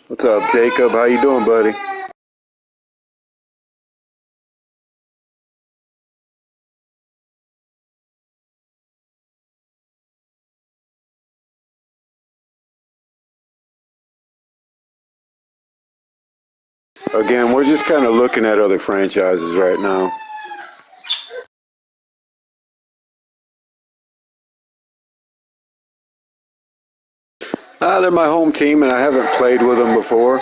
What's up, Jacob? How you doing, buddy? Again, we're just kind of looking at other franchises right now. They're my home team, and I haven't played with them before.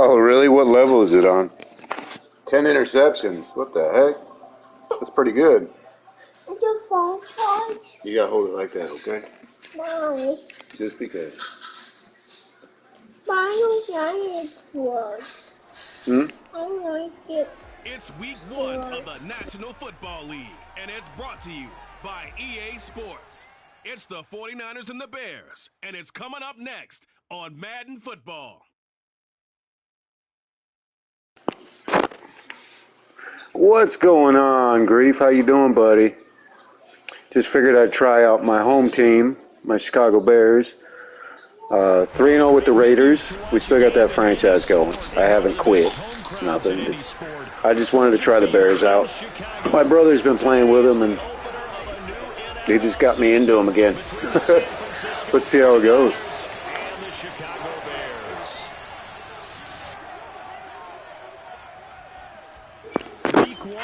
Oh, really? What level is it on? 10 interceptions. What the heck? That's pretty good. You gotta hold it like that, okay? Why? Just because. I don't like it. I like it. It's week 1 of the National Football League, and it's brought to you by EA Sports. It's the 49ers and the Bears, and it's coming up next on Madden Football. What's going on, Grief? How you doing, buddy? Just figured I'd try out my home team, my Chicago Bears. 3-0 with the Raiders. We still got that franchise going. I haven't quit. Nothing. I just wanted to try the Bears out. My brother's been playing with them, and they just got me into them again. Let's see how it goes.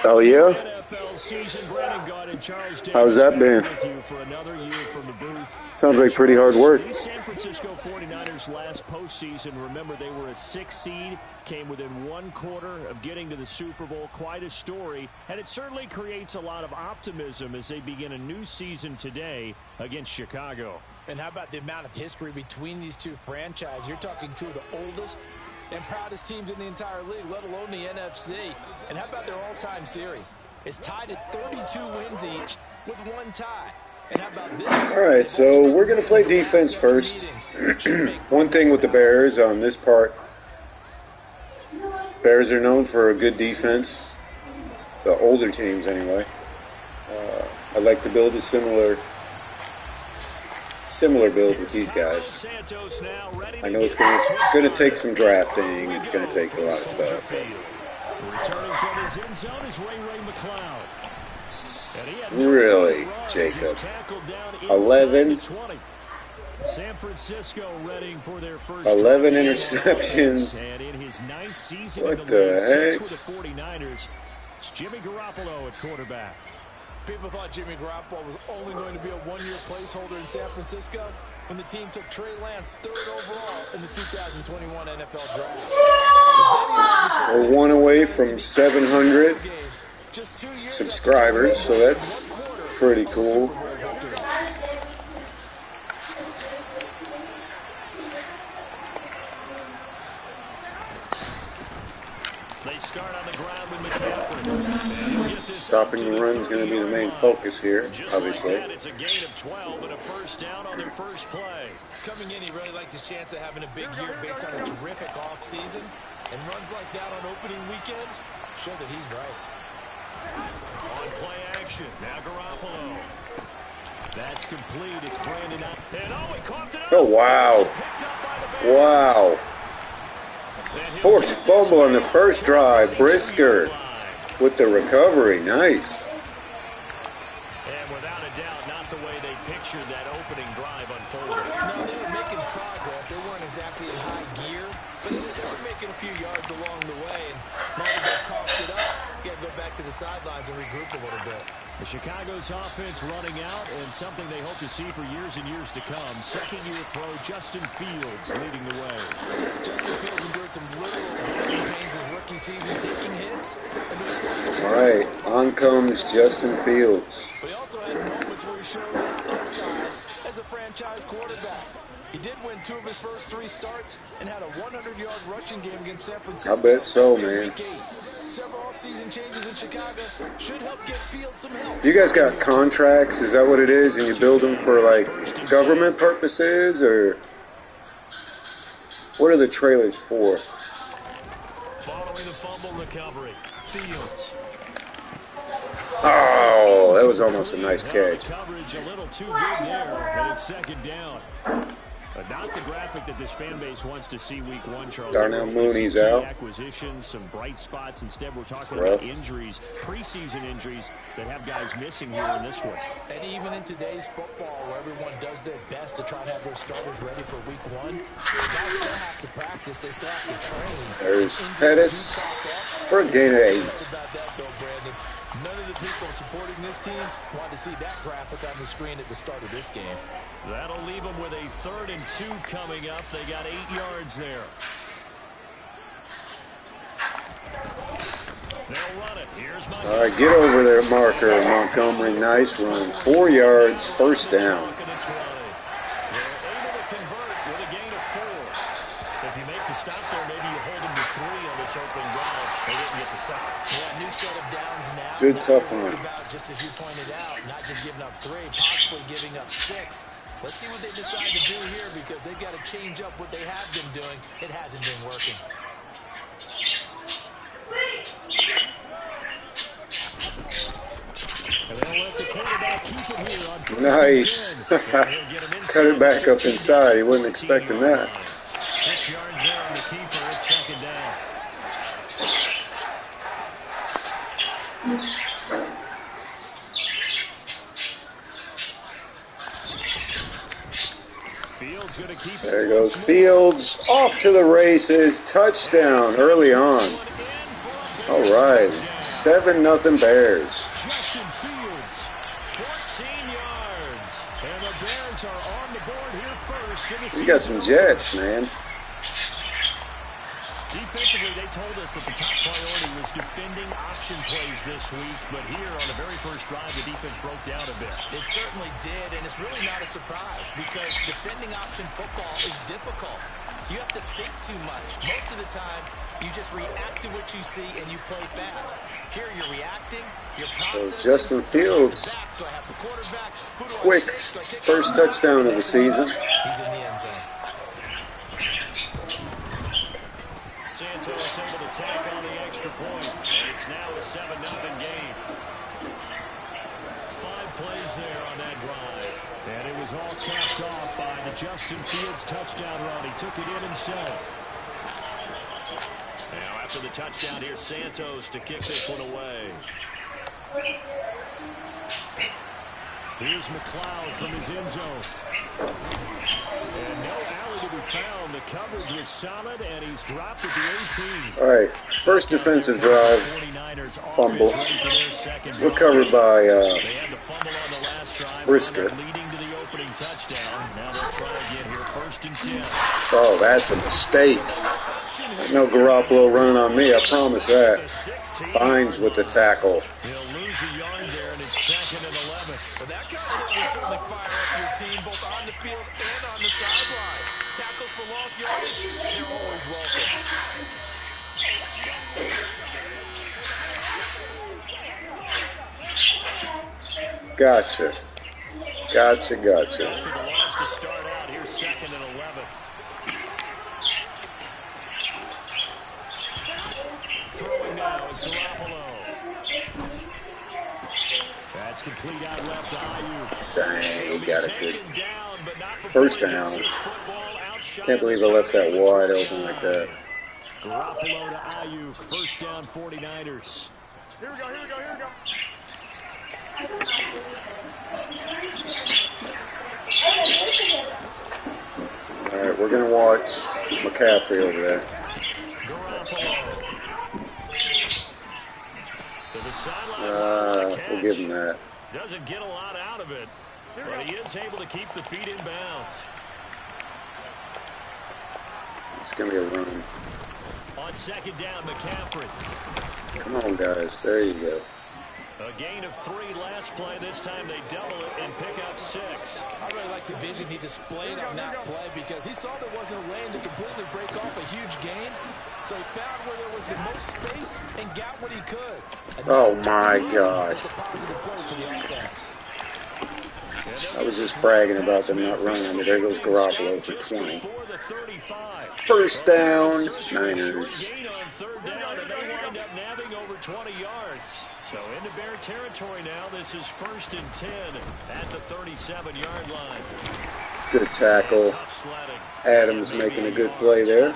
Oh, yeah? How's that been? Sounds like pretty hard work. San Francisco 49ers last postseason, remember they were a 6th seed, came within 1 quarter of getting to the Super Bowl. Quite a story, and it certainly creates a lot of optimism as they begin a new season today against Chicago. And how about the amount of history between these two franchises? You're talking two of the oldest and proudest teams in the entire league, let alone the NFC. And how about their all-time series? It's tied at 32 wins each with 1 tie. And how about this? All right, so we're going to play defense first. One thing with the Bears on this part, Bears are known for a good defense, the older teams anyway. I'd like to build a similar build with these guys. I know it's going to take some drafting. It's going to take a lot of stuff. Returning from his end zone is Ray McLeod. Really, Jacob? 11? San Francisco ready for their first 11 interceptions. And in his 9th season what in the heck? For the 49ers, it's Jimmy Garoppolo at quarterback. People thought Jimmy Garoppolo was only going to be a 1-year placeholder in San Francisco when the team took Trey Lance 3rd overall in the 2021 NFL Draft. We're 1 away from 700 subscribers, so that's pretty cool. They start on the ground with McCaffrey. Stopping the run is going to be the main focus here, obviously. It's a gain of 12 and a first down on their first play. Coming in, he really liked his chance of having a big year based on a terrific offseason. And runs like that on opening weekend show that he's right. On play action, now Garoppolo. That's complete. It's Brandon up. And he coughed it up. Oh, wow. Wow. Forced fumble on the first drive. Brisker with the recovery. Nice. And without a doubt, not the way they pictured that opening drive unfolded. No, they were making progress. They weren't exactly in high gear, but they were making a few yards along the way. And now that they coughed it up, got to go back to the sidelines and regroup a little bit. The Chicago's offense running out, and something they hope to see for years and years to come. Second-year pro Justin Fields leading the way. Justin Fields endured some literal growing pains his rookie season, taking hits. All right, on comes Justin Fields. But he also had moments where he showed his upside as a franchise quarterback. He did win 2 of his first 3 starts and had a 100-yard rushing game against San Francisco. I bet so, man. Several offseason changes in Chicago should help get Fields some help. You guys got contracts? Is that what it is? And you build them for, like, government purposes? Or what are the trailers for? Following the fumble recovery, Fields. Oh, that was almost a nice catch. Coverage a little too good there, and it's second down. But not the graphic that this fan base wants to see week 1, Charles. Darnell Mooney's out. Acquisitions, some bright spots. Instead, we're talking about injuries, preseason injuries that have guys missing here in this one. And even in today's football, where everyone does their best to try to have their starters ready for week 1, guys still have to practice. They still have to train. There's Pettis for a gain of 8. None of the people supporting this team want to see that graphic on the screen at the start of this game. That'll leave them with a 3rd and 2 coming up. They got 8 yards there. They'll run it. Here's Montgomery. All right, get over there, Marker. Montgomery, nice run. 4 yards, first down. They're able to convert with a gain of 4. If you make the stop there, maybe you hold them to 3 on this opening drive. They didn't get the stop. Yeah, new set of downs now. Good tough one. Just as you pointed out, not just giving up 3, possibly giving up 6. Let's see what they decide to do here, because they've got to change up what they have been doing. It hasn't been working. And they'll let the quarterback keep it here on 1st Nice. Cut it back up inside. He wasn't expecting that. 6 yards there on the keeper. It's second down. Fields gonna keep it. There goes Fields. Off to the races. Touchdown early on. All right. 7-0 Bears. Justin Fields, 14 yards. And the Bears are on the board here first. You got some Jets, man. Defensively, they told us that the top priority was defending option plays this week, but here on the very first drive, the defense broke down a bit. It certainly did, and it's really not a surprise because defending option football is difficult. You have to think too much. Most of the time, you just react to what you see and you play fast. Here you're reacting, you're processing. So Justin Fields, quick first touchdown of the season. He's in the end zone. Santos able to tack on the extra point, and it's now a 7-0 game. 5 plays there on that drive, and it was all capped off by the Justin Fields touchdown run. He took it in himself. Now after the touchdown, here's Santos to kick this one away. Here's McLeod from his end zone. And no alley to be found. The coverage was solid, and he's dropped at the 18. All right, first defensive drive, fumble, recovered by Brisker. Leading to the opening touchdown. Now they'll try again here, 1st and 10. Oh, that's a mistake. No Garoppolo running on me, I promise that. Bynes with the tackle. He'll lose a yard there, and it's 2nd and 11. But that kind of hit will certainly fire up your team, both on the field and on the sideline. Tackles for lost yardage, they're always welcome. Gotcha. Gotcha. After the loss to start out, here's 2nd and 11. Throwing now is Garoppolo. That's complete out left to Ayuk. Dang, he got a good first down. Can't believe I left that wide open like that. Garoppolo to Ayuk. First down, 49ers. Here we go. All right, we're going to watch McCaffrey over there. Garoppolo. the sideline. We'll give him that. Doesn't get a lot out of it, but he is able to keep the feet in bounds. It's going to be a run. On second down, McCaffrey. Come on, guys. There you go. A gain of 3 last play. This time they double it and pick up 6. I really like the vision he displayed on that play because he saw there wasn't a lane to completely break off a huge gain. So he found where there was the most space and got what he could. Oh, my gosh. It's a positive play for the offense. I was just bragging about them not running, but there goes Garoppolo for 20. First down, Niners. Gain on third down, and they wind up nabbing over 20 yards. So into Bear territory now. This is 1st and 10 at the 37-yard line. Good tackle. Adams making a good play there.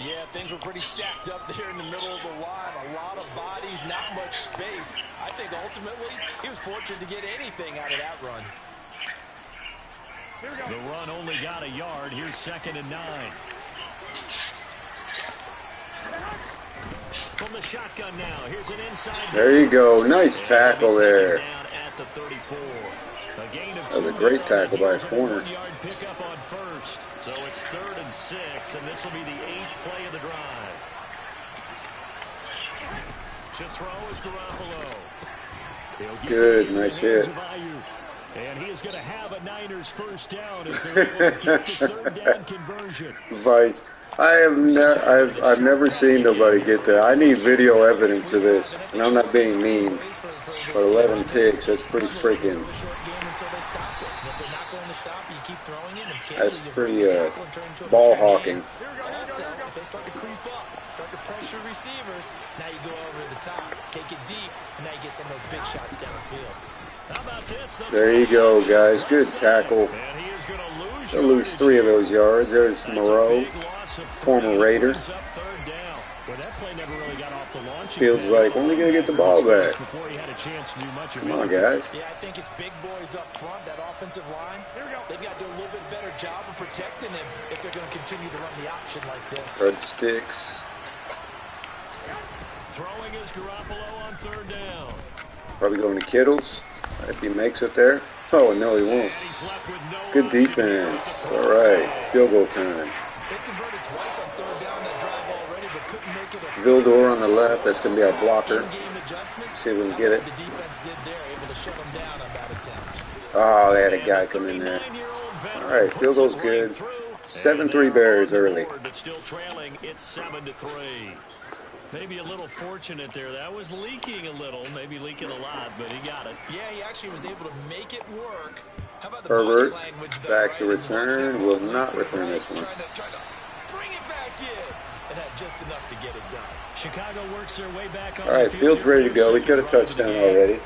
Yeah, things were pretty stacked up there in the middle of the line. A lot of bodies, not much space. I think ultimately he was fortunate to get anything out of that run. The run only got a yard. Here's 2nd and 9. From the shotgun now. Here's an inside. There you go. Nice tackle there. Down at the 34. A gain of 2. That was a great tackle by a corner. 1-yard pickup on 1st. So it's 3rd and 6, and this will be the 8th play of the drive. To throw is Garoppolo. Good, nice hit. And he is going to have a Niners first down as they're able to get the 3rd down conversion. Vice. I've never seen nobody get that. I need video evidence of this, and I'm not being mean. But 11 picks, that's pretty freaking. That's pretty ball hawking. Also, if they start to creep up, start to pressure receivers, now you go over the top, take it deep, and now you get some of those big shots down the field. How about this? There you go, guys. Good tackle. They'll lose 3 of those yards. There's Moreau, former Raider. Feels like, when are we going to get the ball back? Come on, guys. Yeah, I think it's big boys up front, that offensive line. They've got to do a little bit better job of protecting him if they're going to continue to run the option like this. Red sticks. Throwing is Garoppolo on 3rd down. Probably going to Kittles if he makes it there. Oh, no, he won't. Good defense. All right. Field goal time. They converted twice on 3rd down that drive already, but couldn't make it. Vildor on the left. That's going to be our blocker. See if we can get it. The defense did there, able to shut them down on that attempt. Oh, they had a guy come in there. All right, field goal's good. 7-3 Bears early. But still trailing, it's 7-3. Maybe a little fortunate there. That was leaking a little, maybe leaking a lot, but he got it. Yeah, he actually was able to make it work. How about the Herbert, body language, though, back right? to return, will not return this one. Trying to bring it back in, and had just enough to get it done. Chicago works their way back on. All right, field's ready to go. He's got a touchdown already.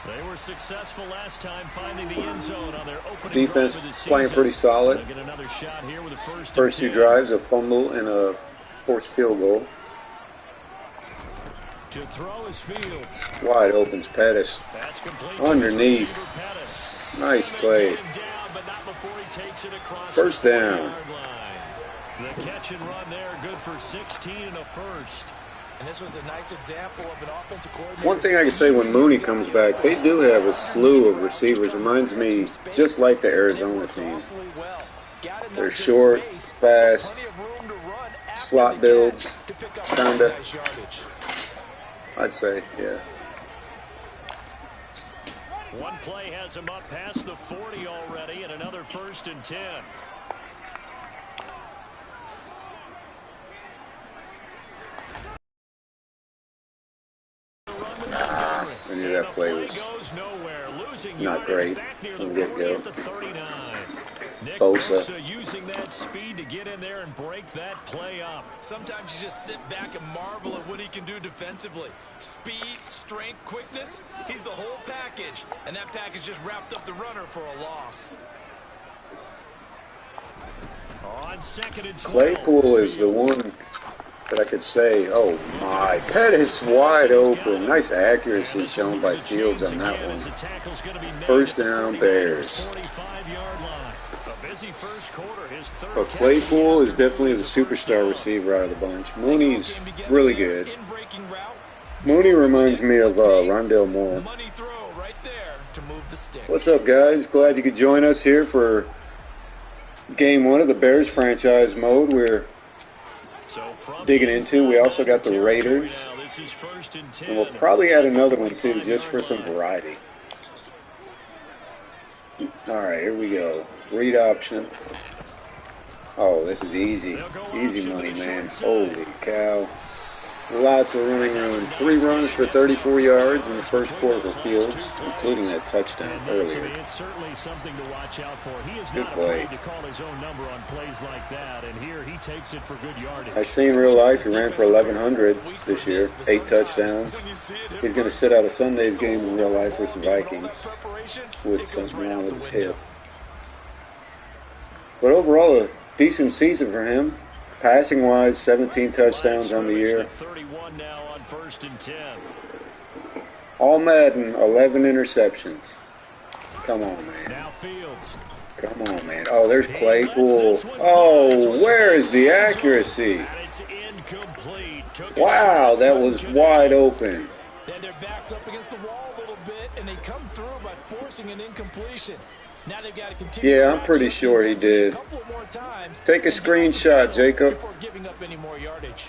They were successful last time finding the end zone on their opening defense drive of the playing pretty solid. Get another shot here with the first 2 drives, a fumble and a forced field goal. To throw is Fields. Wide opens Pettis. Underneath. Nice play. First down. The catch and run there, good for 16 and a first. And this was a nice example of an offensive coordinator. One thing I can say when Mooney comes back, they do have a slew of receivers. Reminds me just like the Arizona team. They're short, fast, slot builds, kinda. I'd say, yeah. One play has him up past the 40 already, and another 1st and 10. I knew that play was not great from the get-go. Bosa using that speed to get in there and break that play up. Sometimes you just sit back and marvel at what he can do defensively. Speed, strength, quickness, he's the whole package. And that package just wrapped up the runner for a loss. On 2nd and 12. Claypool is the one that I could say, oh my, Pettis wide open. Nice accuracy shown by Fields on that one. First down, Bears. Busy first quarter, his third. But Claypool is definitely the superstar receiver out of the bunch. Mooney's really good. Mooney reminds me of Rondell Moore. What's up, guys? Glad you could join us here for Game 1 of the Bears franchise mode we're digging into. We also got the Raiders. And we'll probably add another one, too, just for some variety. All right, here we go. Read option. Oh, this is easy. Easy money, man. Holy cow. Lots of running room. 3 runs for 34 yards in the first quarter of the field, including that touchdown earlier. It's certainly something to watch out for. He is good not play. afraid to call his own number on plays like that, and here he takes it for good yardage. I see in real life he ran for 1,100 this year, 8 touchdowns. He's going to sit out a Sunday's game in real life versus Vikings with something wrong with his hip. But overall, a decent season for him. Passing-wise, 17 touchdowns on the year. 31 now on 1st and 10. All Madden, 11 interceptions. Come on, man. Now Fields. Come on, man. Oh, there's Claypool. Oh, where is the accuracy? It's incomplete. Wow, that was wide open. Then their backs up against the wall a little bit, and they come through by forcing an incompletion. Now they've got to continue. Yeah, I'm pretty sure he did. Take a screenshot, Jacob. Before giving up any more yardage.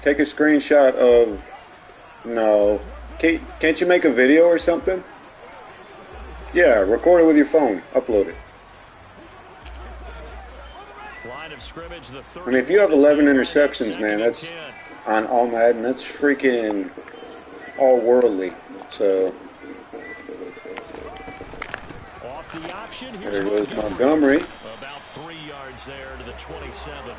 Take a screenshot of... No. Can't you make a video or something? Yeah, record it with your phone. Upload it. Line of scrimmage, the I mean, if you have 11 interceptions, man, that's on All Madden. That's freaking all worldly. So... The option. There goes Montgomery. About 3 yards there to the 27.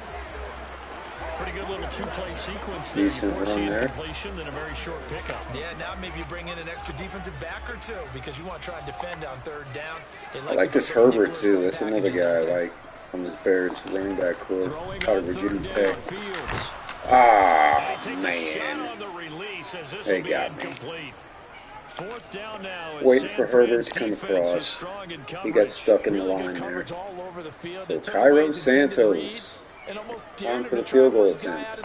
Pretty good little two-play sequence there. Decent run there. Completion, then a very short pickup. Yeah, now maybe you bring in an extra defensive back or two because you want to try and defend on 3rd down. I like this Herbert, too. That's another guy I like on this Bears running back core out of Virginia Tech. Ah, man. They got me. Waiting for Herbert to come across. He got stuck in the line there. So Cairo Santos on for the field goal attempt.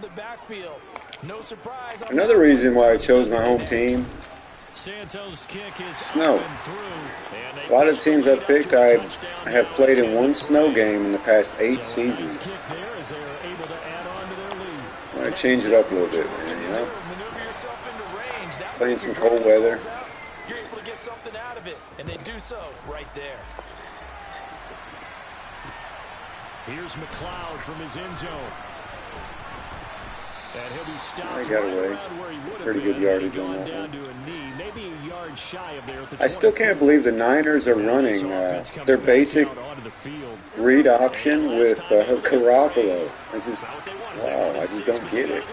Another reason why I chose my home team, snow. A lot of teams I've picked I have played in one snow game in the past 8 seasons. I'm going to change it up a little bit, man, you know? Playing some cold weather. You're able to get something out of it, and they do so right there. Here's McLeod from his end zone. And he'll be stopped. He got away. Pretty good yardage on that one. Maybe a yard shy of there at the I still can't believe the Niners are running their basic read option with Garoppolo. Wow, I just don't get it.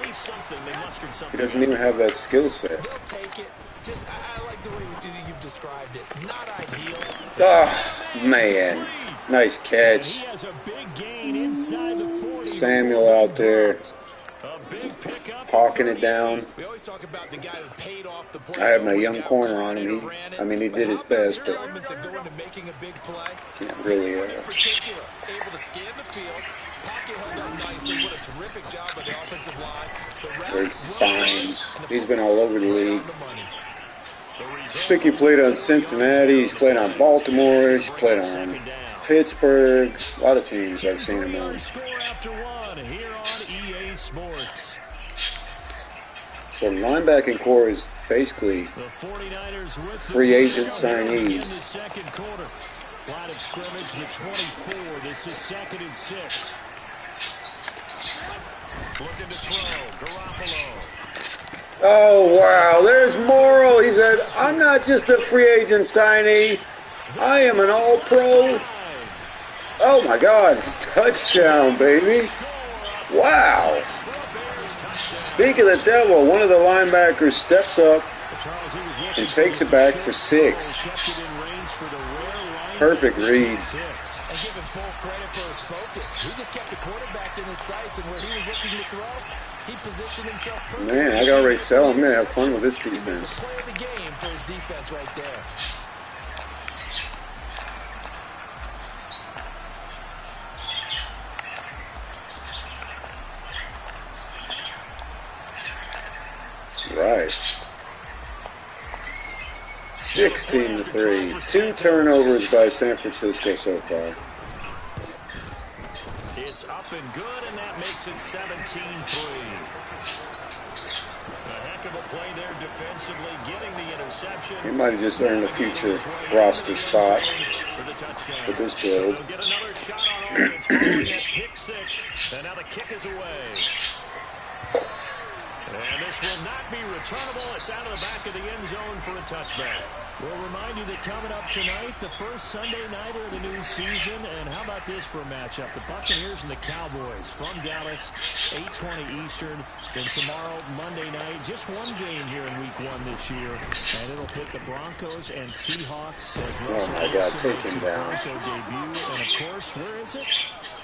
He doesn't even have that skill set. They'll take it. Just, I like the way you've described it. Not ideal. Oh, man. Nice catch. Samuel out there. Hawking it down. We always talk about the guy who paid off the play. I have my young corner on him. He did his best, but can't really. In particular, able to scan the field. Pocket held up nicely. What a terrific job by the offensive line. There's Bynes. He's been all over the league. I think he played on Cincinnati. He's played on Baltimore. He's played on Pittsburgh. A lot of teams I've seen him on. So the linebacking core is basically free agent signees. Line of scrimmage, the 24. This is 2nd and 6. Looking to throw. Garoppolo. Oh, wow. There's Morrow. He said, I'm not just a free agent signee. I am an all-pro. Oh, my God. Touchdown, baby. Wow. Speak of the devil, one of the linebackers steps up and takes it back for 6. Perfect read. And give him full credit for his focus. He just kept the quarterback in his sights, and where he was looking to throw, he positioned himself perfectly. Man, I got already tell him, man, have fun with this defense. Play of the game for his defense right there. right. 16-3. 2 turnovers by San Francisco so far. It's up and good, and that makes it 17-3. A heck of a play there defensively, getting the interception. He might have just earned a future roster spot with this build. Get another shot on offense following that pick six, and now the kick is away. And this will not be returnable. It's out of the back of the end zone for a touchback. We'll remind you that coming up tonight, the first Sunday nighter of the new season. And how about this for a matchup? The Buccaneers and the Cowboys from Dallas, 8:20 Eastern. Then tomorrow, Monday night, just one game here in Week 1 this year. And it'll pit the Broncos and Seahawks as Russell my God, Wilson take makes him his down. Bronco debut. And, of course, where is it?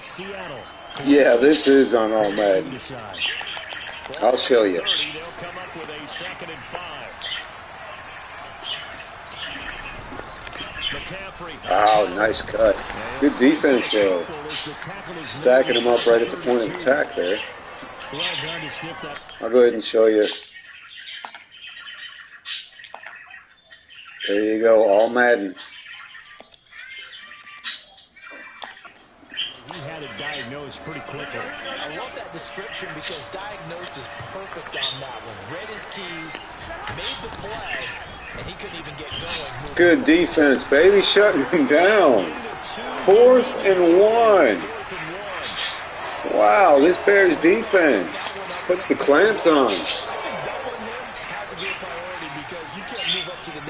Seattle. Yeah, this is on all Madden. I'll show you. They'll come up with a 2nd and 5. McCaffrey. Oh, nice cut. Good defense, though. Stacking them up right at the point of attack there. Well done to sniff that. I'll go ahead and show you. There you go, all Madden. He had it diagnosed pretty quickly. I love that description because diagnosed is perfect on that one. Read his keys, made the play, and he couldn't even get going. Good defense, baby. Shutting him down. 4th and 1. Wow, this Bears defense puts the clamps on.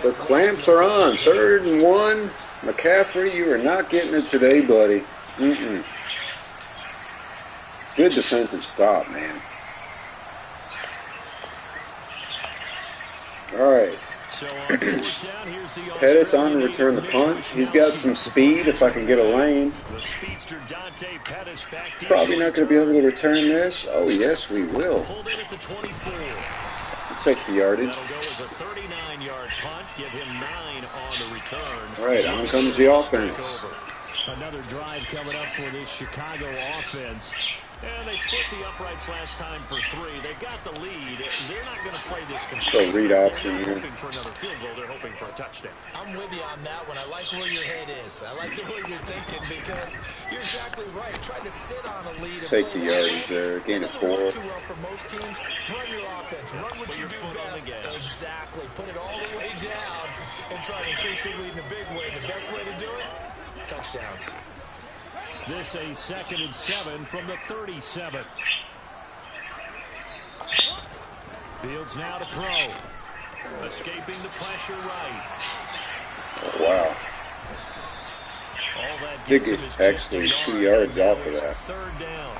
The clamps are on. 3rd and 1. McCaffrey, you are not getting it today, buddy. Mm-mm. Good defensive stop, man. All right. Pettis on to return the punt. He's got some speed if I can get a lane. Probably not going to be able to return this. Oh, yes, we will. We'll take the yardage. All right, on comes the offense. Another drive coming up for this Chicago offense. And they split the uprights last time for 3. They've got the lead. They're not going to play this So read option here. hoping for another field goal. They're hoping for a touchdown. I'm with you on that one. I like where your head is. I like the way you're thinking because you're exactly right. Try to sit on a lead. Take the yardage there. Gain of 4. Too well for most teams. Run your offense. Run what you do best. Exactly. Put it all the way down and try to increase your lead in a big way. The best way to do it? Touchdowns. This a 2nd and 7 from the 37. Fields now to throw. Escaping the pressure right. Oh, wow. All that Did gets him get is actually just 2 a yards yard. off of that. 3rd down.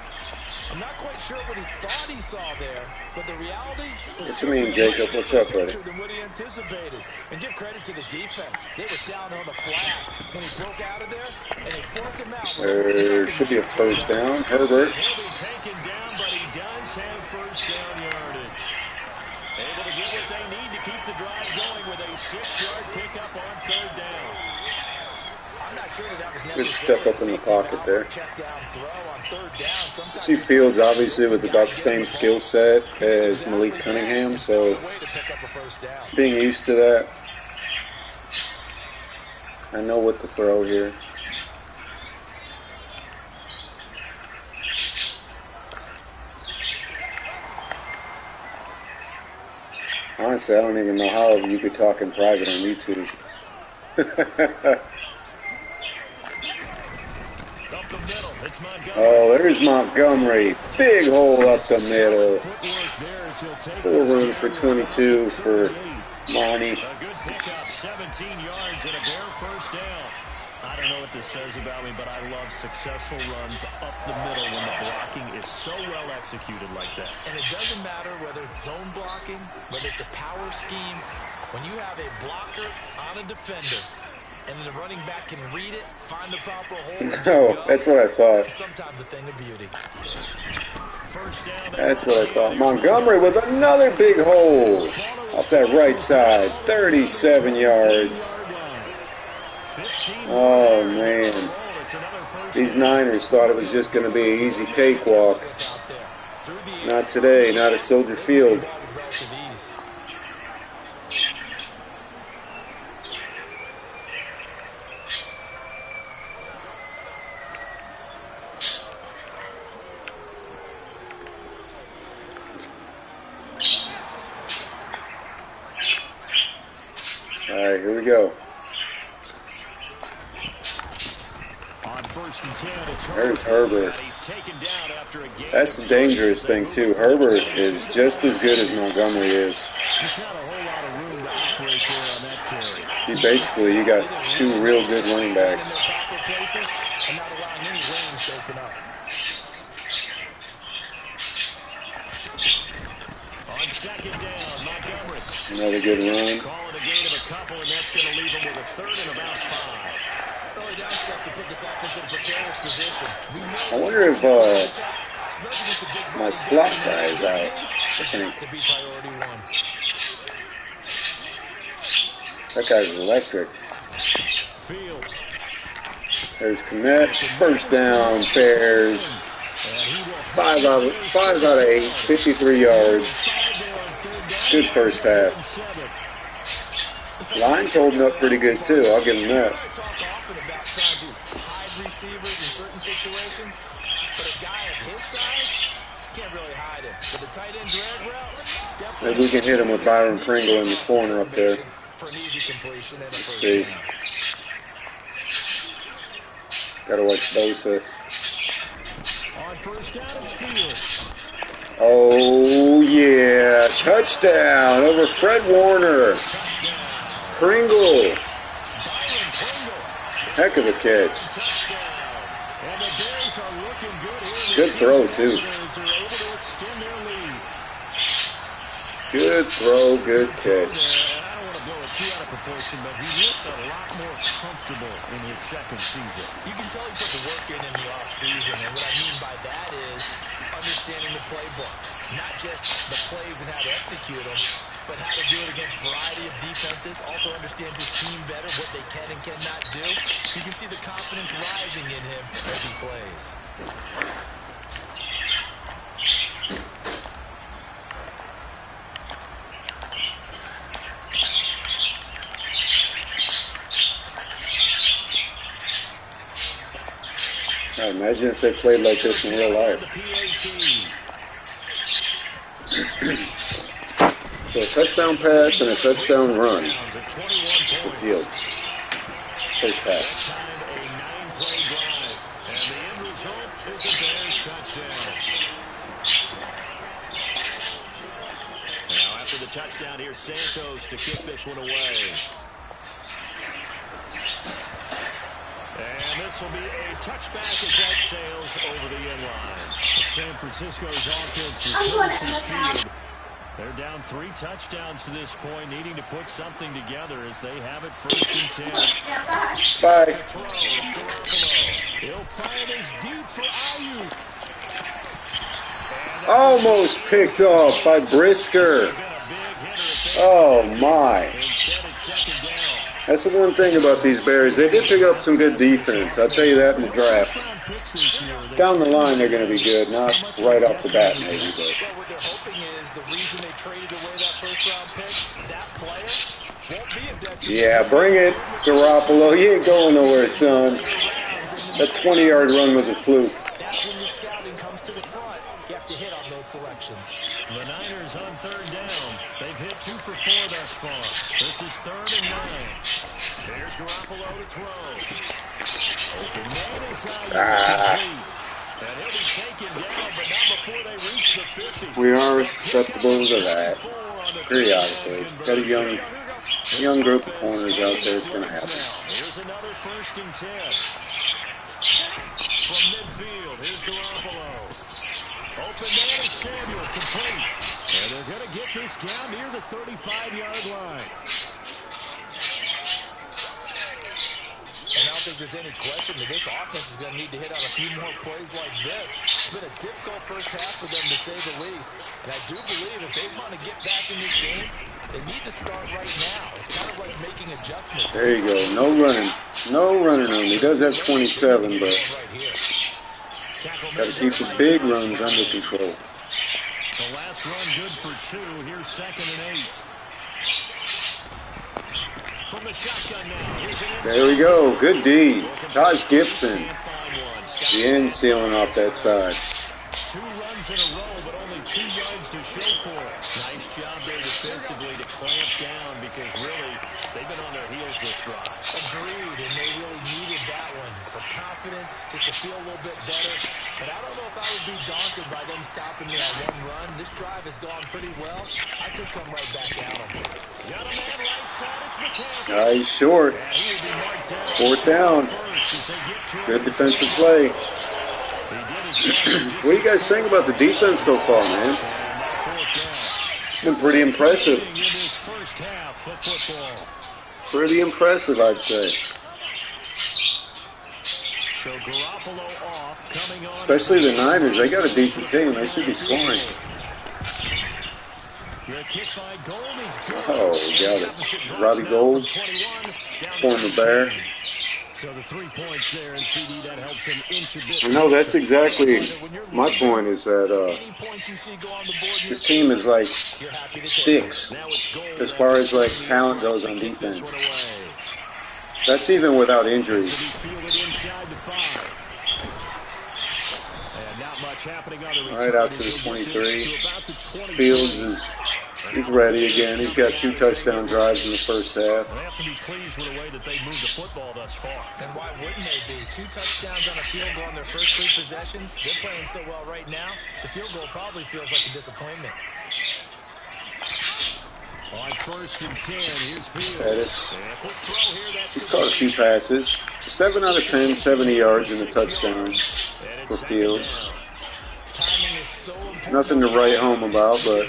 I'm not quite sure what he thought he saw there, but the reality was What you mean, Jacob? What's up, buddy? than what he anticipated. And give credit to the defense. They were down on the flat when he broke out of there, and they forced him out. There should be a 1st down. Herbert. He'll be taken down, but he does have 1st down yardage. Able to get what they need to keep the drive going with a 6-yard pickup on 3rd down. I'm not sure that was Good step up in the pocket there. Check down throw on 3rd down. Sometimes See Fields obviously with about the same skill set as Malik Cunningham, so being used to that, I know what to throw here. Honestly, I don't even know how you could talk in private on YouTube. Oh, there's Montgomery. Big hole up the middle. Forward for 22 for Monty. A good pickup, 17 yards and a bare 1st down. I don't know what this says about me, but I love successful runs up the middle when the blocking is so well executed like that. And it doesn't matter whether it's zone blocking, whether it's a power scheme. When you have a blocker on a defender, and the running back can read it, find the proper hole, and just No, go, that's what I thought. sometimes a thing of beauty. That's what I thought. Montgomery with another big hole off that right side. 37 yards. Oh, man. These Niners thought it was just going to be an easy cakewalk. Not today, not at Soldier Field. go. On 1st and 10, it's There's Herbert. He's taken down after a game. That's the dangerous thing, too. Herbert is just as good as Montgomery is. Just not a whole lot of room to operate there on that carry. You got two real good running backs. And not allowing any lanes to open up. On 2nd down, Montgomery. Another good run. Calling a gain of a couple, and that's going to leave him with a 3rd and about 5. Early down steps to put this offense in a precarious position. I wonder if my slot guy is out. I think. To be priority one. That guy's electric. Fields. There's Kmet. 1st down, Bears. 5 out of 8, 53 yards. Good first half. Line's holding up pretty good too. I'll give him that. Talk often about trying to hide receivers in certain situations, but a guy of his size can't really hide it. With the tight end drag route, definitely. Maybe we can hit him with Byron Pringle in the corner up there. For an easy completion and a first See. down. Gotta watch Bosa. On 1st down, it's Fields. Oh yeah, touchdown over Fred Warner. Pringle. Heck of a catch. And the Bears are looking good here. Good throw too. Bears are able to extend their lead. Good throw, good catch. I don't want to blow it too out of proportion, but he looks a lot more comfortable in his 2nd season. You can tell he put the work in the offseason, and what I mean by that is understanding the playbook. Not just the plays and how to execute them, but how to do it against a variety of defenses. Also understands his team better, what they can and cannot do. You can see the confidence rising in him as he plays. Now, imagine if they played like this in real life. So a touchdown pass and a touchdown run for Fields. First half. A 9-play drive, and the end result is a Bears touchdown. Now after the touchdown, here's Santos to kick this one away. And this will be a touchback as that sails over the end line. San Francisco's offense returns to the field. They're down 3 touchdowns to this point, needing to put something together as they have it 1st and 10. Bye. To throw, it's Garoppolo. He'll fire this deep for Ayuk. Almost picked off by Brisker. Oh my. Instead, it's 2nd down. That's the one thing about these Bears. They did pick up some good defense. I'll tell you that in the draft. Down the line, they're going to be good. Not right off the bat, maybe. But. Well, what they're hoping is the reason they traded away that first-round pick, that player won't be in detriment. Yeah, bring it, Garoppolo. You ain't going nowhere, son. That 20-yard run was a fluke. That's when your scouting comes to the front. You have to hit on those selections. The Niners on 3rd down. They've hit 2 for 4 thus far. This is 3rd and 9. There's Garoppolo to throw. Open man inside. And he'll be taken down, but not before they reach the 50. We are susceptible to that. Periodically. Got a young group of corners out there. It's going to happen. Here's another 1st and 10. From midfield, here's Garoppolo. Open man is Samuel, complete. And they're going to get this down near the 35-yard line. And I don't think there's any question that this offense is going to need to hit on a few more plays like this. It's been a difficult first half for them, to say the least. And I do believe if they want to get back in this game, they need to start right now. It's kind of like making adjustments. There you go. No running. No running on him. He does have 27, but got to keep the big runs under control. The last run good for 2. Here's 2nd and 8. From the shotgun now. There we go. Good D. Taj Gibson. The end sealing off that side. 2 runs in a row, but only 2 yards to show for it. Nice job there defensively to clamp down because really they've been on their heels this drive. Agreed, and they really needed that one for confidence, just to feel a little bit better. But I don't know if I would be daunted by them stopping me on 1 run. This drive has gone pretty well. I could come right back at them. Got a man right side, it's McCaffrey. Nice short. 4th down. Good defensive play. What do you guys think about the defense so far, man? It's been pretty impressive. Pretty impressive, I'd say. Especially the Niners. They got a decent team. They should be scoring. Oh, got it. Robbie Gould, former Bear. So the 3 points there, and CD, that helps him inch a bit. No, that's exactly my point, is that this team is like sticks as far as like talent goes on defense. That's even without injuries. Right out to the 23. Fields he's ready again. He's got 2 touchdown drives in the first half. They have to be pleased with the way that they moved the football thus far. And why wouldn't they be? 2 touchdowns on a field goal on their first 3 possessions. They're playing so well right now. The field goal probably feels like a disappointment. On 1st and 10, here's Fields. He's caught a few passes. 7 out of 10, 70 yards and a touchdown for Fields. Nothing to write home about, but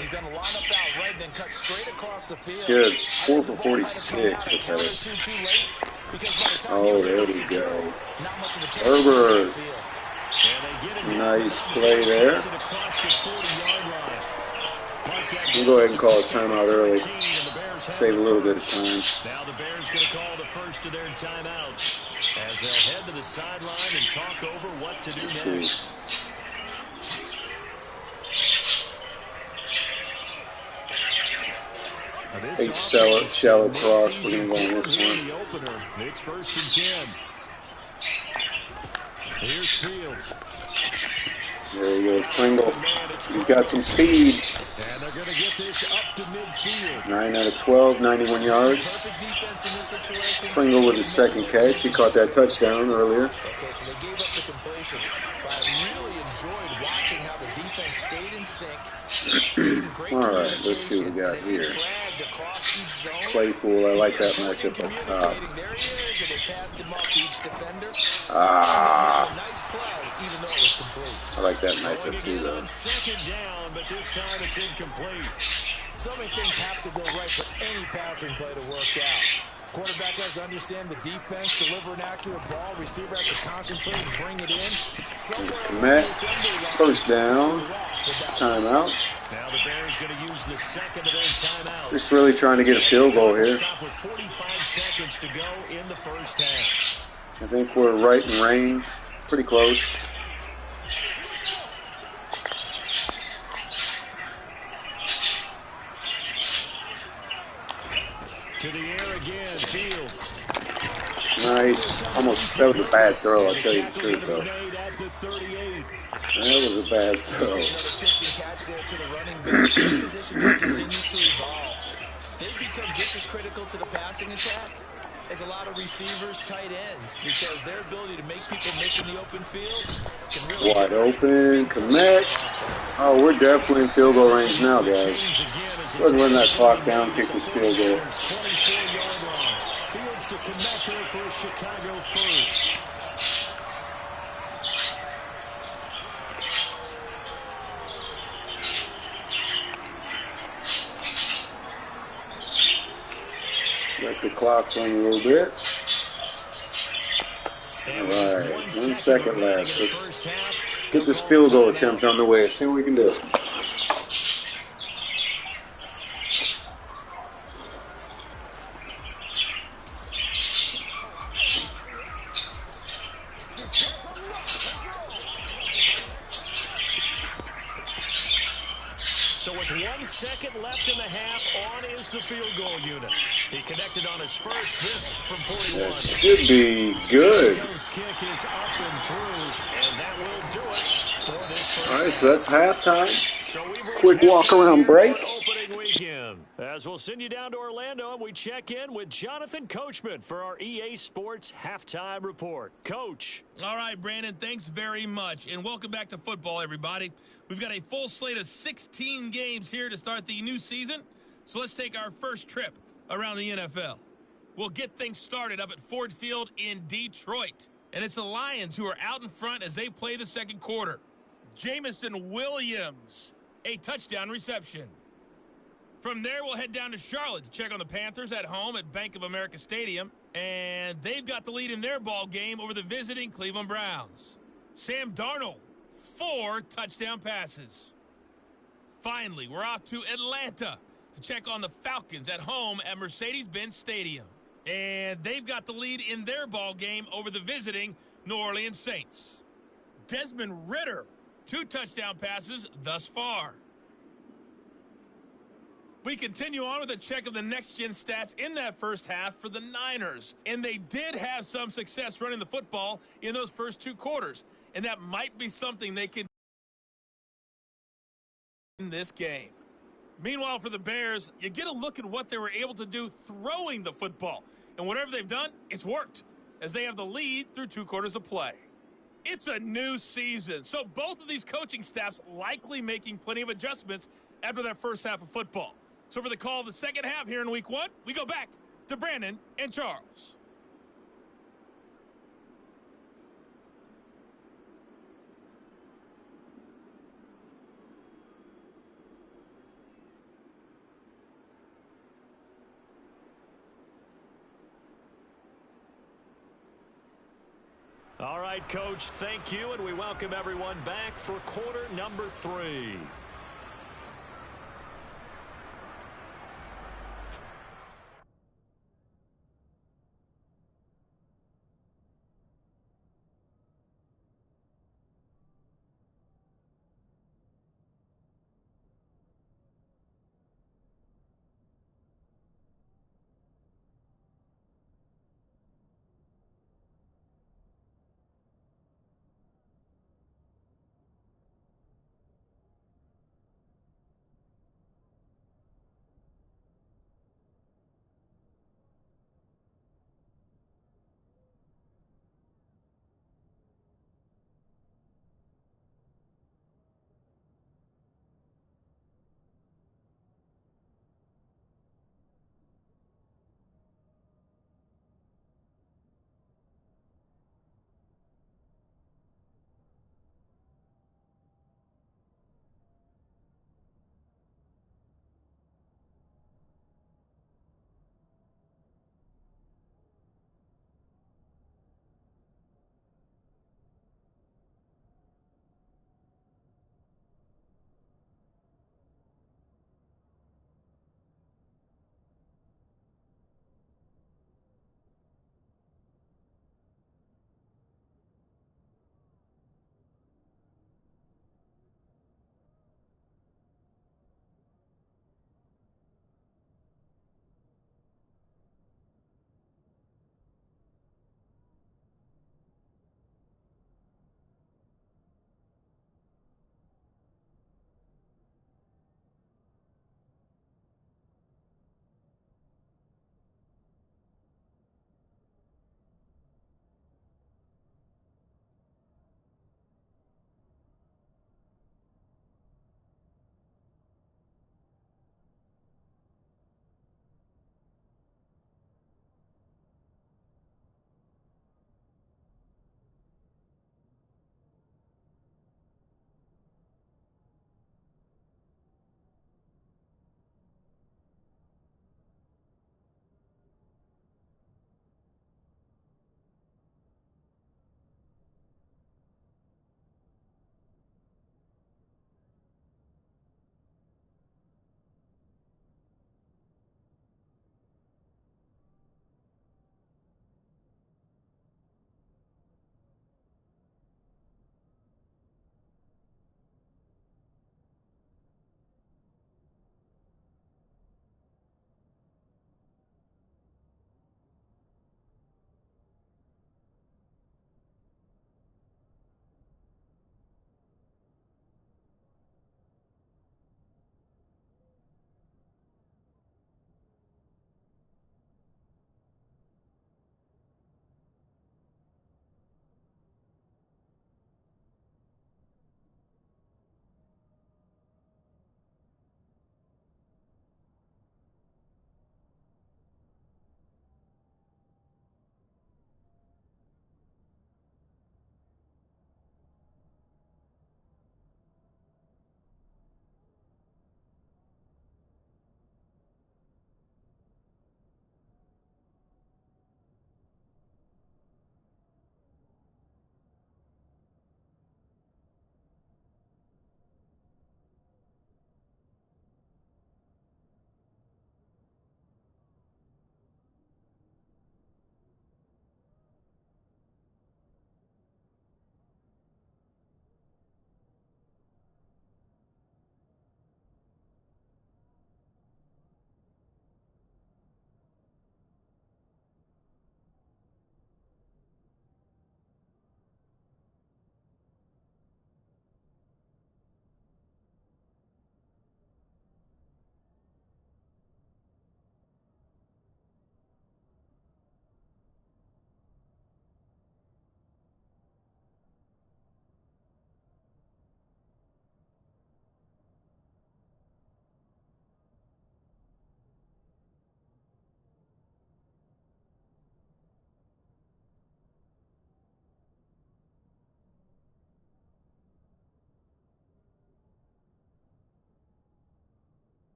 it's good. 4 for 46 for Pettis. Oh, there we go. Herbert. Nice play there. We'll go ahead and call a timeout early. Save a little bit of time. Now the Bears going to call the first of their timeouts as they'll head to the sideline and talk over what to do next. Big shallow cross. We're going to go on this one. It's 1st and 10. Here's Fields. There he goes, Pringle. He's got some speed. And they're going to get this up to midfield. 9 out of 12, 91 yards. Pringle with his 2nd catch. He caught that touchdown earlier. Okay, so they gave up the completion, but I really enjoyed watching how the defense stayed in sync. All right, let's see what we got here. Claypool, I like that matchup up top. I like that matchup too, though. 2nd down, but this time it's incomplete. So many things have to go right for any passing play to work out. Quarterback has to understand the defense, deliver an accurate ball. Receiver has to concentrate and bring it in. Commit. 1st down. Timeout. Now the Bears going to use the 2nd of their timeout. Just really trying to get a field goal here. Stop with 45 seconds to go in the first half. I think we're right in range. Pretty close. To the air again, Fields. Nice. Almost, that was a bad throw, I'll tell you the truth, though. That was a bad throw. They become just as critical to the passing attack as a lot of receivers, tight ends, because their ability to make people miss in the open field can really wide open, connect. Oh, we're definitely in field goal range now, guys. Go ahead and run that clock down, kick this field goal. Fields to connect there for a Chicago first. Let the clock run a little bit. All right, 1 second left. Let's get this field goal attempt on the way. See what we can do. So with 1 second left in the half, on is the field goal unit. He connected on his first, this from 41. That should be good. Jones' kick is up and through, and that will do it for this first All right, so half. that's halftime. So we've reached Quick walk around halftime break. for opening weekend. As we'll send you down to Orlando, and we check in with Jonathan Coachman for our EA Sports Halftime Report. Coach. All right, Brandon, thanks very much. And welcome back to football, everybody. We've got a full slate of 16 games here to start the new season. So let's take our first trip around the NFL. We'll get things started up at Ford Field in Detroit. And it's the Lions who are out in front as they play the second quarter. Jamison Williams, a touchdown reception. From there, we'll head down to Charlotte to check on the Panthers at home at Bank of America Stadium. And they've got the lead in their ball game over the visiting Cleveland Browns. Sam Darnold, 4 touchdown passes. Finally, we're off to Atlanta to check on the Falcons at home at Mercedes-Benz Stadium. And they've got the lead in their ball game over the visiting New Orleans Saints. Desmond Ridder, 2 touchdown passes thus far. We continue on with a check of the next-gen stats in that first half for the Niners. And they did have some success running the football in those first 2 quarters. And that might be something they can in this game. Meanwhile, for the Bears, you get a look at what they were able to do throwing the football. And whatever they've done, it's worked, as they have the lead through 2 quarters of play. It's a new season, so both of these coaching staffs likely making plenty of adjustments after that first half of football. So for the call of the second half here in Week 1, we go back to Brandon and Charles. All right, Coach, thank you, and we welcome everyone back for quarter number 3.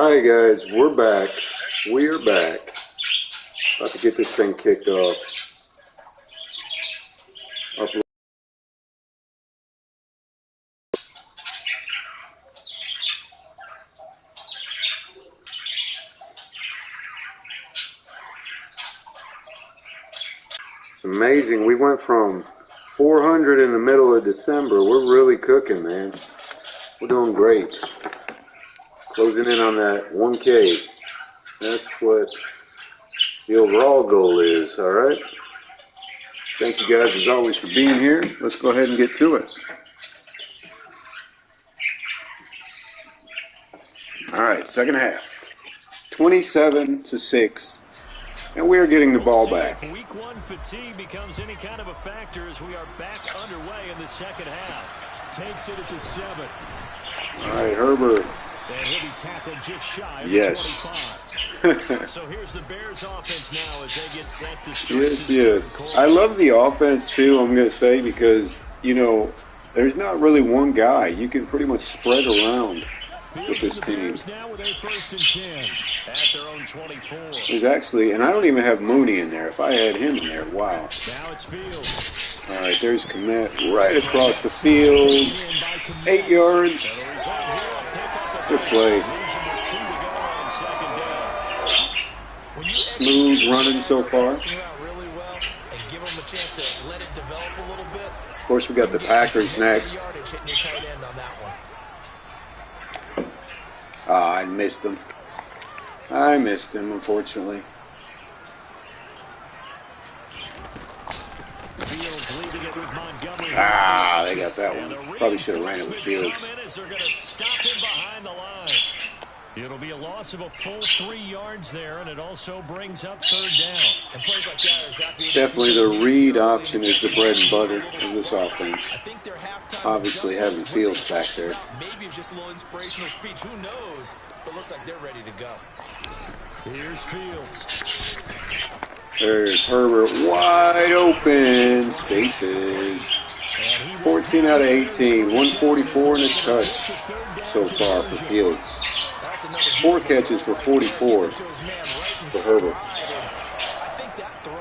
All right, guys, we're back. We're back. About to get this thing kicked off. It's amazing. We went from 400 in the middle of December. We're really cooking, man. We're doing great. Closing in on that 1K. That's what the overall goal is, all right? Thank you guys, as always, for being here. Let's go ahead and get to it. All right, second half. 27-6. And we're getting the ball back. If week one fatigue becomes any kind of a factor as we are back underway in the second half. Takes it at the 7. All right, Herbert. And he'll be tackled just shy of Yes. 25. So here's the Bears offense now as they get set to start. Yes. I love the offense, too, I'm going to say, because, you know, there's not really one guy. You can pretty much spread around with this team. Now with a 1st and 10 at their own 24. There's actually, and I don't even have Mooney in there. If I had him in there, wow. Now it's Fields. All right, there's Komet right across the field. 8 yards. Good play. Smooth running so far. Of course, we got the Packers next. I missed him. Unfortunately. They got that one. Probably should have ran it with Fields. It'll be a loss of a full 3 yards there, and it also brings up 3rd down. And plays like that are exactly definitely the read option is the bread and butter of this offense. Obviously having Fields back there. Maybe it's just a little inspirational speech. Who knows? But looks like they're ready to go. Here's Fields. There's Herbert wide open. Spaces. 14 out of 18. 144 and a touch so far for Fields. 4 catches for 44 for Herbert. I think that throw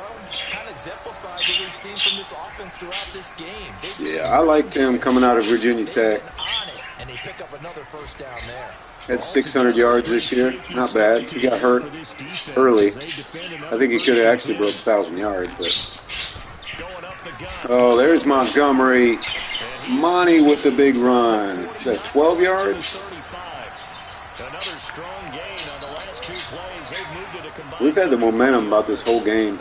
kind of exemplifies what we've seen from this offense throughout this game. Yeah, I liked him coming out of Virginia Tech. And they pick up another 1st down there. Had 600 yards this year. Not bad. He got hurt early. I think he could have actually broke 1,000 yards, but. Oh, there's Montgomery. Monty with the big run. Is that 12 yards? We've had the momentum about this whole game.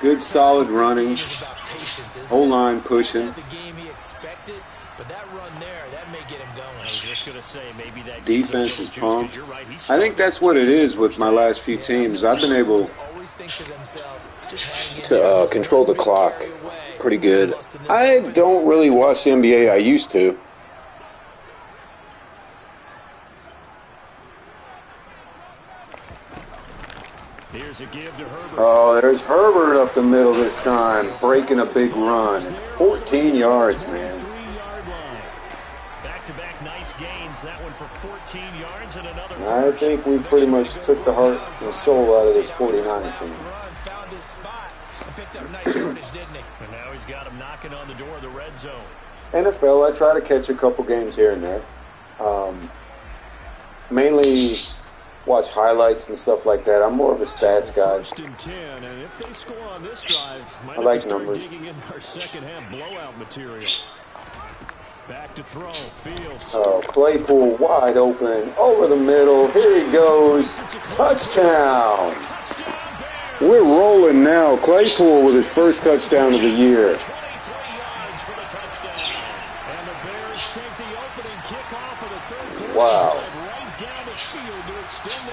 Good, solid running. Whole line pushing. Defense is pumped. I think that's what it is with my last few teams. I've been able to control the clock pretty good. I don't really watch the NBA. I used to. Oh, there's Herbert up the middle this time, breaking a big run. 14 yards, man. Back-to-back nice gains. That one for 14 yards and another. I think we pretty much took the heart and soul out of this 49 team. And now he's got him knocking on the door of the red zone. NFL, I try to catch a couple games here and there. Mainly watch highlights and stuff like that. I'm more of a stats guy. 1st and 10, and if they score on this drive, I like numbers. Digging in our second half blowout material. Back to throw, Fields. Oh, Claypool wide open, over the middle. Here he goes. Touchdown. We're rolling now. Claypool with his first touchdown of the year. Wow.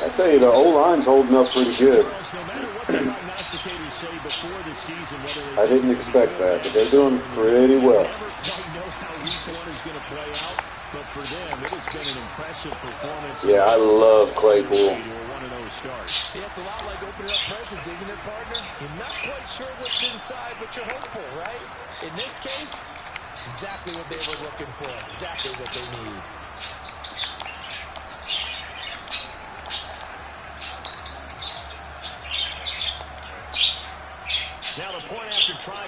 I tell you, the O-line's holding up pretty good. I didn't expect that, but they're doing pretty well. Yeah, I love Claypool. Yeah, it's a lot like opening up presents, isn't it, partner? You're not quite sure what's inside, but you're hopeful, right? In this case, exactly what they were looking for, exactly what they need.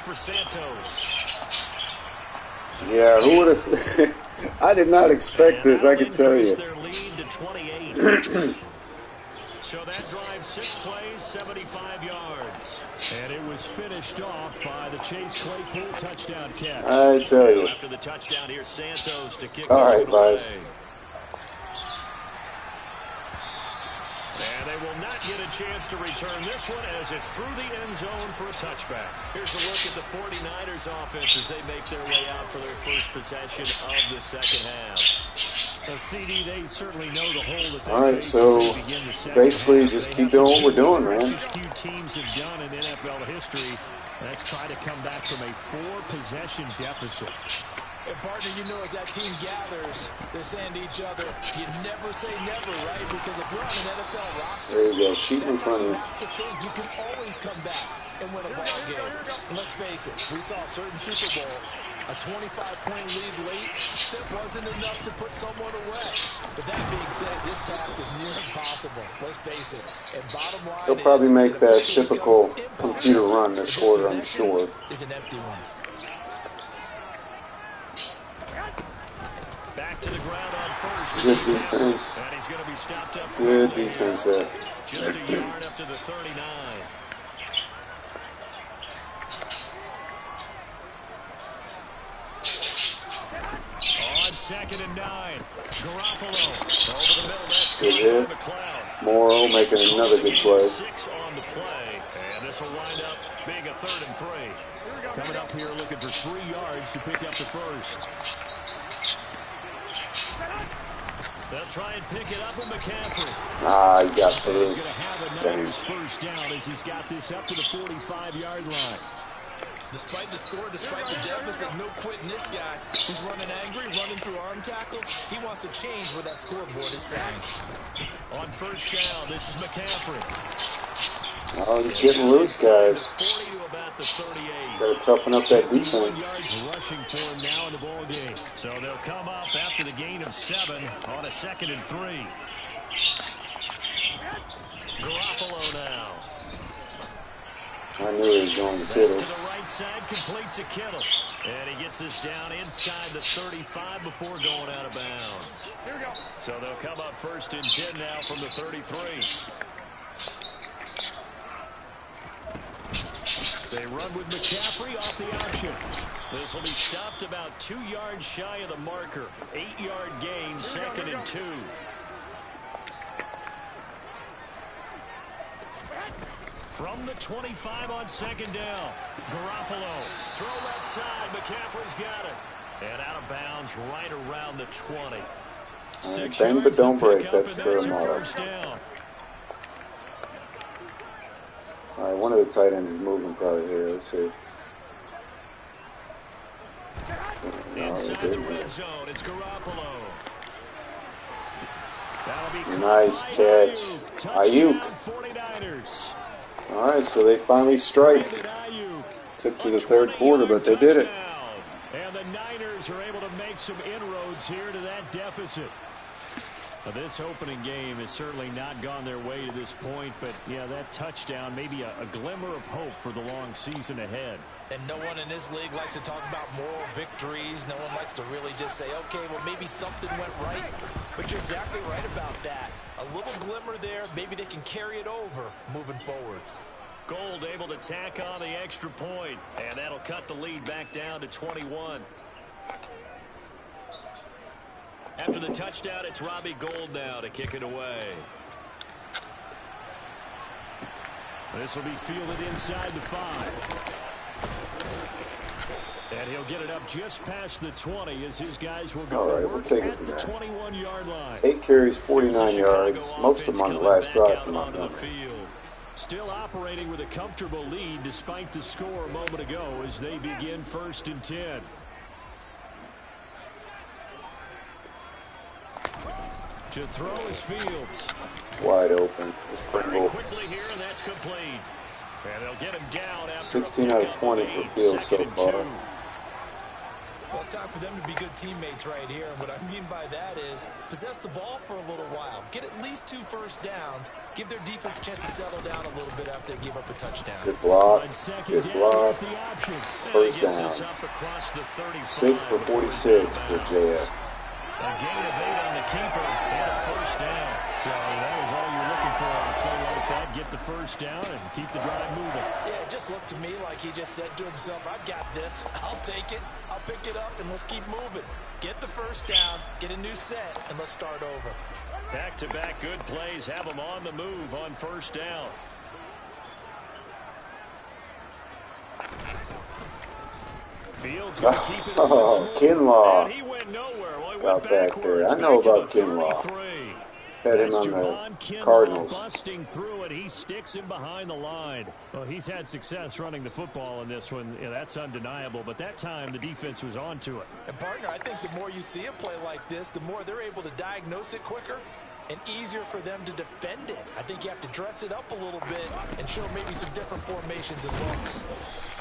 for Santos. Yeah, who would have? I did not expect this, I can tell you. Their lead to 28. So that drive, 6 plays, 75 yards. And it was finished off by the Chase Claypool touchdown catch. I tell you. After the touchdown, here's Santos to kick All this right, one away. guys. And they will not get a chance to return this one as it's through the end zone for a touchback. Here's a look at the 49ers offense as they make their way out for their first possession of the second half. So, CD, they certainly know the hole that they all right, so basically just keep doing what we're doing, man. Few teams have done in NFL history. Let's try to come back from a 4-possession deficit. And partner, you know, as that team gathers, they're saying to each other, you never say never, right? Because if you're on an NFL roster, there you go. Keep in front of you. have to think you can always come back and win a ball game. And let's face it, we saw a certain Super Bowl, a 25-point lead late, that wasn't enough to put someone away. But that being said, this task is near impossible. Let's face it. And bottom line, He'll probably make that typical computer run this quarter, I'm sure. Is an empty one. Back to the ground on first. Good defense. And he's going to be stopped up. Good defense there. Just a yard up to the 39. On 2nd and 9. Garoppolo over the middle. That's good hit. Morrow making another good play. 6 on the play. And this will wind up being a 3rd and 3. Coming up here looking for 3 yards to pick up the first. They'll try and pick it up with McCaffrey. Ah, he got through. He's going to have another first down as he's got this up to the 45-yard line. Despite the score, despite the deficit, no quitting this guy. He's running angry, running through arm tackles. He wants to change where that scoreboard is saying. On first down, this is McCaffrey. Oh, he's getting loose, guys. 40 to about the 38. Got to toughen up that defense. Yards rushing for him now in the ball game. So they'll come up after the gain of 7 on a 2nd and 3. Garoppolo now. I knew he was going to That's Kittle. to the right side, complete to Kittle. And he gets us down inside the 35 before going out of bounds. Here we go. So they'll come up 1st and 10 now from the 33. They run with McCaffrey off the option. This will be stopped about 2 yards shy of the marker. 8-yard gain, 2nd and 2. From the 25 on 2nd down. Garoppolo. Throw left side. McCaffrey's got it. And out of bounds right around the 20. Bend but don't break. That's their motto. All right, one of the tight ends is moving probably here. Let's see. Inside the red zone, it's Garoppolo. Nice catch. Ayuk. 49ers. All right, so they finally strike. Took to the 3rd quarter, but they did it. And the Niners are able to make some inroads here to that deficit. Now, this opening game has certainly not gone their way to this point, but yeah, that touchdown may be a glimmer of hope for the long season ahead. And no one in this league likes to talk about moral victories. No one likes to really just say, okay, well, maybe something went right. But you're exactly right about that. A little glimmer there. Maybe they can carry it over moving forward. Gold able to tack on the extra point, and that'll cut the lead back down to 21. After the touchdown, it's Robbie Gould now to kick it away. This will be fielded inside the 5. And he'll get it up just past the 20 as his guys will go all right, to we'll work take it at from the there. 21-yard line. 8 carries, 49 yards. Most of them on the last drive from Montgomery. Still operating with a comfortable lead despite the score a moment ago as they begin 1st and 10. To throw is Fields. Wide open. It's Pringle. Quickly here, and that's complete. And they'll get him down after 16 out of 20 for Fields so far. Well, it's time for them to be good teammates right here. And what I mean by that is possess the ball for a little while. Get at least 2 first downs. Give their defense a chance to settle down a little bit after they give up a touchdown. Good block. Good block. First down. 6 for 46 for JF. A gain of 8 on the keeper and a first down. So that is all you're looking for on a play like that. Get the first down and keep the drive moving. Yeah, it just looked to me like he just said to himself, I've got this. I'll take it. I'll pick it up, and let's keep moving. Get the first down, get a new set, and let's start over. Back-to-back good plays have them on the move on first down. Fields going to keep it. Kinlaw. And he went nowhere. Well, he got went back there. I backwards, know back to about the Kinlaw. 33. Had him That's on Javon the Kinlaw Cardinals. busting through it. He sticks him behind the line. Well, he's had success running the football in this one. Yeah, that's undeniable. But that time, the defense was on to it. And, partner, I think the more you see a play like this, the more they're able to diagnose it quicker and easier for them to defend it. I think you have to dress it up a little bit and show maybe some different formations and looks.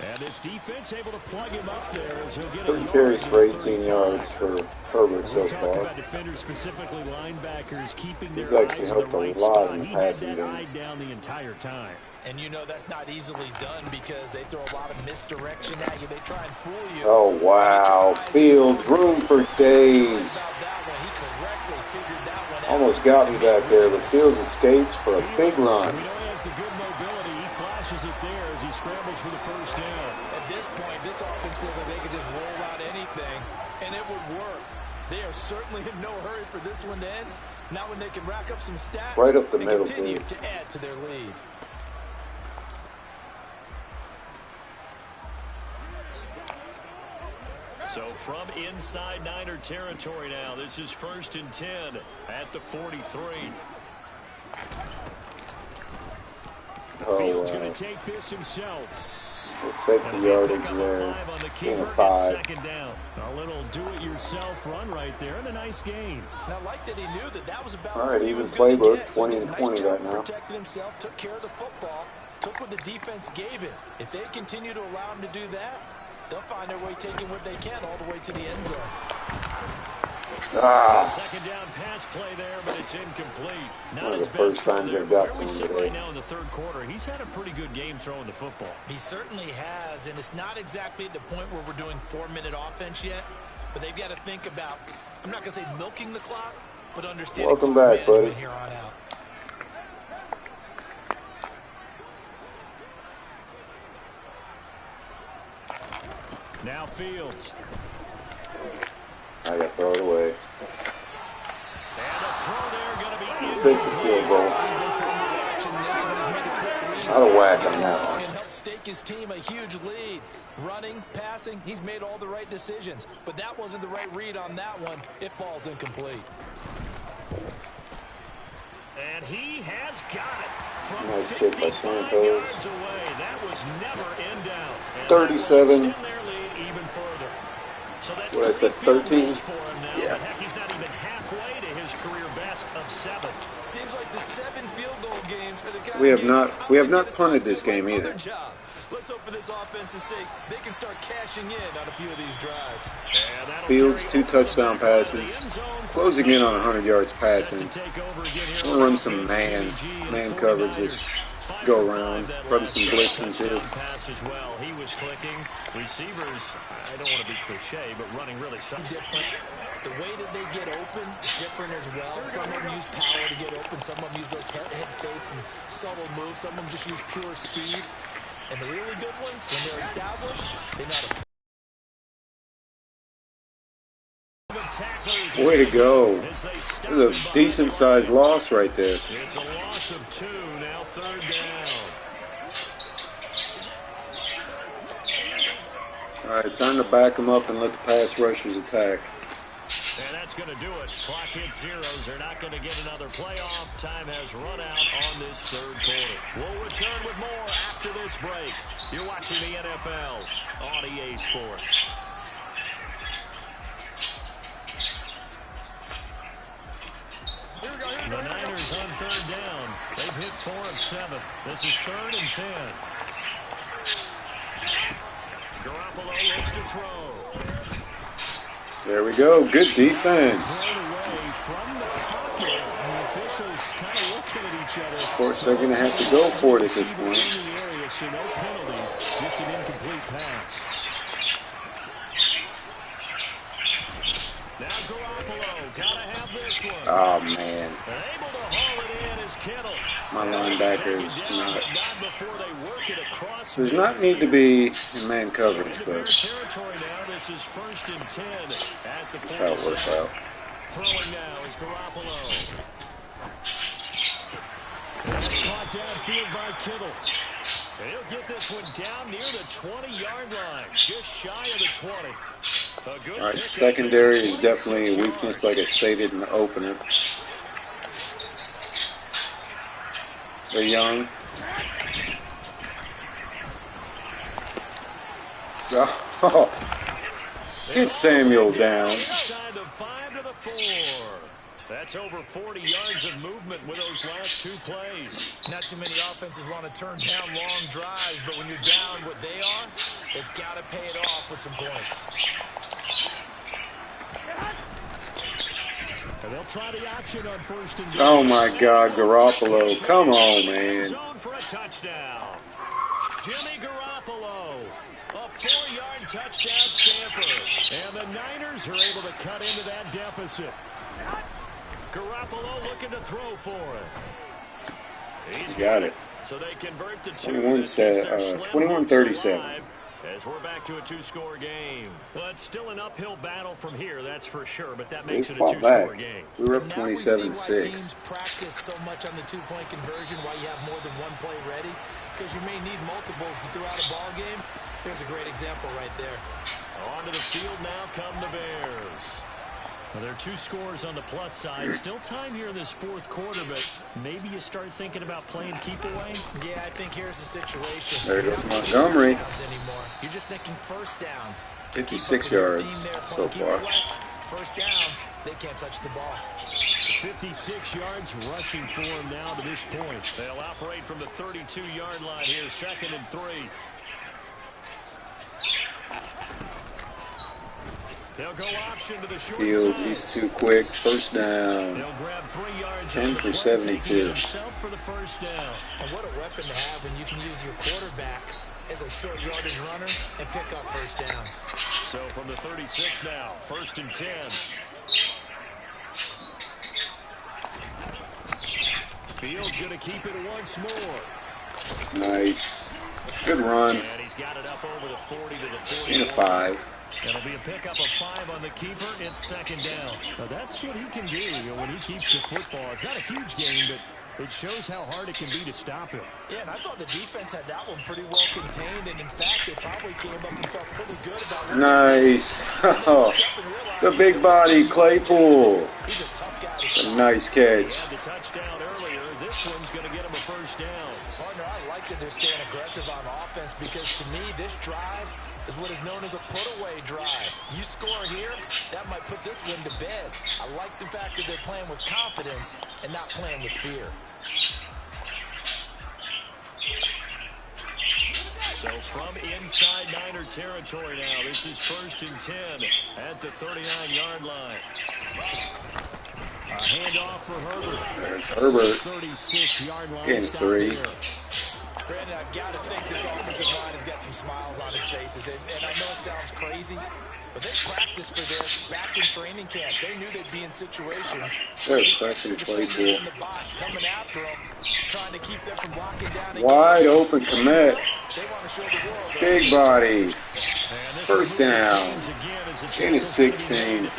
And this defense able to plug him up there as he'll get 3 carries for 18 yards for Herbert so talk far. about defenders, specifically linebackers, keeping their He's actually eyes in helped the a right lot spot. in the He passing had that game. eye down the entire time. And you know that's not easily done because they throw a lot of misdirection at you. They try and fool you. Oh, wow. Fields, room for days. Almost got me back there, but Fields escapes for a big run. We know he has the good mobility. He flashes it there as he scrambles for the first down. At this point, this offense feels like they could just roll out anything, and it would work. They are certainly in no hurry for this one to end. Not when they can rack up some stats Right up the and middle, continue too. to add to their lead. So from inside Niner territory now, this is 1st and 10 at the 43. Fields going to take this himself. We'll take the yardage there. Gain of 5. Second down. A little do-it-yourself run right there, and a nice gain. And I like that he knew that that was about All right, what he even was gonna playbook, get. 20 So and nice 20 job right now. Protected himself, took care of the football, took what the defense gave him. If they continue to allow him to do that, they'll find their way taking what they can all the way to the end zone. Second down pass play there, but it's incomplete. Not One of his the first best throw times there, I've but got where we to him sit today. right now in the third quarter, he's had a pretty good game throwing the football. He certainly has, and it's not exactly at the point where we're doing 4-minute offense yet, but they've got to think about, I'm not going to say milking the clock, but understanding Welcome clock back, buddy. management here on out. Now Fields. I got to throw it away. And a throw there going to be Take the field goal. Out of whack on that one. And help stake his team a huge lead. Running, passing, he's made all the right decisions. But that wasn't the right read on that one. It falls incomplete. And he has got it from Nice kick by 55 Santos. yards away. That was never in doubt. And 37. that will extend their lead even further. So that's What I said, 3 field 13? goals for him now. Yeah. But heck, he's not even halfway to his career best of 7. Seems like the 7 field goal games are the kind We of have games not- we have always not get punted assigned this to game like either. other job. Let's hope for this offense's sake they can start cashing in on a few of these drives. And that'll Fields, carry 2 over touchdown the back line of the passes. end zone for Closing in on touchdown. 100 yards Set passing. to take over again here We'll on run offense. some man JG coverage, and just 49ers. go 5 for around, 5 that run last some drive. blitzing too. Touchdown pass as well. He was clicking. Receivers, I don't want to be cliche, but running really solid. Different. The way that they get open is different as well. Some of them use power to get open. Some of them use those head fakes and subtle moves. Some of them just use pure speed. And the really good ones, when they're established, they know how to. Way to go. This is a decent-sized loss right there. It's a loss of 2, now 3rd down. All right, time to back them up and let the pass rushers attack. And that's going to do it. Clock hits zeros. They're not going to get another playoff. Time has run out on this 3rd quarter. We'll return with more after this break. You're watching the NFL on EA Sports. The Niners on 3rd down. They've hit 4 of 7. This is 3rd and 10. Garoppolo looks to throw. There we go. Good defense. Of course, they're going to have to go for it at this point. So no penalty, just an incomplete pass. Now Garoppolo, gotta have this one. Oh, man. Able to haul it in is Kittle. My linebacker is not. Before they work it across. Does not need to be in man coverage, but territory now. This is 1st and 10 at the that's how it works out. Throwing now is Garoppolo. And it's caught downfield by Kittle. He'll get this one down near the 20-yard line, just shy of the 20. All right, secondary is definitely a weakness, like I stated in the opener. They're young. Oh, get Samuel down. Inside the 5 to the 4. That's over 40 yards of movement with those last 2 plays. Not too many offenses want to turn down long drives, but when you're down what they are, they've got to pay it off with some points. And they'll try the option on 1st and Oh my God, Garoppolo. Come on, man. Zone for a touchdown. Jimmy Garoppolo. A 4-yard touchdown scamper. And the Niners are able to cut into that deficit. Garoppolo looking to throw for it. He's got it. So they convert the 21-37. As we're back to a 2-score game. Well, it's still an uphill battle from here, that's for sure, but that makes it a 2-score game. We were up Now we see why 27-6. teams practice so much on the 2-point conversion, why you have more than one play ready, because you may need multiples to throw out a ball game. There's a great example right there. Onto the field now come the Bears. Well, there are 2 scores on the plus side. Still time here in this 4th quarter, but maybe you start thinking about playing keep away. Yeah, I think here's the situation. There goes Montgomery. You're just thinking first downs. 56 yards so far. First downs, they can't touch the ball. 56 yards rushing for him now to this point. They'll operate from the 32-yard line here, 2nd and 3. They'll go option to the short Field, side. he's too quick. First down. They'll grab 3 yards 10 for 72. For the first down. And what a weapon to have when you can use your quarterback as a short yardage runner and pick up first downs. So from the 36 now, 1st and 10. Fields going to keep it once more. Nice. Good run. And he's got it up over the 40 to the 40. In a 5. It'll be a pickup of 5 on the keeper. It's 2nd down. Now that's what he can do, when he keeps the football. It's not a huge game, but it shows how hard it can be to stop him. Yeah, and I thought the defense had that one pretty well contained, and in fact, they probably came up and felt pretty good about it. Nice. The big body Claypool. He's a tough guy to A stop. nice catch. Had the touchdown earlier. This one's going to get him a first down. Partner, I like that they're staying aggressive on offense because, to me, this drive is what is known as a put-away drive. You score here, that might put this one to bed. I like the fact that they're playing with confidence and not playing with fear. So from inside Niner territory now, this is 1st and 10 at the 39-yard line. A handoff for Herbert. There's Herbert. 36-yard line. Gain 3. Brandon, I've got to think this offensive line has got some smiles on its faces. And I know it sounds crazy, but they practiced for this back in training camp. They knew they'd be in situations. They're pressing Claypool. In the box, coming after them, trying to keep them from blocking down. Wide open commit. They want to show the world. Big body. First down. Gain of 16.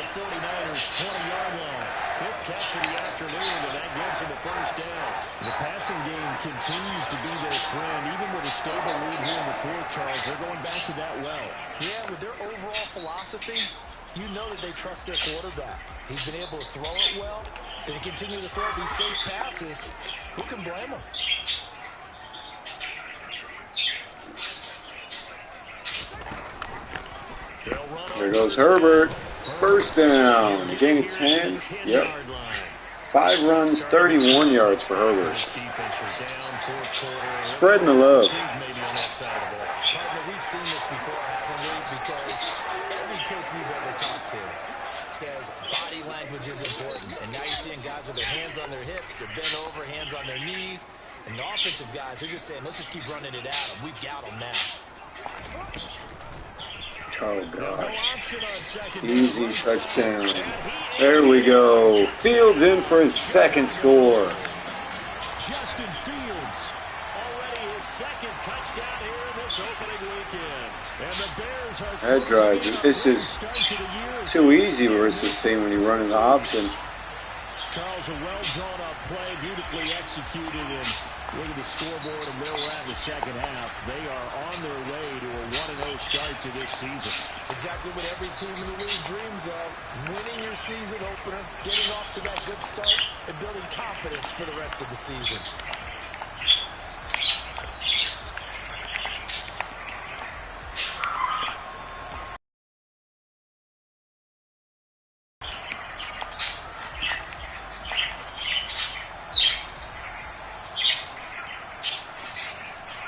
Catch for the afternoon, and that gets him a first down. The passing game continues to be their friend, even with a stable lead here in the 4th, Charles. They're going back to that well. Yeah, with their overall philosophy, you know that they trust their quarterback. He's been able to throw it well. They continue to throw these safe passes. Who can blame them? There goes Herbert. First down. Gain of 10. Yep. 5 runs, 31 yards for Herbert. Spreading the love. Partner, we've seen this before, haven't we? Because every coach we've ever talked to, says body language is important. And now you're seeing guys with their hands on their hips, they're bent over, hands on their knees. And the offensive guys are just saying, let's just keep running it at them. We've got them now. Oh, God. Easy touchdown. There we go. Fields in for his second score. Justin Fields, already his second touchdown here in this opening weekend. And the Bears are that drive. This is too easy versus team when you run in the option. Charles, a well-drawn-up play, beautifully executed, and look at the scoreboard and where we're at in the second half. They are on their way to a 1-0 start to this season. Exactly what every team in the league dreams of. Winning your season opener, getting off to that good start, and building confidence for the rest of the season.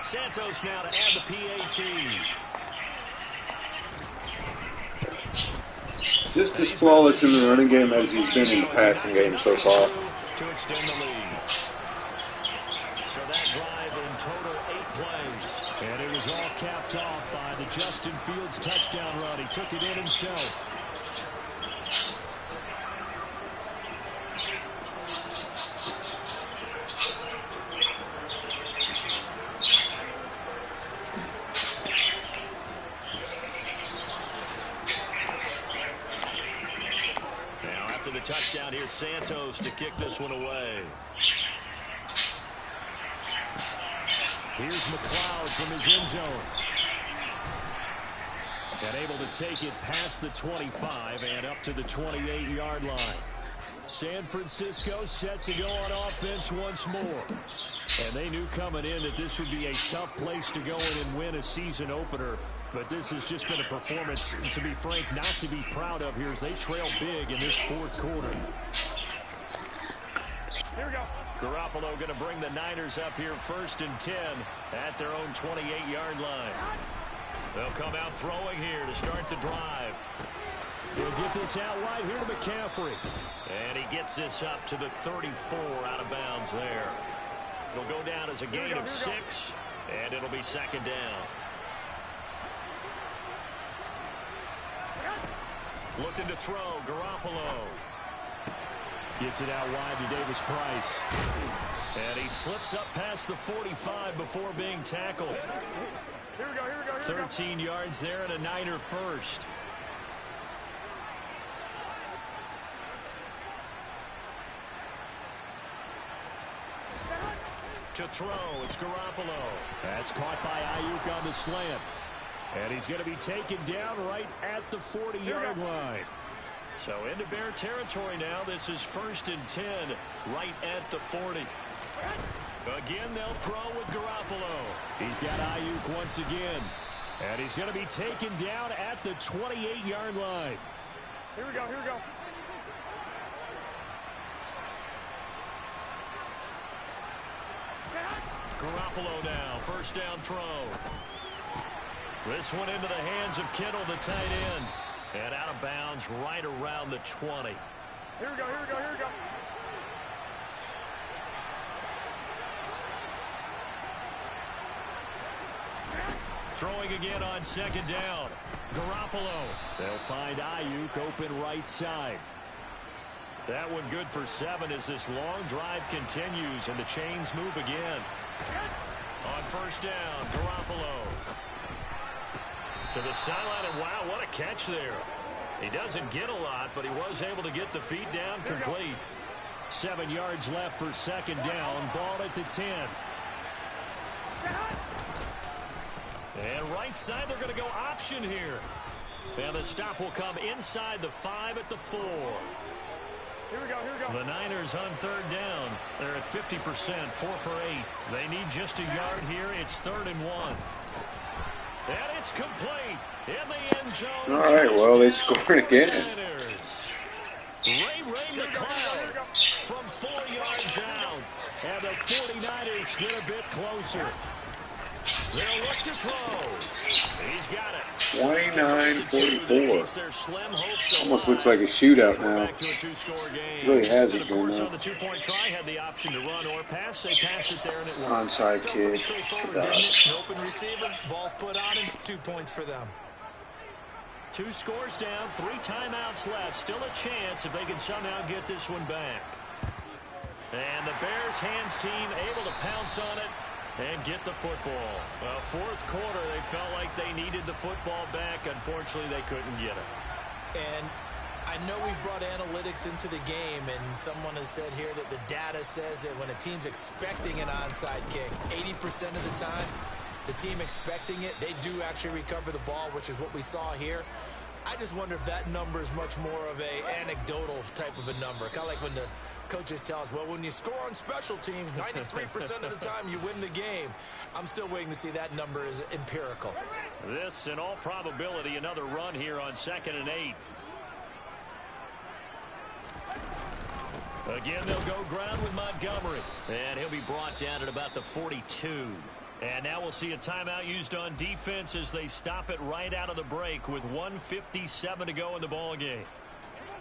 Santos now to add the PAT. Just as flawless in the running game as he's been in the passing game so far. To extend the lead. So that drive in total 8 plays. And it was all capped off by the Justin Fields touchdown run. He took it in himself. Touchdown here, Santos to kick this one away. Here's McLeod from his end zone. And able to take it past the 25 and up to the 28-yard line. San Francisco set to go on offense once more. And they knew coming in that this would be a tough place to go in and win a season opener. But this has just been a performance, to be frank, not to be proud of here as they trail big in this fourth quarter. Here we go. Garoppolo going to bring the Niners up here 1st and 10 at their own 28-yard line. They'll come out throwing here to start the drive. He'll get this out wide here to McCaffrey. And he gets this up to the 34 out of bounds there. It'll go down as a gain of 6, and it'll be 2nd down. Looking to throw, Garoppolo. Gets it out wide to Davis Price. And he slips up past the 45 before being tackled. Here we go. 13 yards there and a Niner first. To throw, it's Garoppolo. That's caught by Ayuk on the slant. And he's going to be taken down right at the 40-yard line. So into Bear territory now. This is 1st and 10 right at the 40. Again, they'll throw with Garoppolo. He's got Ayuk once again. And he's going to be taken down at the 28-yard line. Here we go. Garoppolo now, 1st down throw. This one into the hands of Kittle, the tight end. And out of bounds right around the 20. Here we go. Throwing again on 2nd down. Garoppolo. They'll find Ayuk open right side. That one good for 7 as this long drive continues and the chains move again. On 1st down, Garoppolo. To the sideline, and wow, what a catch there. He doesn't get a lot, but he was able to get the feet down complete. 7 yards left for 2nd down. Ball at the 10. And right side, they're going to go option here. And the stop will come inside the 5 at the 4. Here we go. The Niners on 3rd down. They're at 50%, 4 for 8. They need just a yard here. It's 3rd and 1. And it's complete in the end zone. All right, well, they scored again. Ray McLeod from 4 yards out. And the 49ers get a bit closer. They'll look to throw. He's got it. 29-44. Almost looks like a shootout now. It really has it been now. On the two-point try, had the option to run or pass. They passed it there, and it worked. Onside kick. Straightforward, didn't it? An open receiver, ball's put on him, 2 points for them. 2 scores down, 3 timeouts left. Still a chance if they can somehow get this one back. And the Bears hands team able to pounce on it and get the football. Well, fourth quarter, they felt like they needed the football back. Unfortunately, they couldn't get it. And I know we brought analytics into the game, and someone has said here that the data says that when a team's expecting an onside kick, 80% of the time, the team expecting it, they do actually recover the ball, which is what we saw here. I just wonder if that number is much more of a anecdotal type of a number. Kind of like when the coaches tell us, well, when you score on special teams, 93% of the time you win the game. I'm still waiting to see that number is empirical. This, in all probability, another run here on 2nd and 8. Again, they'll go ground with Montgomery. And he'll be brought down at about the 42. And now we'll see a timeout used on defense as they stop it right out of the break with 1:57 to go in the ball game.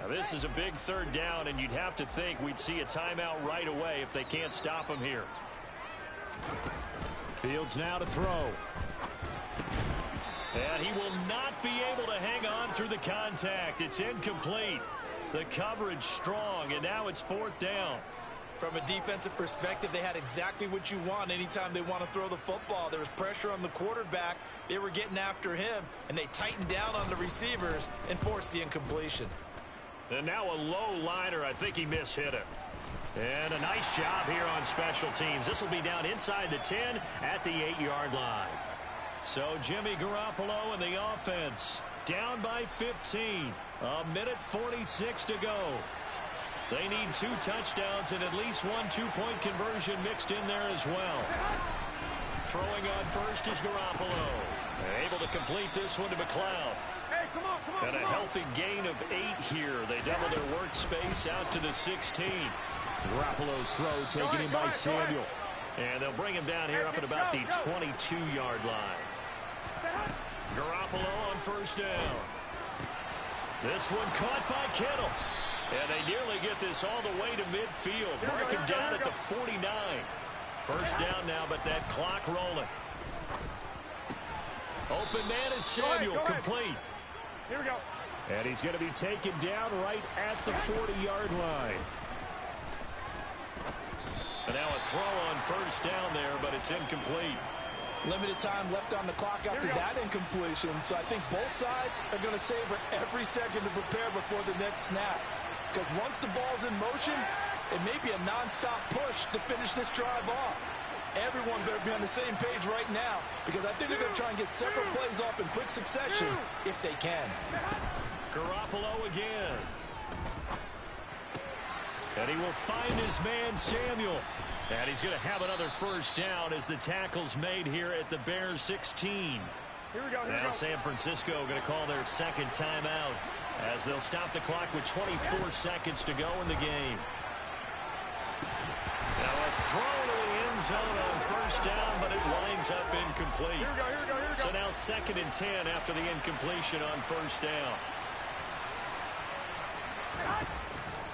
Now, this is a big 3rd down, and you'd have to think we'd see a timeout right away if they can't stop him here. Fields now to throw. And he will not be able to hang on through the contact. It's incomplete. The coverage strong, and now it's 4th down. From a defensive perspective, they had exactly what you want anytime they want to throw the football. There was pressure on the quarterback. They were getting after him, and they tightened down on the receivers and forced the incompletion. And now a low liner. I think he mishit it. And a nice job here on special teams. This will be down inside the 10 at the 8-yard line. So Jimmy Garoppolo and the offense down by 15. 1:46 to go. They need 2 touchdowns and at least 1 2-point conversion mixed in there as well. Throwing on first is Garoppolo. Able to complete this one to McLeod. And a healthy gain of 8 here. They double their workspace out to the 16. Garoppolo's throw taken in by Samuel. And they'll bring him down here up at about the 22-yard line. Garoppolo on 1st down. This one caught by Kittle. And they nearly get this all the way to midfield. Mark him down at the 49. 1st down now, but that clock rolling. Open man is Samuel, complete. Here we go. And he's going to be taken down right at the 40-yard line. And now a throw on 1st down there, but it's incomplete. Limited time left on the clock after that incompletion. So I think both sides are going to savor every second to prepare before the next snap. Because once the ball's in motion, it may be a nonstop push to finish this drive off. Everyone better be on the same page right now, because I think they're going to try and get several plays off in quick succession if they can. Garoppolo again. And he will find his man, Samuel. And he's going to have another 1st down as the tackle's made here at the Bears 16. Here we go. Now San Francisco going to call their 2nd timeout as they'll stop the clock with 24 seconds to go in the game. Now a throw to the end zone on 1st down, but it winds up incomplete. Here we go. So now 2nd and 10 after the incompletion on 1st down.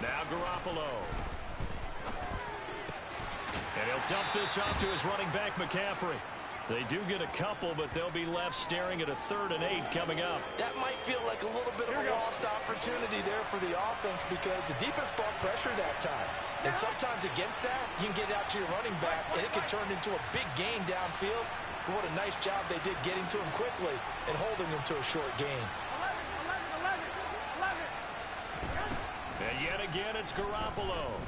Now Garoppolo. And he'll dump this off to his running back, McCaffrey. They do get a couple, but they'll be left staring at a 3rd and 8 coming up. That might feel like a little bit of a lost opportunity there for the offense, because the defense brought pressure that time. And sometimes against that, you can get out to your running back, and it can turn into a big gain downfield. But what a nice job they did getting to him quickly and holding him to a short gain. And yet again, it's Garoppolo.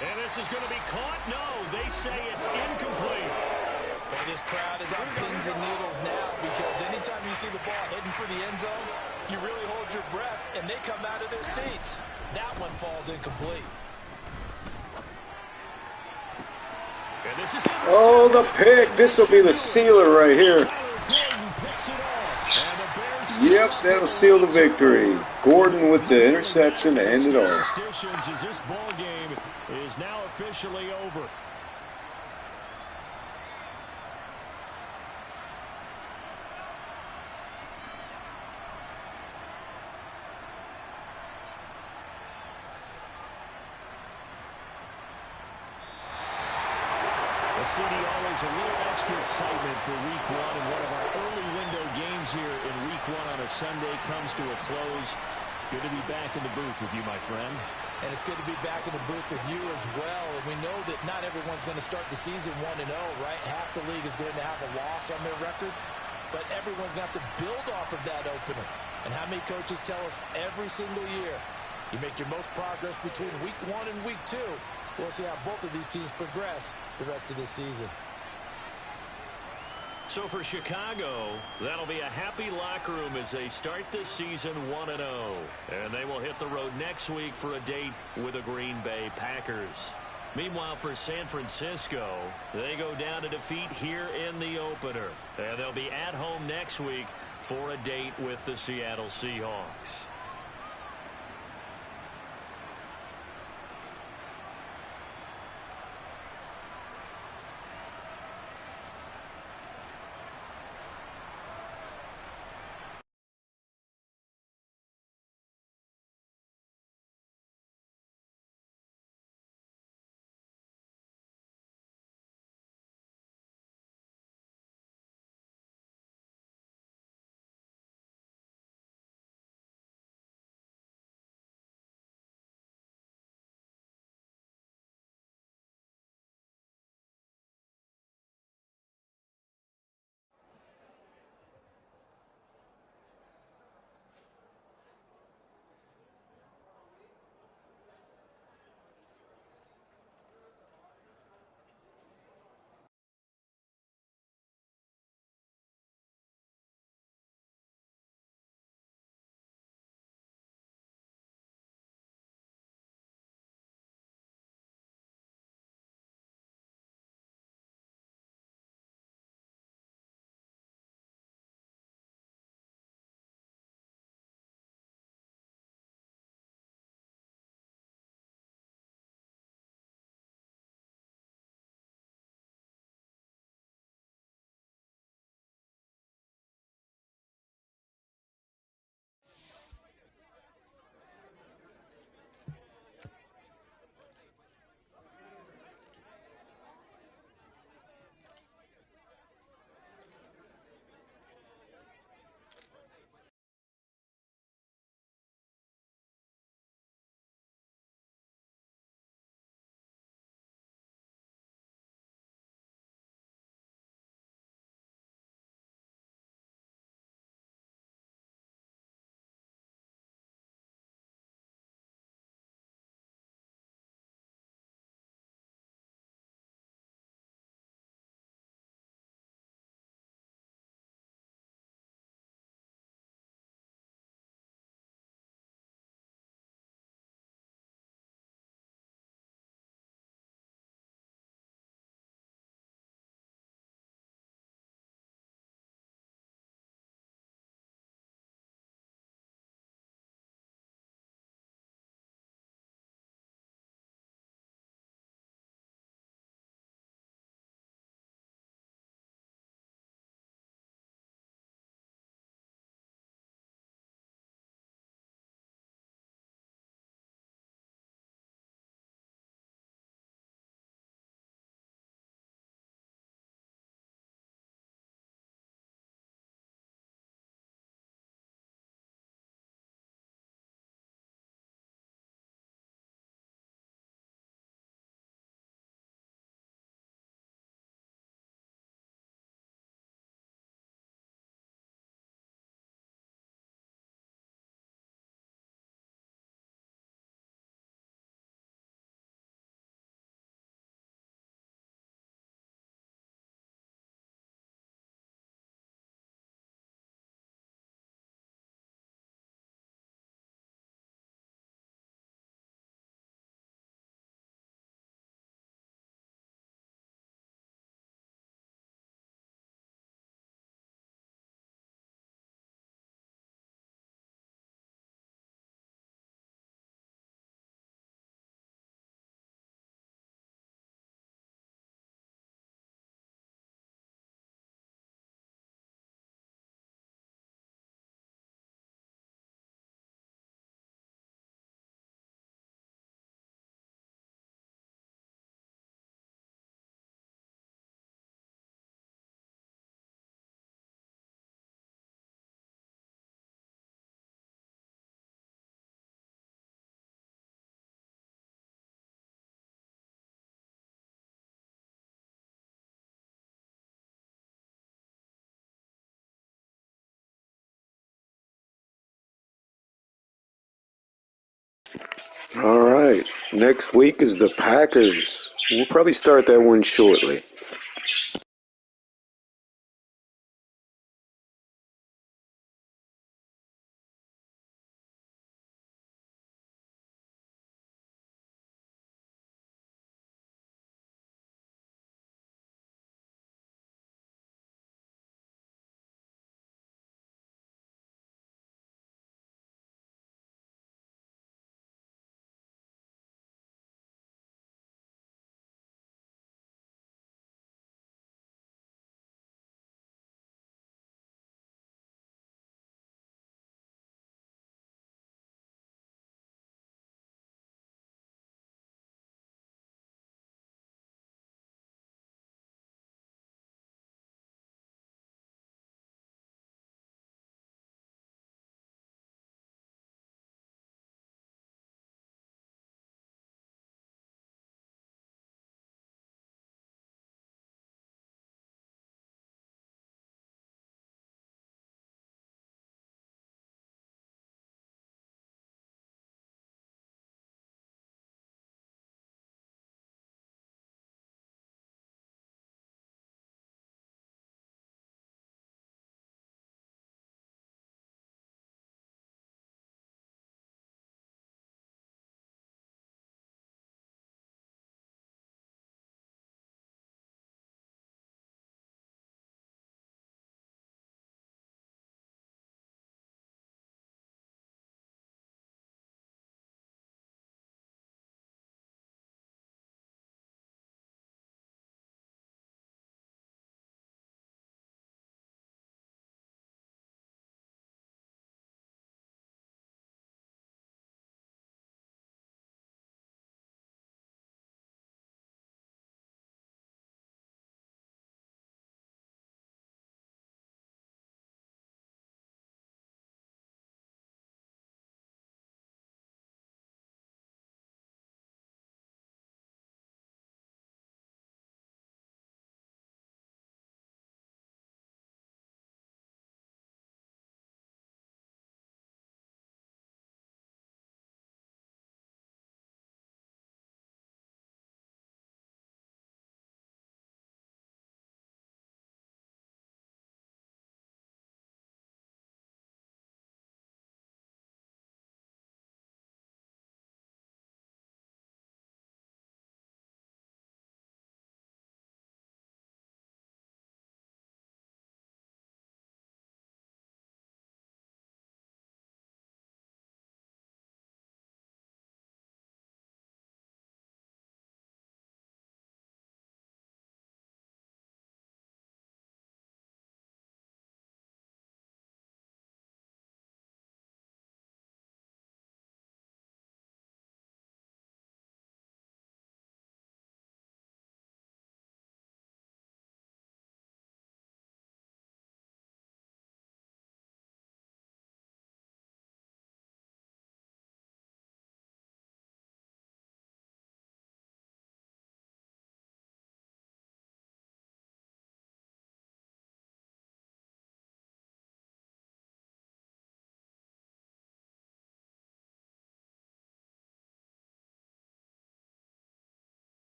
And this is going to be caught. No, they say it's incomplete. And this crowd is on pins and needles now, because anytime you see the ball heading for the end zone, you really hold your breath, and they come out of their seats. That one falls incomplete. And this is Oh, the pick. This will be the sealer right here. Yep, that'll seal the victory. Gordon with the interception to end it all. This ball game is now officially over. Well, CD, always a little extra excitement for Week 1, and one of our early window games here in Week 1 on a Sunday comes to a close. Good to be back in the booth with you, my friend. And it's good to be back in the booth with you as well. And we know that not everyone's going to start the season 1-0, right? Half the league is going to have a loss on their record. But everyone's going to have to build off of that opener. And how many coaches tell us every single year, you make your most progress between Week 1 and Week 2. We'll see how both of these teams progress the rest of this season. So for Chicago, that'll be a happy locker room as they start this season 1-0. And they will hit the road next week for a date with the Green Bay Packers. Meanwhile, for San Francisco, they go down to defeat here in the opener. And they'll be at home next week for a date with the Seattle Seahawks. All right. Next week is the Packers. We'll probably start that one shortly.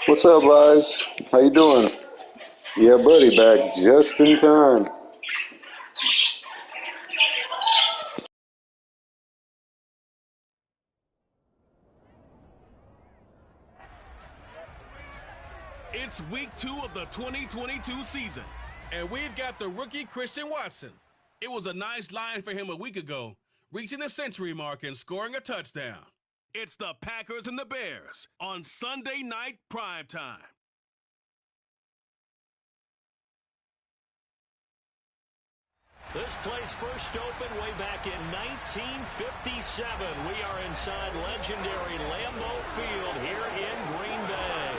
What's up, guys? How you doing? Yeah, buddy, back just in time. It's week 2 of the 2022 season, and we've got the rookie Christian Watson. It was a nice line for him a week ago, reaching the century mark and scoring a touchdown. It's the Packers and the Bears on Sunday night primetime. This place first opened way back in 1957. We are inside legendary Lambeau Field here in Green Bay.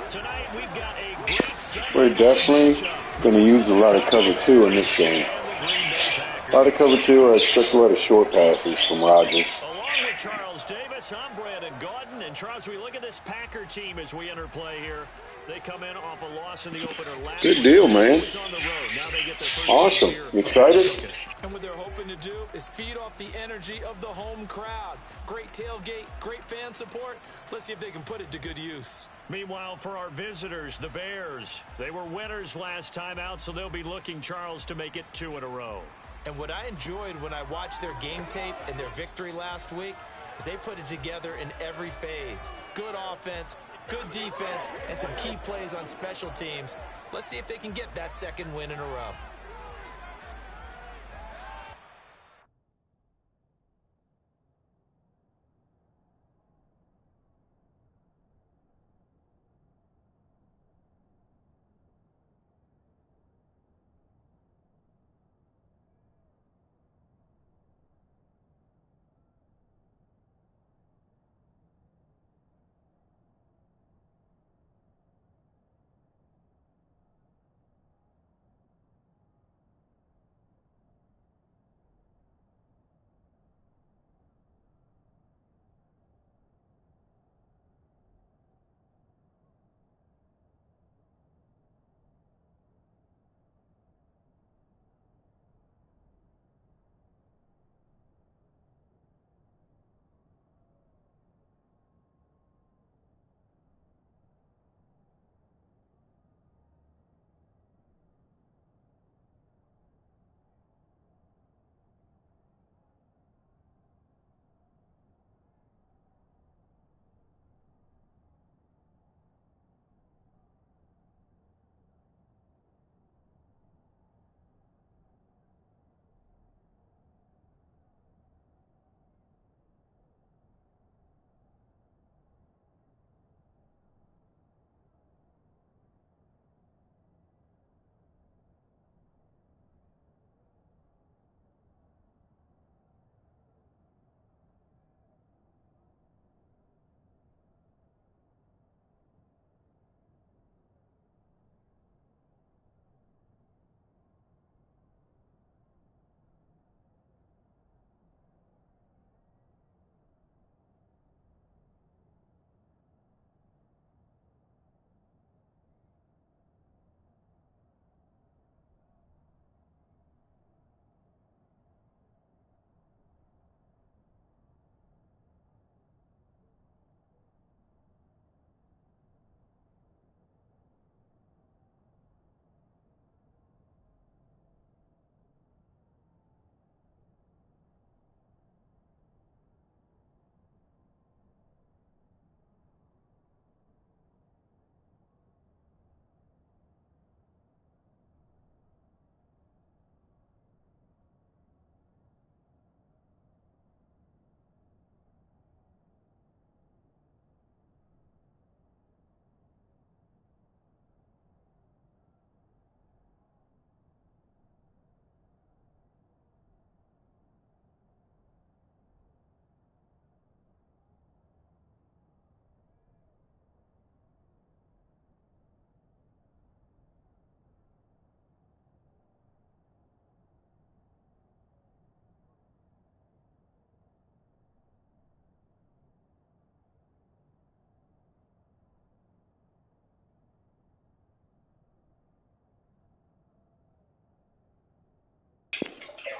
Tonight we've got a great Sunday. We're definitely going to use a lot of cover 2 in this game. A lot of cover 2. I expect a lot of short passes from Rodgers. Along with Charles Davis, I'm Brandon Gaudin. And Charles, we look at this Packer team as we enter play here. They come in off a loss in the opener last Good deal, man. Awesome. You excited? And what they're hoping to do is feed off the energy of the home crowd. Great tailgate, great fan support. Let's see if they can put it to good use. Meanwhile, for our visitors, the Bears, they were winners last time out, so they'll be looking, Charles, to make it 2 in a row. And what I enjoyed when I watched their game tape and their victory last week is they put it together in every phase. Good offense, good defense, and some key plays on special teams. Let's see if they can get that second win in a row.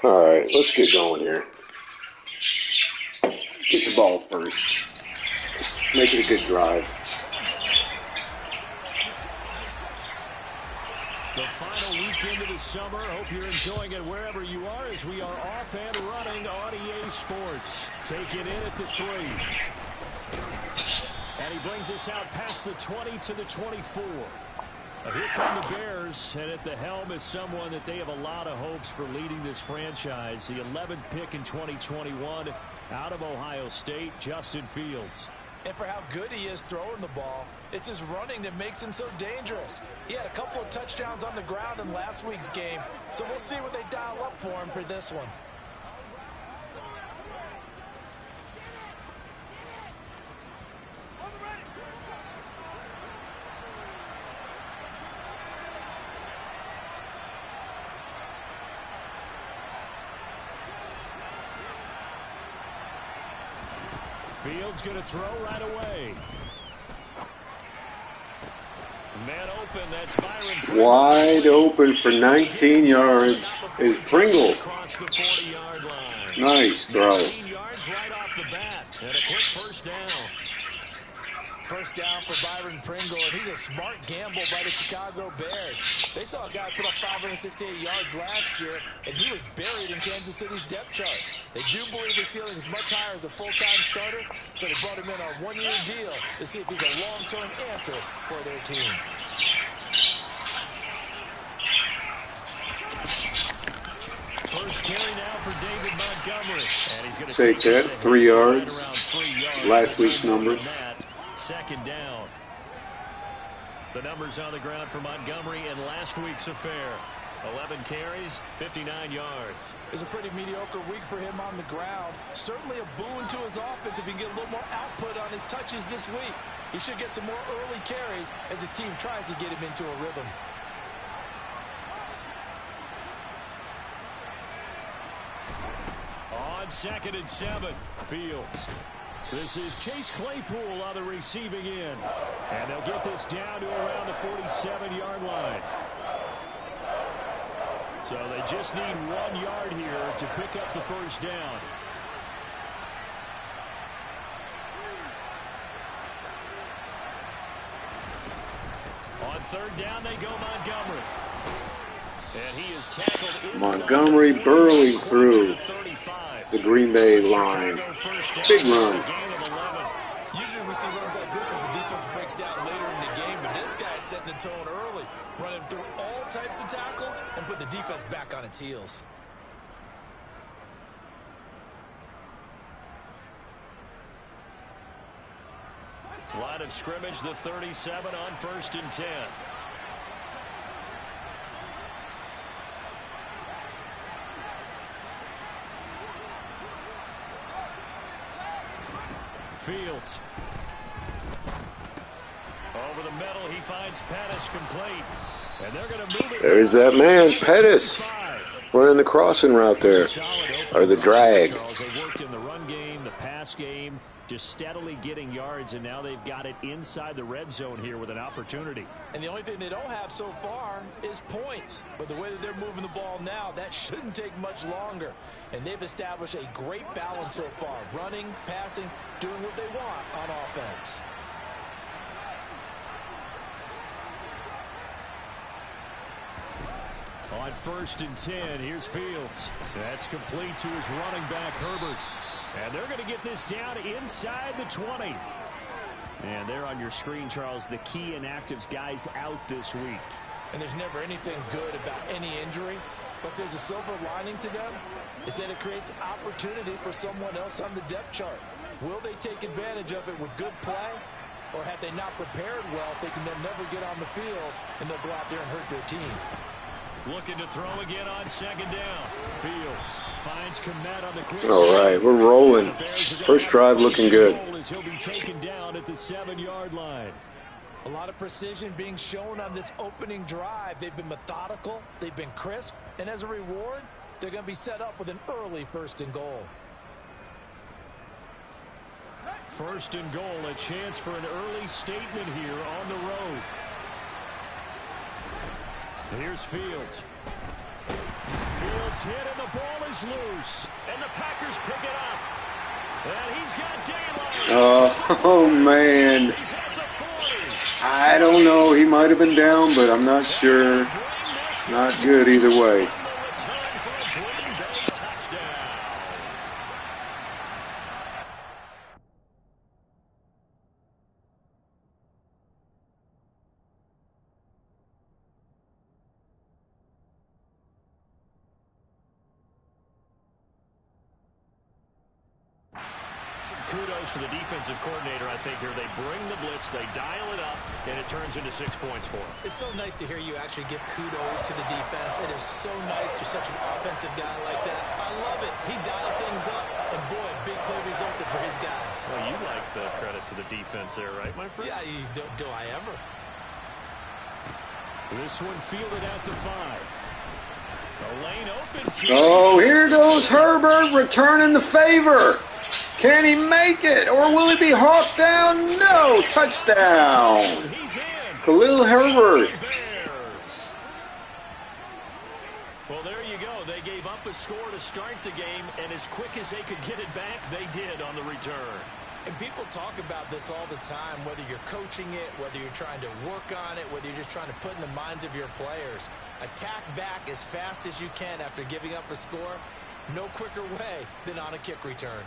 All right, let's get going here. Get the ball first. Make it a good drive. The final weekend of the summer. Hope you're enjoying it wherever you are as we are off and running on EA Sports. Taking in at the 3. And he brings us out past the 20 to the 24. Here come the Bears, and at the helm is someone that they have a lot of hopes for leading this franchise. The 11th pick in 2021 out of Ohio State, Justin Fields. And for how good he is throwing the ball, it's his running that makes him so dangerous. He had a couple of touchdowns on the ground in last week's game, so we'll see what they dial up for him for this one. Fields going to throw right away. Man open, that's Byron Pringle. Wide open for 19 yards is Pringle. Across the 40-yard line. Nice throw. 19 yards right off the bat, and a quick first down. First down for Byron Pringle, and he's a smart gamble by the Chicago Bears. They saw a guy put up 568 yards last year, and he was buried in Kansas City's depth chart. They do believe his ceiling is much higher as a full-time starter, so they brought him in on a one-year deal to see if he's a long-term answer for their team. First carry now for David Montgomery. And he's going to Take that, 3 yards. Right around 3 yards. Last week's number. Second down. The numbers on the ground for Montgomery in last week's affair. 11 carries, 59 yards. It's a pretty mediocre week for him on the ground. Certainly a boon to his offense if he can get a little more output on his touches this week. He should get some more early carries as his team tries to get him into a rhythm. On 2nd and 7, Fields. This is Chase Claypool on the receiving end. And they'll get this down to around the 47-yard line. So they just need 1 yard here to pick up the first down. On 3rd down, they go Montgomery. And he is tackled inside. Montgomery burrowing through the Green Bay line. Big run. Usually we see runs like this as the defense breaks down later in the game, but this guy's setting the tone early, running through all types of tackles and putting the defense back on its heels. Line of scrimmage, the 37 on 1st and 10. Fields. Over the middle, he finds Pettis complete. And they're going to move it. There's that man, Pettis, running the crossing route there, or the drag. They worked in the run game, the pass game, just steadily getting yards, and now they've got it inside the red zone here with an opportunity. And the only thing they don't have so far is points. But the way that they're moving the ball now, that shouldn't take much longer. And they've established a great balance so far. Running, passing, doing what they want on offense. On 1st and 10, here's Fields. That's complete to his running back, Herbert. And they're going to get this down inside the 20. And there on your screen, Charles, the key inactives guys out this week. And there's never anything good about any injury, but there's a silver lining to them. Is that it creates opportunity for someone else on the depth chart. Will they take advantage of it with good play? Or have they not prepared well, thinking they'll never get on the field, and they'll go out there and hurt their team? Looking to throw again on 2nd down. Fields finds Kmet on the quick. All right, we're rolling. First drive looking good. He'll be taken down at the 7-yard line. A lot of precision being shown on this opening drive. They've been methodical, they've been crisp, and as a reward, they're going to be set up with an early 1st and goal. 1st and goal, a chance for an early statement here on the road. Here's Fields. Fields hit and the ball is loose. And the Packers pick it up. And he's got daylight. Oh man. He's at the 40. I don't know. He might have been down, but I'm not sure. Not good either way. Kudos to the defensive coordinator, I think, here. They bring the blitz, they dial it up, and it turns into 6 points for them. It's so nice to hear you actually give kudos to the defense. It is so nice you're such an offensive guy like that. I love it. He dialed things up, and boy, a big play resulted for his guys. Well, you like the credit to the defense there, right, my friend? Yeah, do I ever? This one fielded out to 5. The lane opens. Oh, here goes Herbert returning the favor. Can he make it, or will he be hawked down? No, touchdown. Khalil Herbert. Well, there you go. They gave up a score to start the game, and as quick as they could get it back, they did on the return. And people talk about this all the time, whether you're coaching it, whether you're trying to work on it, whether you're just trying to put in the minds of your players. Attack back as fast as you can after giving up a score. No quicker way than on a kick return.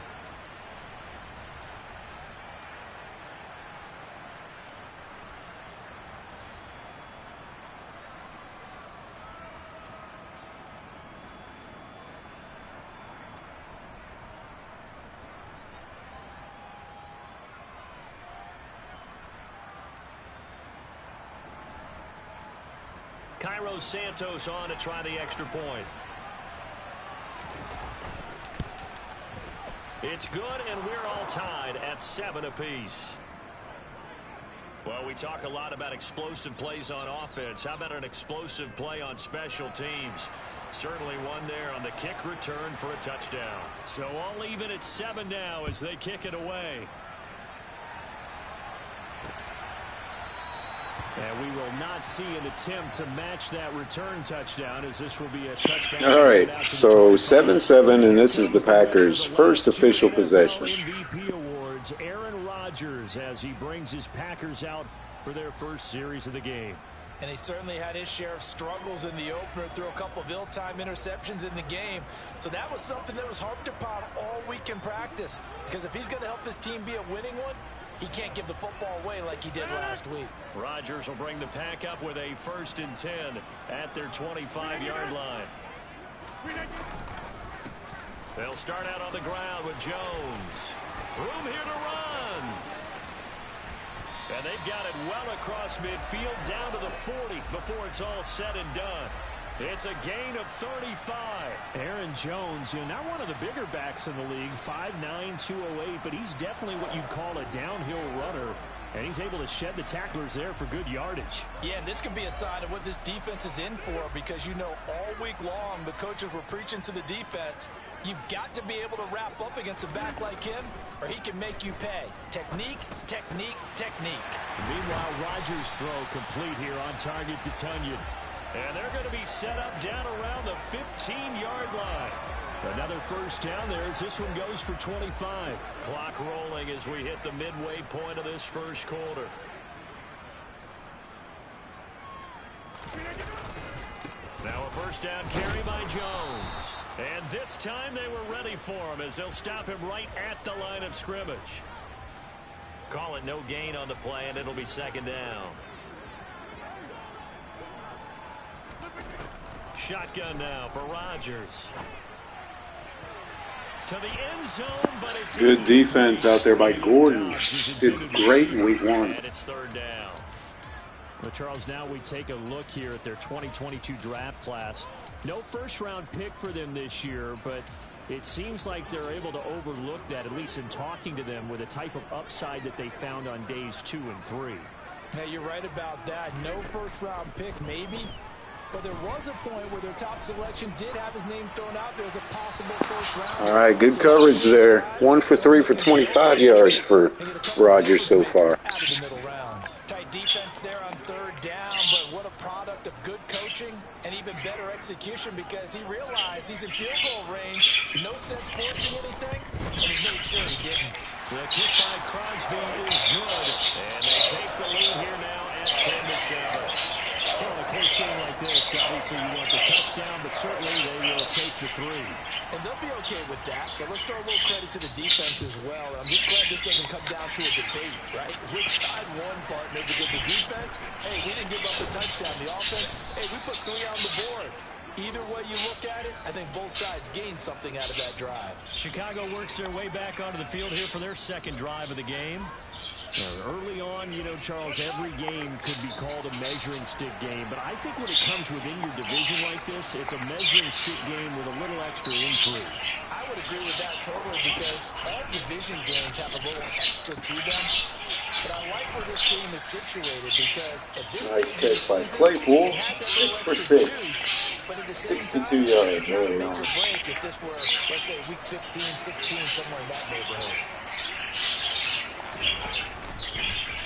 Cairo Santos on to try the extra point. It's good, and we're all tied at 7 apiece. Well, we talk a lot about explosive plays on offense. How about an explosive play on special teams? Certainly one there on the kick return for a touchdown. So all even at 7 now as they kick it away. And we will not see an attempt to match that return touchdown, as this will be a touchdown. All right, so 7-7, and this is the Packers' first official possession. MVP awards, Aaron Rodgers, as he brings his Packers out for their first series of the game. And he certainly had his share of struggles in the opener, threw a couple of ill-timed interceptions in the game. So that was something that was harped upon all week in practice. Because if he's going to help this team be a winning one, he can't give the football away like he did last week. Rodgers will bring the Pack up with a 1st and 10 at their 25-yard line. They'll start out on the ground with Jones. Room here to run. And they've got it well across midfield down to the 40 before it's all said and done. It's a gain of 35. Aaron Jones, not one of the bigger backs in the league, 5'9", 208, but he's definitely what you'd call a downhill runner. And he's able to shed the tacklers there for good yardage. Yeah, and this can be a sign of what this defense is in for, because all week long the coaches were preaching to the defense, you've got to be able to wrap up against a back like him, or he can make you pay. Technique, technique, technique. Meanwhile, Rodgers' throw complete here on target to Tunyon. And they're going to be set up down around the 15-yard line. Another first down there as this one goes for 25. Clock rolling as we hit the midway point of this first quarter. Now a first down carry by Jones. And this time they were ready for him as they'll stop him right at the line of scrimmage. Call it no gain on the play, and it'll be 2nd down. Shotgun now for Rodgers. To the end zone, but it's good defense out there by Gordon. Did great in week 1. And it's 3rd down. Well, Charles, now we take a look here at their 2022 draft class. No first-round pick for them this year, but it seems like they're able to overlook that, at least in talking to them, with the type of upside that they found on days 2 and 3. Now, you're right about that. No first-round pick, maybe. But there was a point where their top selection did have his name thrown out there as a possible first round. All right, good coverage there. 1 for 3 for 25 yards for Rodgers so far. Out of the middle rounds. Tight defense there on 3rd down, but what a product of good coaching and even better execution, because he realized he's in field goal range. No sense forcing anything, and he made sure he didn't. The kick by Crosby is good, and they take the lead here now at 10-7. Well, in a close game like this, obviously you want the touchdown, but certainly they will take the 3. And they'll be okay with that, but let's throw a little credit to the defense as well. I'm just glad this doesn't come down to a debate, right? Which side won, partner? Because the defense, hey, we didn't give up the touchdown. The offense, hey, we put 3 on the board. Either way you look at it, I think both sides gained something out of that drive. Chicago works their way back onto the field here for their second drive of the game. Early on, you know, Charles, every game could be called a measuring stick game. But I think when it comes within your division like this, it's a measuring stick game with a little extra intrigue. I would agree with that totally because all division games have a little extra to them. But I like where this game is situated because at this Nice stage catch by season, Claypool. it has that 6 little for extra 6. juice, but at the same 62 time, yards it's not early make on. or break if this were, let's say, week 15, 16, somewhere in that neighborhood.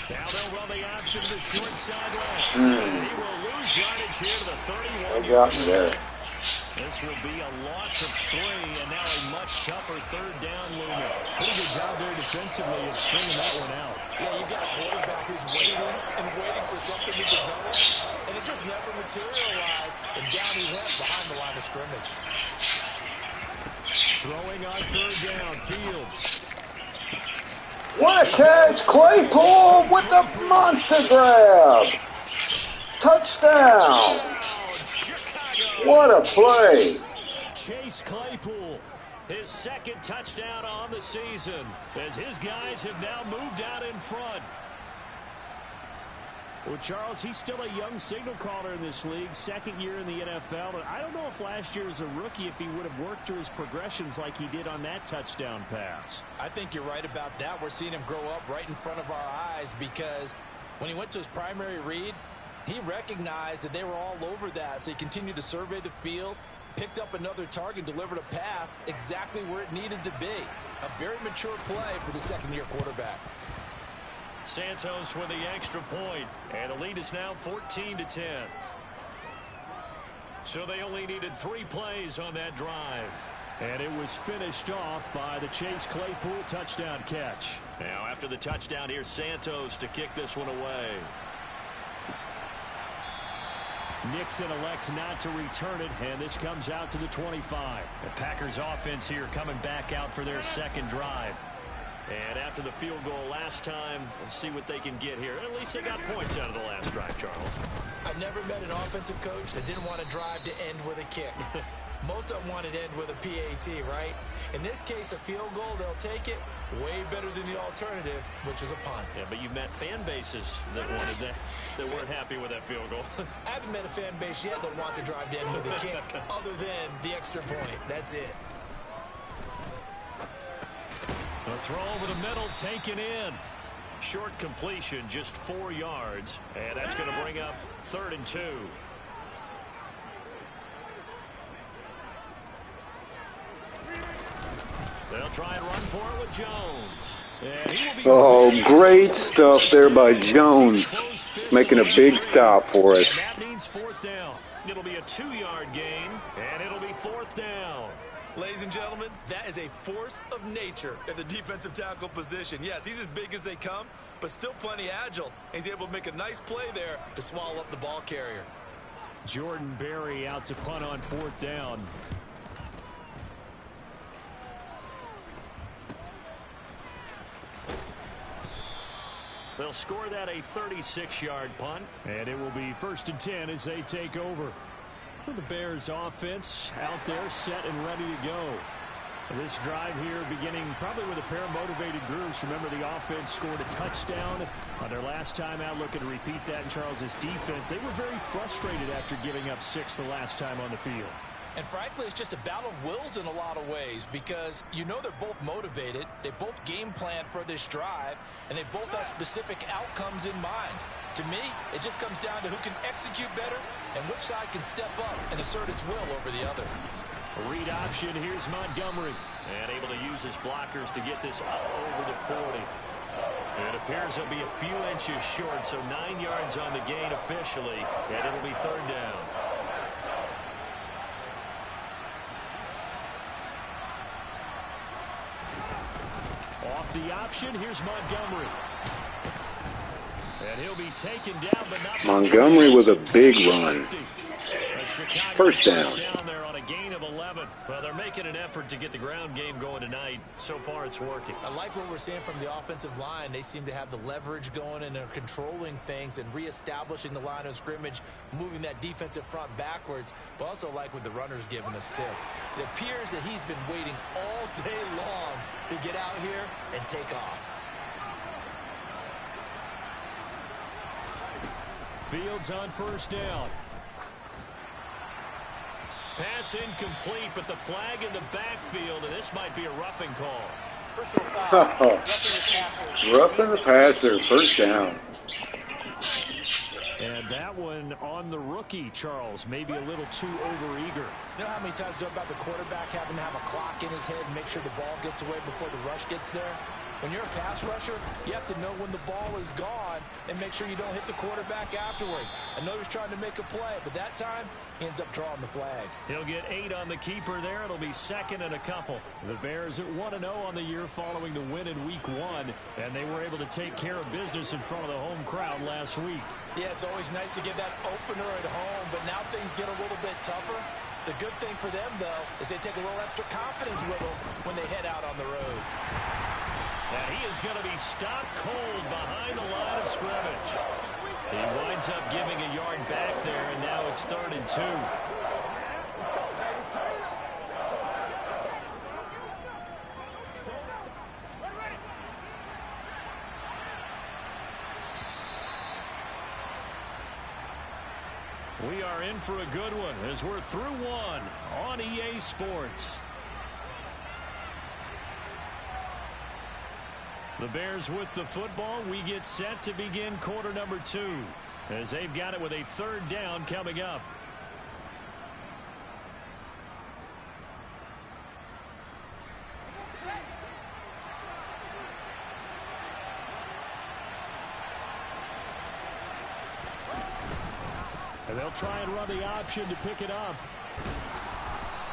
Now they'll run the option to the short sideline. He will lose yardage here to the 31. I got me there. This will be a loss of 3, and now a much tougher third down looming. Pretty good job there defensively of stringing that one out. Yeah, you've got a quarterback who's waiting for something to develop, and it just never materialized, and down he went behind the line of scrimmage. Throwing on third down, Fields. What a catch! Claypool with the monster grab! Touchdown! What a play! Chase Claypool, his second touchdown on the season, as his guys have now moved out in front. Well, Charles, he's still a young signal caller in this league, second year in the NFL. And I don't know if last year as a rookie, if he would have worked through his progressions like he did on that touchdown pass. I think you're right about that. We're seeing him grow up right in front of our eyes because when he went to his primary read, he recognized that they were all over that, so he continued to survey the field, picked up another target, delivered a pass exactly where it needed to be. A very mature play for the second-year quarterback. Santos with the extra point, and the lead is now 14-10. So they only needed 3 plays on that drive. And it was finished off by the Chase Claypool touchdown catch. Now after the touchdown, here's Santos to kick this one away. Nixon elects not to return it, and this comes out to the 25. The Packers offense here coming back out for their second drive. And after the field goal last time, we'll see what they can get here. At least they got points out of the last drive, Charles. I've never met an offensive coach that didn't want to drive to end with a kick. Most of them wanted to end with a PAT, right? In this case, a field goal, they'll take it. Way better than the alternative, which is a punt. Yeah, but you've met fan bases that wanted that weren't happy with that field goal. I haven't met a fan base yet that wants to drive to end with a kick, other than the extra point. That's it. The throw over the middle taken in. Short completion, just 4 yards. And that's going to bring up 3rd and 2. They'll try and run for it with Jones. And he will be Oh, great stuff there by Jones. Making a big stop for us. And that means 4th down. It'll be a 2-yard gain, and it'll be 4th down. Ladies and gentlemen, that is a force of nature at the defensive tackle position. Yes, he's as big as they come, but still plenty agile. He's able to make a nice play there to swallow up the ball carrier. Jordan Berry out to punt on 4th down. They'll score that a 36-yard punt, and it will be 1st and 10 as they take over. The Bears offense out there set and ready to go. This drive here beginning probably with a pair of motivated groups. Remember, the offense scored a touchdown on their last time out. Looking to repeat that in Charles's defense. They were very frustrated after giving up 6 the last time on the field. And frankly, it's just a battle of wills in a lot of ways because you know they're both motivated. They both game plan for this drive, and they both have specific outcomes in mind. To me, it just comes down to who can execute better and which side can step up and assert its will over the other. Read option, here's Montgomery. And able to use his blockers to get this up over the 40. It appears he'll be a few inches short, so 9 yards on the gain officially, and it'll be 3rd down. Off the option, here's Montgomery. And he'll be taken down, but not Montgomery with a big run. First down. There on a gain of 11. Well, they're making an effort to get the ground game going tonight. So far, it's working. I like what we're seeing from the offensive line. They seem to have the leverage going and are controlling things and reestablishing the line of scrimmage, moving that defensive front backwards. But also like what the runner's giving us, too. It appears that he's been waiting all day long to get out here and take off. Fields on first down. Pass incomplete, but the flag in the backfield, and this might be a roughing call. Roughing the passer, first down. And that one on the rookie, Charles, maybe a little too overeager. You know how many times you talk about the quarterback having to have a clock in his head and make sure the ball gets away before the rush gets there? When you're a pass rusher, you have to know when the ball is gone and make sure you don't hit the quarterback afterward. I know he's trying to make a play, but that time he ends up drawing the flag. He'll get 8 on the keeper there. It'll be second and a couple. The Bears at 1-0 on the year following the win in Week 1, and they were able to take care of business in front of the home crowd last week. Yeah, it's always nice to get that opener at home, but now things get a little bit tougher. The good thing for them, though, is they take a little extra confidence with them when they head out on the road. And he is going to be stopped cold behind the line of scrimmage. He winds up giving a yard back there, and now it's 3rd and 2. We are in for a good one as we're through one on EA Sports. The Bears with the football. We get set to begin quarter number 2 as they've got it with a 3rd down coming up. And they'll try and run the option to pick it up.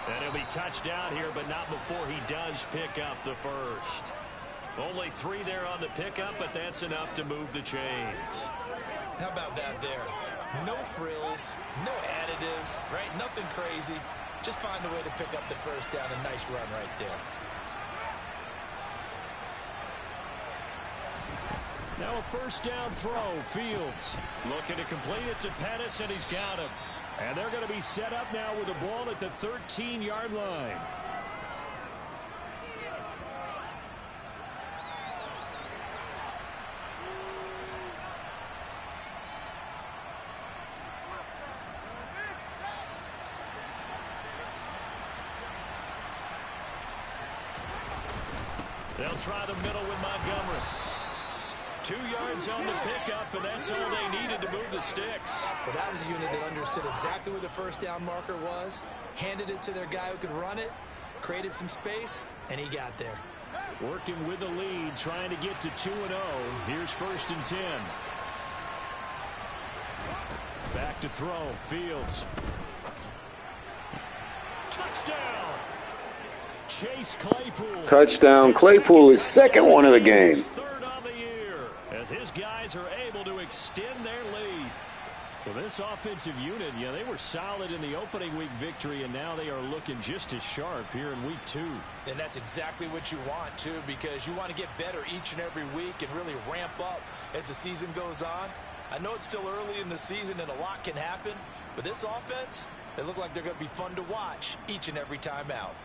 And he'll be touched out here, but not before he does pick up the first. Only 3 there on the pickup, but that's enough to move the chains. How about that there? No frills, no additives, right? Nothing crazy. Just find a way to pick up the first down. A nice run right there. Now a first down throw. Fields looking to complete it to Pettis, and he's got him. And they're going to be set up now with the ball at the 13-yard line. They'll try the middle with Montgomery. 2 yards on the pickup, and that's all they needed to move the sticks. But that was a unit that understood exactly where the first down marker was, handed it to their guy who could run it, created some space, and he got there. Working with the lead, trying to get to 2-0. Here's 1st and 10. Back to throw. Fields. Touchdown! Chase Claypool. Touchdown. Claypool is second one of the game. 3rd on the year as his guys are able to extend their lead. Well, this offensive unit, yeah, they were solid in the opening week victory, and now they are looking just as sharp here in week 2. And that's exactly what you want, too, because you want to get better each and every week and really ramp up as the season goes on. I know it's still early in the season and a lot can happen, but this offense, they look like they're going to be fun to watch each and every time out.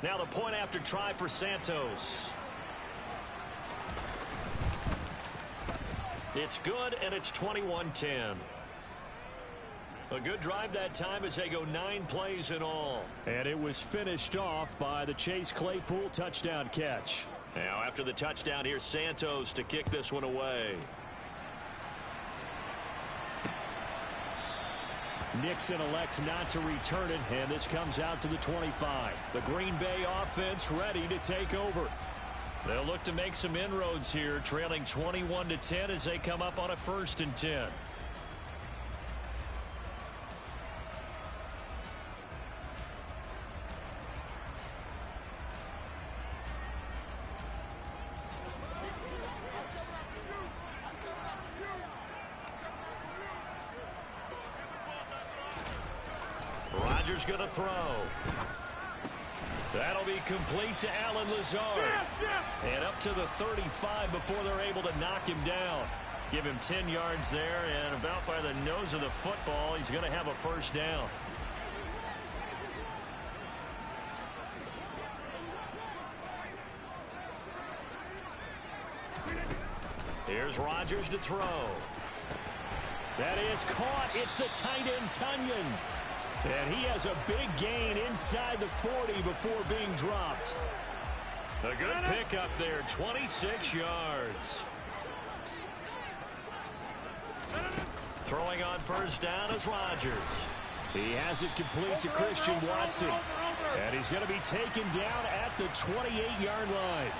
Now the point after try for Santos. It's good, and it's 21-10. A good drive that time as they go 9 plays in all. And it was finished off by the Chase Claypool touchdown catch. Now after the touchdown, here's Santos to kick this one away. Nixon elects not to return it, and this comes out to the 25. The Green Bay offense ready to take over. They'll look to make some inroads here, trailing 21-10 as they come up on a 1st and 10. Rodgers going to throw. That'll be complete to Allen Lazard. And up to the 35 before they're able to knock him down. Give him 10 yards there, and about by the nose of the football, he's going to have a 1st down. Here's Rodgers to throw. That is caught. It's the tight end, Tunyon. And he has a big gain inside the 40 before being dropped. A good pickup there, 26 yards. Throwing on 1st down is Rodgers. He has it complete to Christian Watson. And he's going to be taken down at the 28-yard line.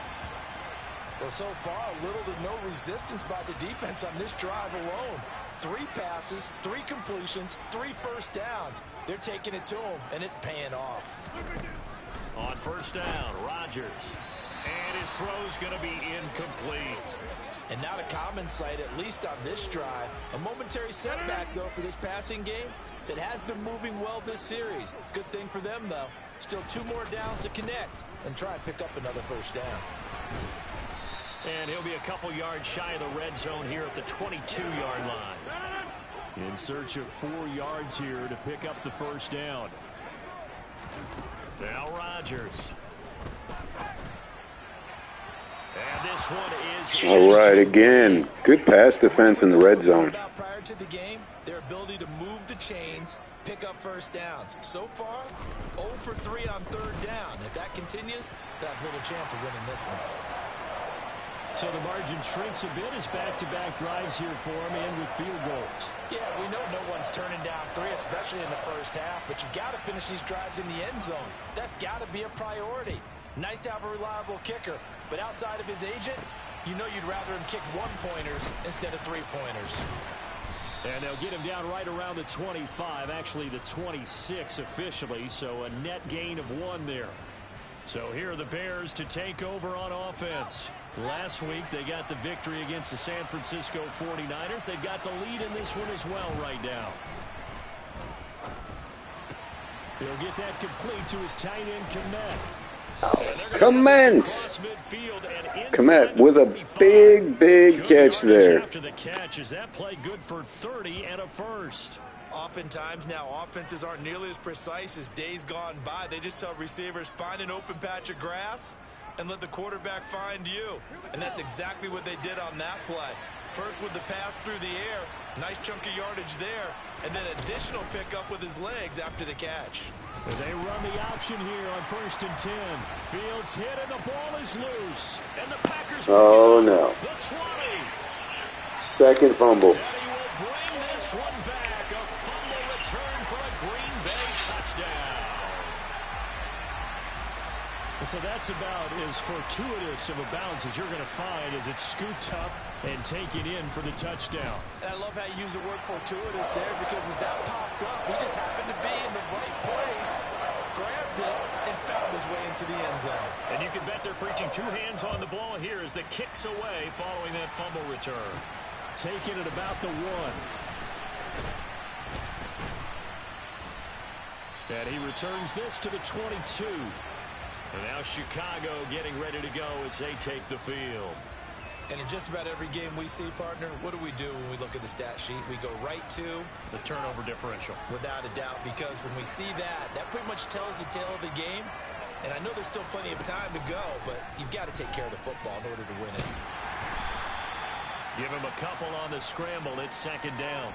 Well, so far, little to no resistance by the defense on this drive alone. 3 passes, 3 completions, 3 1st downs. They're taking it to him, and it's paying off. On 1st down, Rodgers. And his throw's going to be incomplete. And not a common sight, at least on this drive. A momentary setback, though, for this passing game that has been moving well this series. Good thing for them, though. Still 2 more downs to connect and try and pick up another 1st down. And he'll be a couple yards shy of the red zone here at the 22-yard line. In search of 4 yards here to pick up the 1st down. Now Rodgers. And this one is... All right, again, good pass defense in the red zone. Prior to the game, their ability to move the chains, pick up 1st downs. So far, 0 for 3 on 3rd down. If that continues, they have little chance of winning this one. So the margin shrinks a bit as back-to-back drives here for him and with field goals. Yeah, we know no one's turning down 3, especially in the 1st half, but you've got to finish these drives in the end zone. That's got to be a priority. Nice to have a reliable kicker, but outside of his agent, you know you'd rather him kick 1-pointers instead of 3-pointers. And they'll get him down right around the 25, actually the 26 officially, so a net gain of 1 there. So here are the Bears to take over on offense. Last week, they got the victory against the San Francisco 49ers. They've got the lead in this one as well right now. He'll get that complete to his tight end, Kmet. Kmet with a big catch there. After the catch, is that play good for 30 and a 1st? Oftentimes now, offenses aren't nearly as precise as days gone by. They just tell receivers, find an open patch of grass and let the quarterback find you. And that's exactly what they did on that play. First with the pass through the air, nice chunk of yardage there, and then additional pickup with his legs after the catch. They run the option here on 1st and 10. Fields hit and the ball is loose. And the Packers... Oh, no. The 20. Second fumble. And he will bring this one back. A fumble return for a Green Bay touchdown. So that's about as fortuitous of a bounce as you're going to find as it's scooped up and taken in for the touchdown. And I love how you use the word fortuitous there, because as that popped up, he just happened to be in the right place, grabbed it, and found his way into the end zone. And you can bet they're preaching 2 hands on the ball here as the kick's away following that fumble return. Taking it about the 1. And he returns this to the 22. And now Chicago getting ready to go as they take the field. And in just about every game we see, partner, what do we do when we look at the stat sheet? We go right to the turnover differential. Without a doubt, because when we see that, that pretty much tells the tale of the game. And I know there's still plenty of time to go, but you've got to take care of the football in order to win it. Give him a couple on the scramble. It's 2nd down.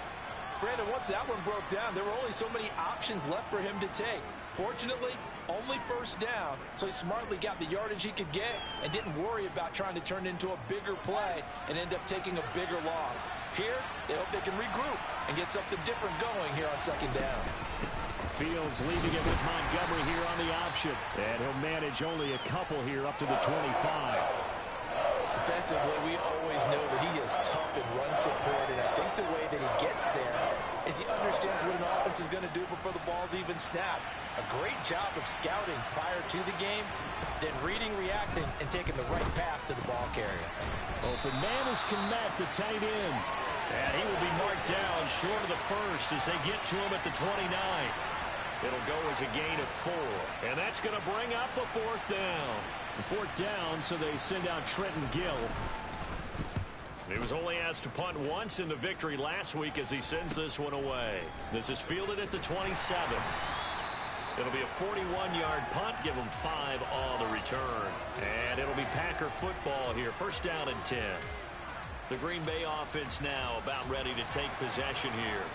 Brandon, once that one broke down, there were only so many options left for him to take. Fortunately, only 1st down, so he smartly got the yardage he could get and didn't worry about trying to turn it into a bigger play and end up taking a bigger loss. Here, they hope they can regroup and get something different going here on second down. Fields leaving it with Montgomery here on the option. And he'll manage only a couple here up to the 25. Defensively, we always know that he is tough in run support, and I think the way that he gets there is he understands what an offense is going to do before the ball's even snapped. A great job of scouting prior to the game, then reading, reacting, and taking the right path to the ball carrier. Open man is Kmet, the tight end. And he will be marked down short of the first as they get to him at the 29. It'll go as a gain of 4. And that's going to bring up a 4th down. Fourth down, so they send out Trenton Gill. He was only asked to punt once in the victory last week as he sends this one away. This is fielded at the 27. It'll be a 41-yard punt, give him 5 on the return. And it'll be Packer football here, first down and 10. The Green Bay offense now about ready to take possession here.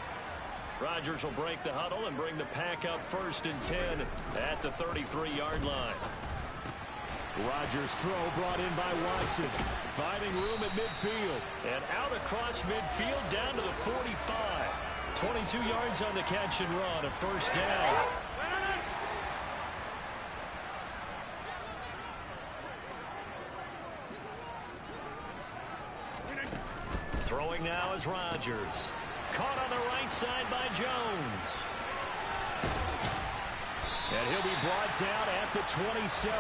Rodgers will break the huddle and bring the Pack up first and 10 at the 33-yard line. Rodgers' throw brought in by Watson. Finding room at midfield. And out across midfield down to the 45. 22 yards on the catch and run, a first down. Throwing now is Rodgers. Caught on the right side by Jones. And he'll be brought down at the 27.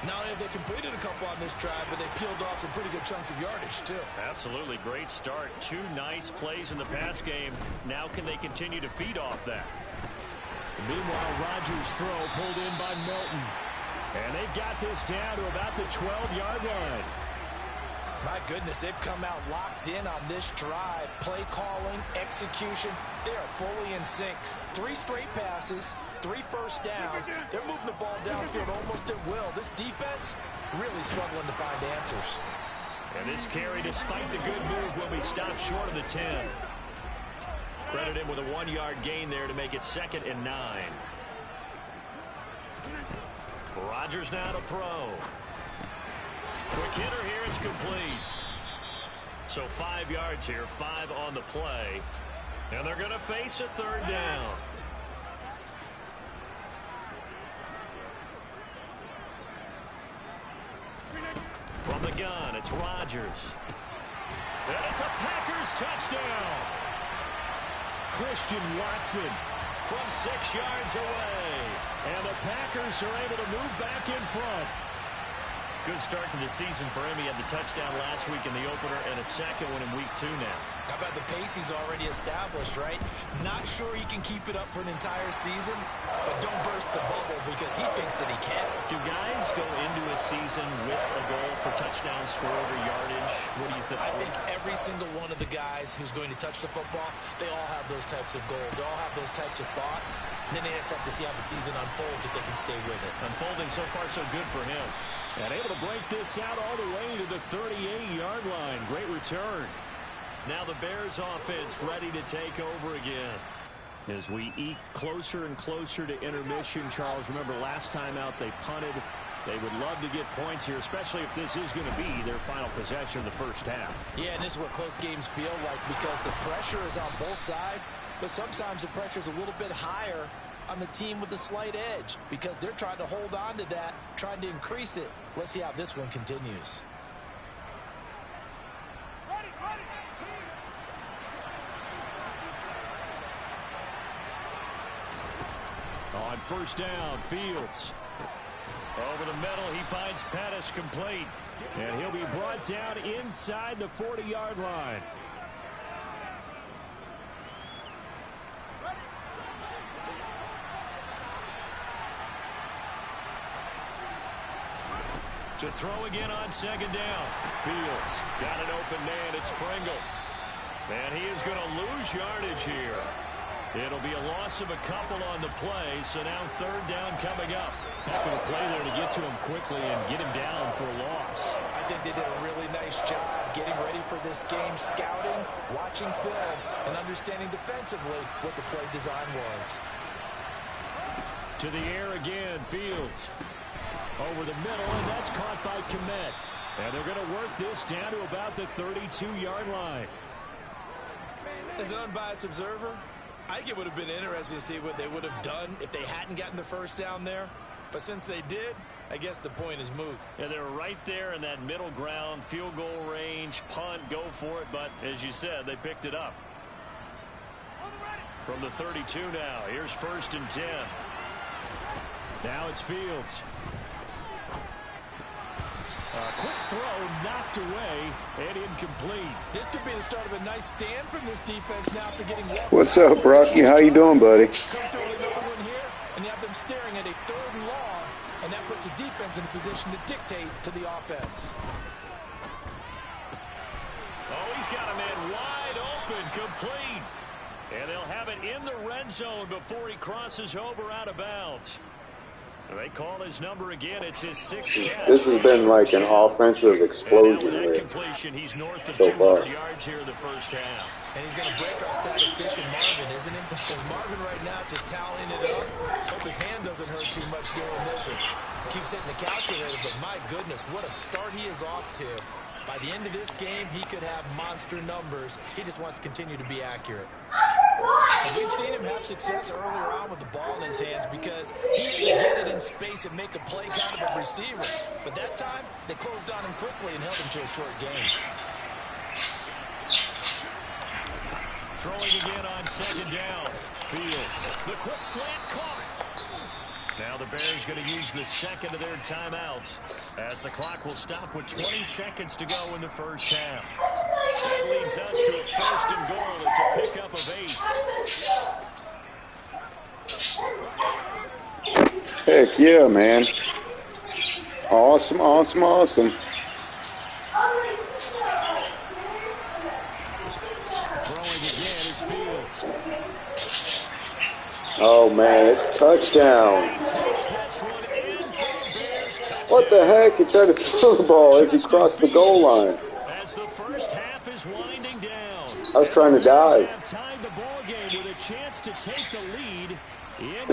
Not only have they completed a couple on this drive, but they peeled off some pretty good chunks of yardage, too. Absolutely great start. 2 nice plays in the pass game. Now can they continue to feed off that? Meanwhile, Rodgers' throw pulled in by Milton. And they've got this down to about the 12-yard line. My goodness, they've come out locked in on this drive. Play calling, execution, they are fully in sync. 3 straight passes, 3 first downs. They're moving the ball downfield almost at will. This defense really struggling to find answers. And this carry, despite the good move, will be stopped short of the 10. Credit him with a 1-yard gain there to make it 2nd and 9. Rodgers now to throw. Quick hitter here, it's complete. So 5 yards here, 5 on the play. And they're going to face a 3rd down. From the gun, it's Rodgers. And it's a Packers touchdown. Christian Watson from 6 yards away. And the Packers are able to move back in front. Good start to the season for him. He had the touchdown last week in the opener and a second one in week 2 now. How about the pace he's already established, right? Not sure he can keep it up for an entire season, but don't burst the bubble because he thinks that he can. Do guys go into a season with a goal for touchdown scored or yardage? What do you think? I think every single one of the guys who's going to touch the football, they all have those types of goals. They all have those types of thoughts. And then they just have to see how the season unfolds if they can stay with it. Unfolding so far so good for him. And able to break this out all the way to the 38-yard line. Great return. Now the Bears offense ready to take over again. As we eke closer and closer to intermission, Charles, remember last time out they punted. They would love to get points here, especially if this is going to be their final possession of the first half. Yeah, and this is what close games feel like because the pressure is on both sides, but sometimes the pressure is a little bit higher on the team with the slight edge because they're trying to hold on to that, trying to increase it. Let's see how this one continues. On first down, Fields. Over the middle, he finds Pettis complete. And he'll be brought down inside the 40-yard line. To throw again on second down. Fields got an open man. It's Pringle. And he is going to lose yardage here. It'll be a loss of a couple on the play, so now 3rd down coming up. Heck of a play there to get to him quickly and get him down for a loss. I think they did a really nice job getting ready for this game, scouting, watching film, and understanding defensively what the play design was. To the air again, Fields. Over the middle, and that's caught by Kmet. And they're going to work this down to about the 32-yard line. As an unbiased observer, I think it would have been interesting to see what they would have done if they hadn't gotten the first down there. But since they did, I guess the point is moot. Yeah, they're right there in that middle ground, field goal range, punt, go for it. But as you said, they picked it up. From the 32 now, here's 1st and 10. Now it's Fields. A quick throw knocked away and incomplete. This could be the start of a nice stand from this defense now after getting well. What's up, Brocky? How you doing, buddy? Come through with another one here, and you have them staring at a 3rd and long, and that puts the defense in a position to dictate to the offense. Oh, he's got a man wide open, complete. And they'll have it in the red zone before he crosses over out of bounds. They call his number again. It's his 6th catch. This has been like an offensive explosion here. He's north of so 200 far. yards here in the first half. And he's going to break our statistician Marvin, isn't he? Because Marvin right now is just toweling it up. Hope his hand doesn't hurt too much doing this. It keeps hitting the calculator, but my goodness, what a start he is off to. By the end of this game, he could have monster numbers. He just wants to continue to be accurate. And we've seen him have success earlier on with the ball in his hands because he is get it in space and make a play kind of a receiver. But that time, they closed on him quickly and held him to a short game. Throwing again on 2nd down. Fields. The quick slant caught. Now the Bears going to use the 2nd of their timeouts as the clock will stop with 20 seconds to go in the first half. That leads us to a 1st and goal. It's a pickup of 8. Heck yeah, man. Awesome, awesome, awesome. Throwing again is Fields. Oh, man, it's touchdown. What the heck? He tried to throw the ball as he crossed the goal line. As the first half is winding down. I was trying to dive. Tied the ball game with a chance to take the lead in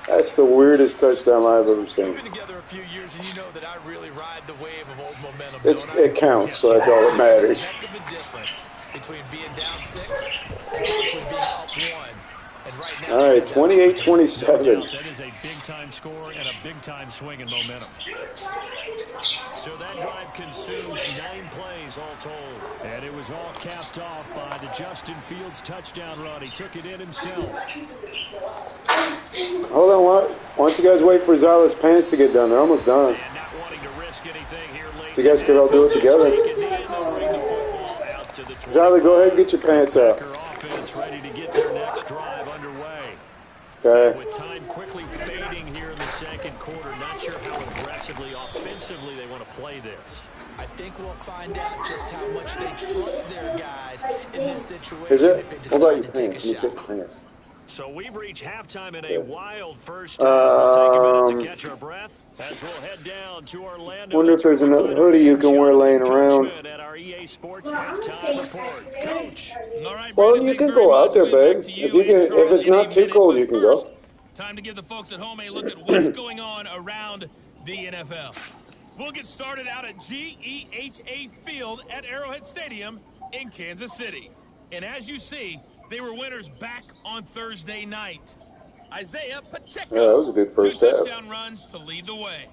That's the weirdest touchdown I've ever seen. We've been together a few years, and you know that I really ride the wave of old momentum. It counts, so that's all that matters. There's a heck of a difference between being down 6 and possibly being up 1. And right now, all right, 28-27. That is a big-time score and a big-time swing in momentum. So that drive consumes 9 plays all told. And it was all capped off by the Justin Fields touchdown run. He took it in himself. Hold on, why don't you guys wait for Zala's pants to get done? They're almost done. And not wanting to risk anything here late. So you guys could all do it together. Zala, go ahead and get your pants out. Offense ready to get their next drive underway. Okay. With time quickly fading here in the 2nd quarter, not sure how aggressively, offensively they want to play this. I think we'll find out just how much they trust their guys in this situation. Is it? If they What about decide your to take pants? a Let me shot. check your pants. So we've reached halftime in a wild first half. We'll take a minute to catch our breath as we'll head down to Orlando. Wonder if there's another hoodie you can wear laying around. At our EA Sports halftime report. Coach. All right, Well, Brandon, you thanks can very go out much. there, Good babe. luck to you If you and can, Charlie if it's in a not too minute, cold, but you can first, go. Time to give the folks at home a look at what's going on around the NFL. We'll get started out at GEHA Field at Arrowhead Stadium in Kansas City. And as you see, they were winners back on Thursday night. Isaiah Pacheco. Yeah, that was a good first 2 half. touchdown runs to lead the way.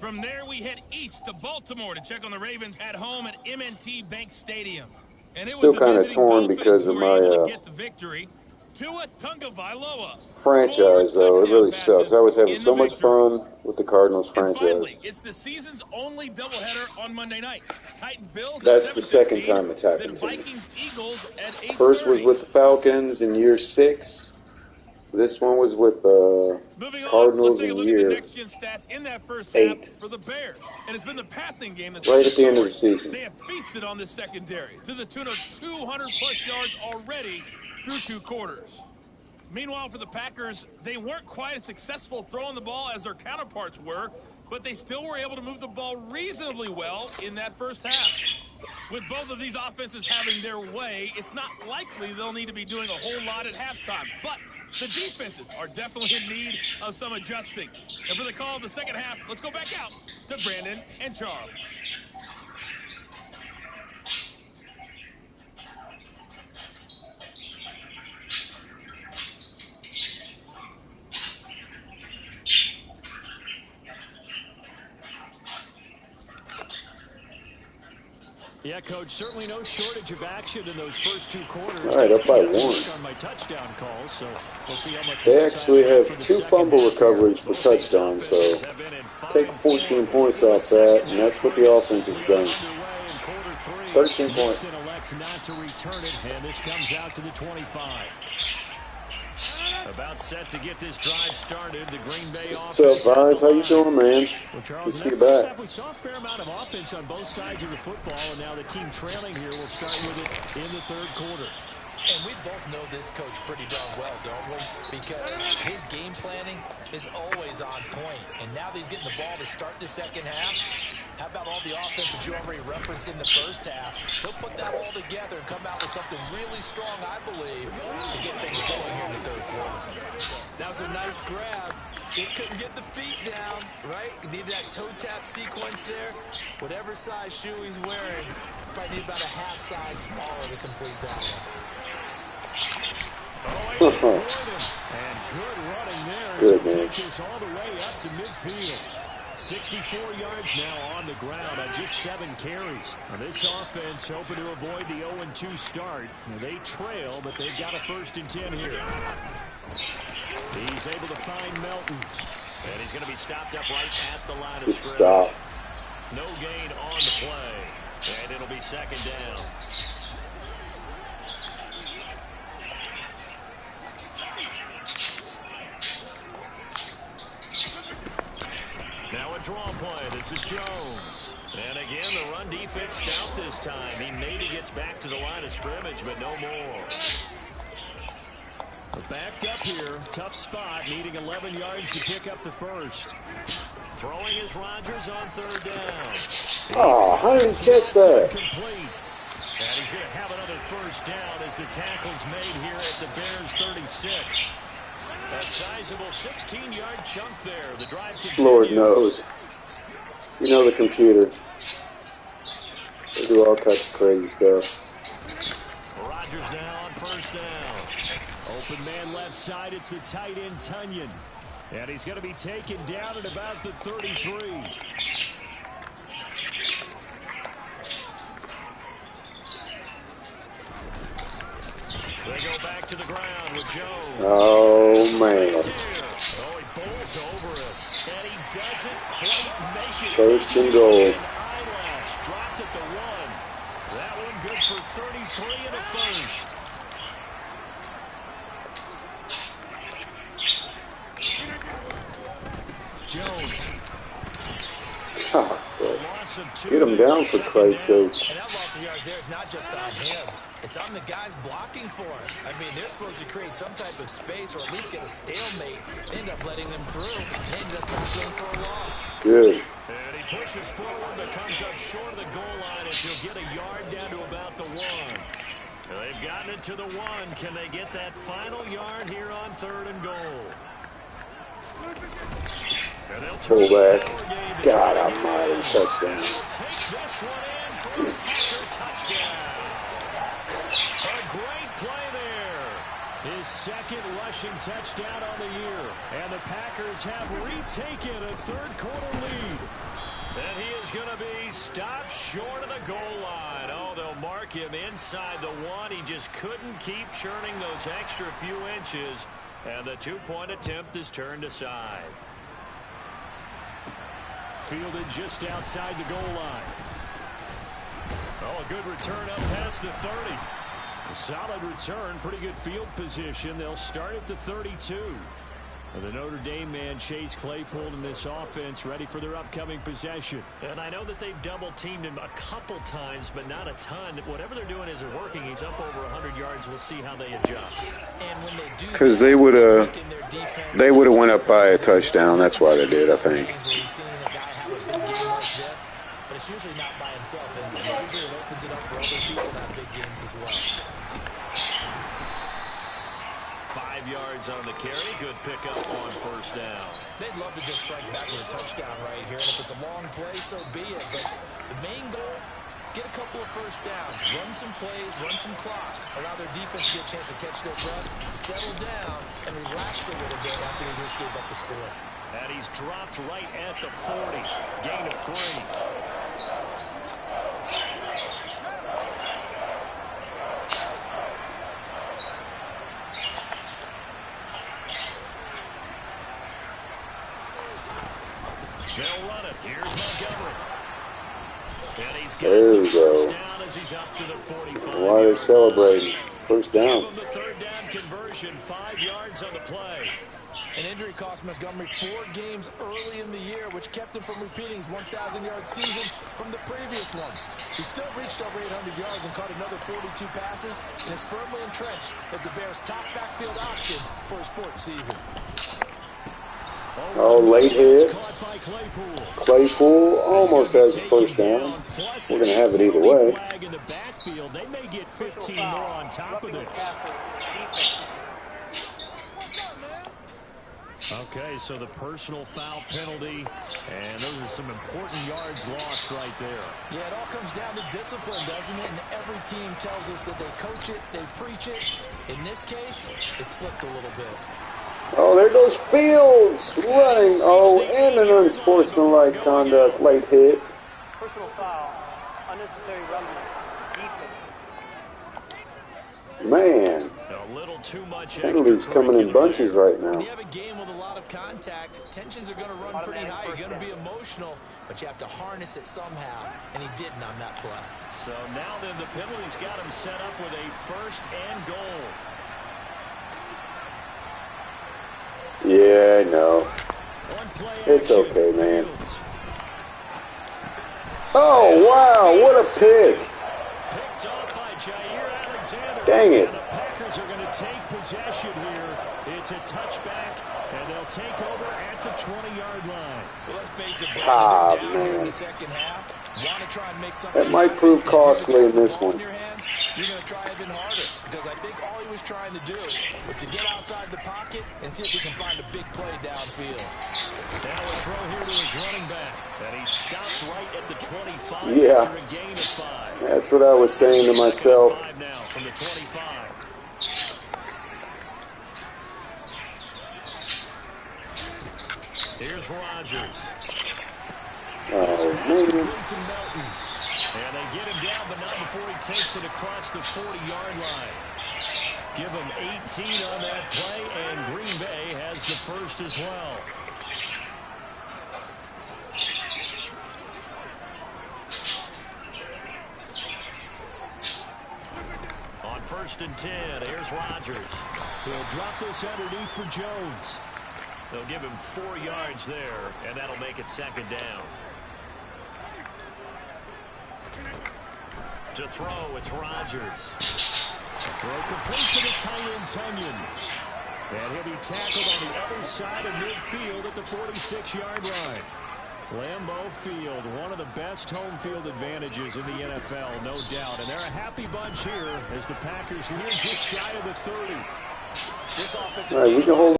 From there, we head east to Baltimore to check on the Ravens at home at M&T Bank Stadium. And it Still was the kinda visiting torn Dolphins because who of were able my, to get the victory. Tua Tagovailoa. Franchise, 4 though, it really touchdown sucks. I was having passes so in the much victory. fun with the Cardinals And franchise. finally, it's the season's only doubleheader on Monday night. Titans-Bills That's at the second 7:15, time it's happened then to me. Vikings-Eagles at 8:30. First was with the Falcons in year 6. This one was with Moving on, Cardinals let's take a in look at the year next-gen stats in that first 8. half for the Bears. And it's been the passing game that's right at the end of the season. They have feasted on this secondary to the tune of 200-plus yards already through 2 quarters. Meanwhile, for the Packers, they weren't quite as successful throwing the ball as their counterparts were, but they still were able to move the ball reasonably well in that first half. With both of these offenses having their way, it's not likely they'll need to be doing a whole lot at halftime. But the defenses are definitely in need of some adjusting. And for the call of the second half, let's go back out to Brandon and Charles. Yeah, Coach, certainly no shortage of action in those first two quarters. All right, up by 1. On my touchdown calls, so we'll see how much they actually have 2 fumble recoveries for touchdowns, so take 14 points off that, and that's what the offense has done. 13 points. Elects not to return it, and this comes out to the 25. About set to get this drive started. The Green Bay offense. What's up, Vise? How you doing, man? Well, Charles, good to see you back. We saw a fair amount of offense on both sides of the football, and now the team trailing here will start with it in the third quarter. And we both know this coach pretty darn well, don't we? Because his game planning is always on point. And now that he's getting the ball to start the second half, how about all the offense that you already referenced in the first half? He'll put that all together and come out with something really strong, I believe, to get things going here in the third quarter. That was a nice grab. Just couldn't get the feet down, right? Needed that toe tap sequence there. Whatever size shoe he's wearing, probably need about a half size smaller to complete that one. And good running there. Good, man. Takes us all the way up to midfield. 64 yards now on the ground on just 7 carries. Now this offense hoping to avoid the 0-2 start. Now they trail, but they've got a 1st and 10 here. He's able to find Melton. And he's going to be stopped up right at the line of scrimmage. No gain on the play. And it'll be 2nd down. Now a draw play. This is Jones. And again, the run defense stout this time. He maybe gets back to the line of scrimmage, but no more. Backed up here. Tough spot. Needing 11 yards to pick up the 1st. Throwing is Rodgers on 3rd down. Oh, how did he catch that? Complete. And he's going to have another 1st down as the tackle's made here at the Bears 36. A sizable 16-yard chunk there. The drive continues. Lord knows. You know the computer. They do all types of crazy stuff. Rodgers now on 1st down. Open man left side. It's the tight end, Tunyon. And he's going to be taken down at about the 33. They go back to the ground with Jones. Oh, man. Oh, he bowls over it. And he doesn't quite make it. 1st and goal. Eyelash dropped at the 1. That one good for 33 and a 1st. Jones. Oh, get him down for Christ's sake. And that loss of yards there is not just on him. It's on the guys blocking for him. I mean, they're supposed to create some type of space or at least get a stalemate. They end up letting them through. They end up tackling for a loss. Good. And he pushes forward, but comes up short of the goal line as he'll get a yard down to about the 1. They've gotten it to the 1. Can they get that final yard here on 3rd and goal? Fullback. God almighty, touchdown. Take this one in for a Packer touchdown. A great play there. His 2nd rushing touchdown on the year. And the Packers have retaken a 3rd quarter lead. And he is going to be stopped short of the goal line. Oh, they'll mark him inside the 1. He just couldn't keep churning those extra few inches. And the 2-point attempt is turned aside. Fielded just outside the goal line. Oh, a good return up past the 30. A solid return, pretty good field position. They'll start at the 32. The Notre Dame man, Chase Claypool, in this offense, ready for their upcoming possession. And I know that they've double-teamed him a couple times, but not a ton. Whatever they're doing isn't working. He's up over 100 yards. We'll see how they adjust. And when they do, Because they would have went up by a touchdown. That's why they did, I think. But it's usually not by himself, is it? Usually it opens it up for other people to have big games as well. 5 yards on the carry. Good pickup on first down. They'd love to just strike back with a touchdown right here. And if it's a long play, so be it. But the main goal, get a couple of first downs, run some plays, run some clock, allow their defense to get a chance to catch their breath, settle down, and relax a little bit after they just gave up the score. And he's dropped right at the 40. Gain of 3. They'll run it. Here's Montgomery. And he's got the first down as he's up to the 45. Why are they celebrating? First down. Give him the third down conversion. 5 yards on the play. An injury cost Montgomery 4 games early in the year, which kept him from repeating his 1,000-yard season from the previous one. He still reached over 800 yards and caught another 42 passes and is firmly entrenched as the Bears' top backfield option for his 4th season. Oh, late hit. Claypool almost has the first down. We're going to have it either way. In the backfield, they may get 15 more on top of this. Okay, so the personal foul penalty, and those are some important yards lost right there. Yeah, it all comes down to discipline, doesn't it? And every team tells us that they coach it, they preach it. In this case, it slipped a little bit. Oh, there goes Fields running. Oh, and an unsportsmanlike conduct, late hit. Personal foul, unnecessary running, defense. Man, a little too much penalties coming in bunches right now. When you have a game with a lot of contact, tensions are going to run pretty high. You're going to be emotional, but you have to harness it somehow, and he didn't on that play. So now then the penalties got him set up with a 1st and goal. Yeah, I know. It's okay, man. Oh, wow, what a pick. Picked up by Jair Alexander. Dang it. And the Packers are going to take possession here. It's a touchback, and they'll take over at the 20-yard line. Well, let's face it, Ah, down man. in the second half. Want to try and make something That might prove costly in this one. You're going to try even harder, because I think all he was trying to do was to get outside the pocket and see if he can find a big play downfield. Now a throw here to his running back, and he stops right at the 25 Yeah. after a gain of 5. That's what I was saying to myself. 5 now from the 25. Here's Rodgers. Oh, man. And they get him down, but not before he takes it across the 40-yard line. Give him 18 on that play, and Green Bay has the first as well. On 1st and 10, here's Rodgers. He'll drop this underneath for Jones. They'll give him 4 yards there, and that'll make it 2nd down. To throw, it's Rodgers. Throw complete to the tight end, Tunyon. And he'll be tackled on the other side of midfield at the 46-yard line. Lambeau Field, one of the best home field advantages in the NFL, no doubt. And they're a happy bunch here as the Packers near just shy of the 30. This offensive All right, we can hold.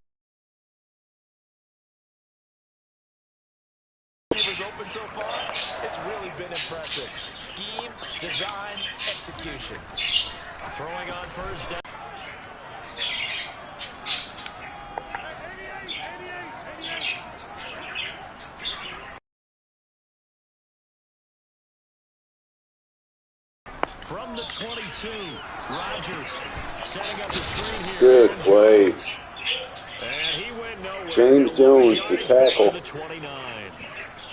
open so far. It's really been impressive. Scheme, design, execution. Throwing on 1st down. From the 22, Rodgers setting up the screen here. Good play. And he went nowhere. James Jones to tackle. The 29.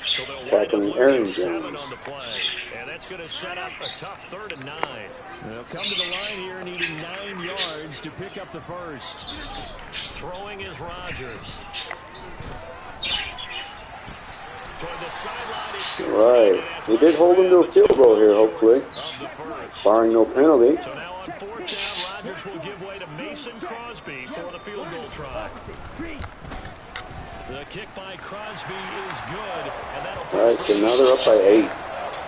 So Tackling Aaron Jones. On the play. And that's going to set up a tough 3rd and 9. They'll come to the line here needing 9 yards to pick up the first. Throwing is Rodgers. Toward the sideline. Right. We did hold him to a field goal here, hopefully. Barring no penalty. So now on 4th down, Rodgers will give way to Mason Crosby for the field goal try. The kick by Crosby is good. And that'll All right, so now they're up by 8.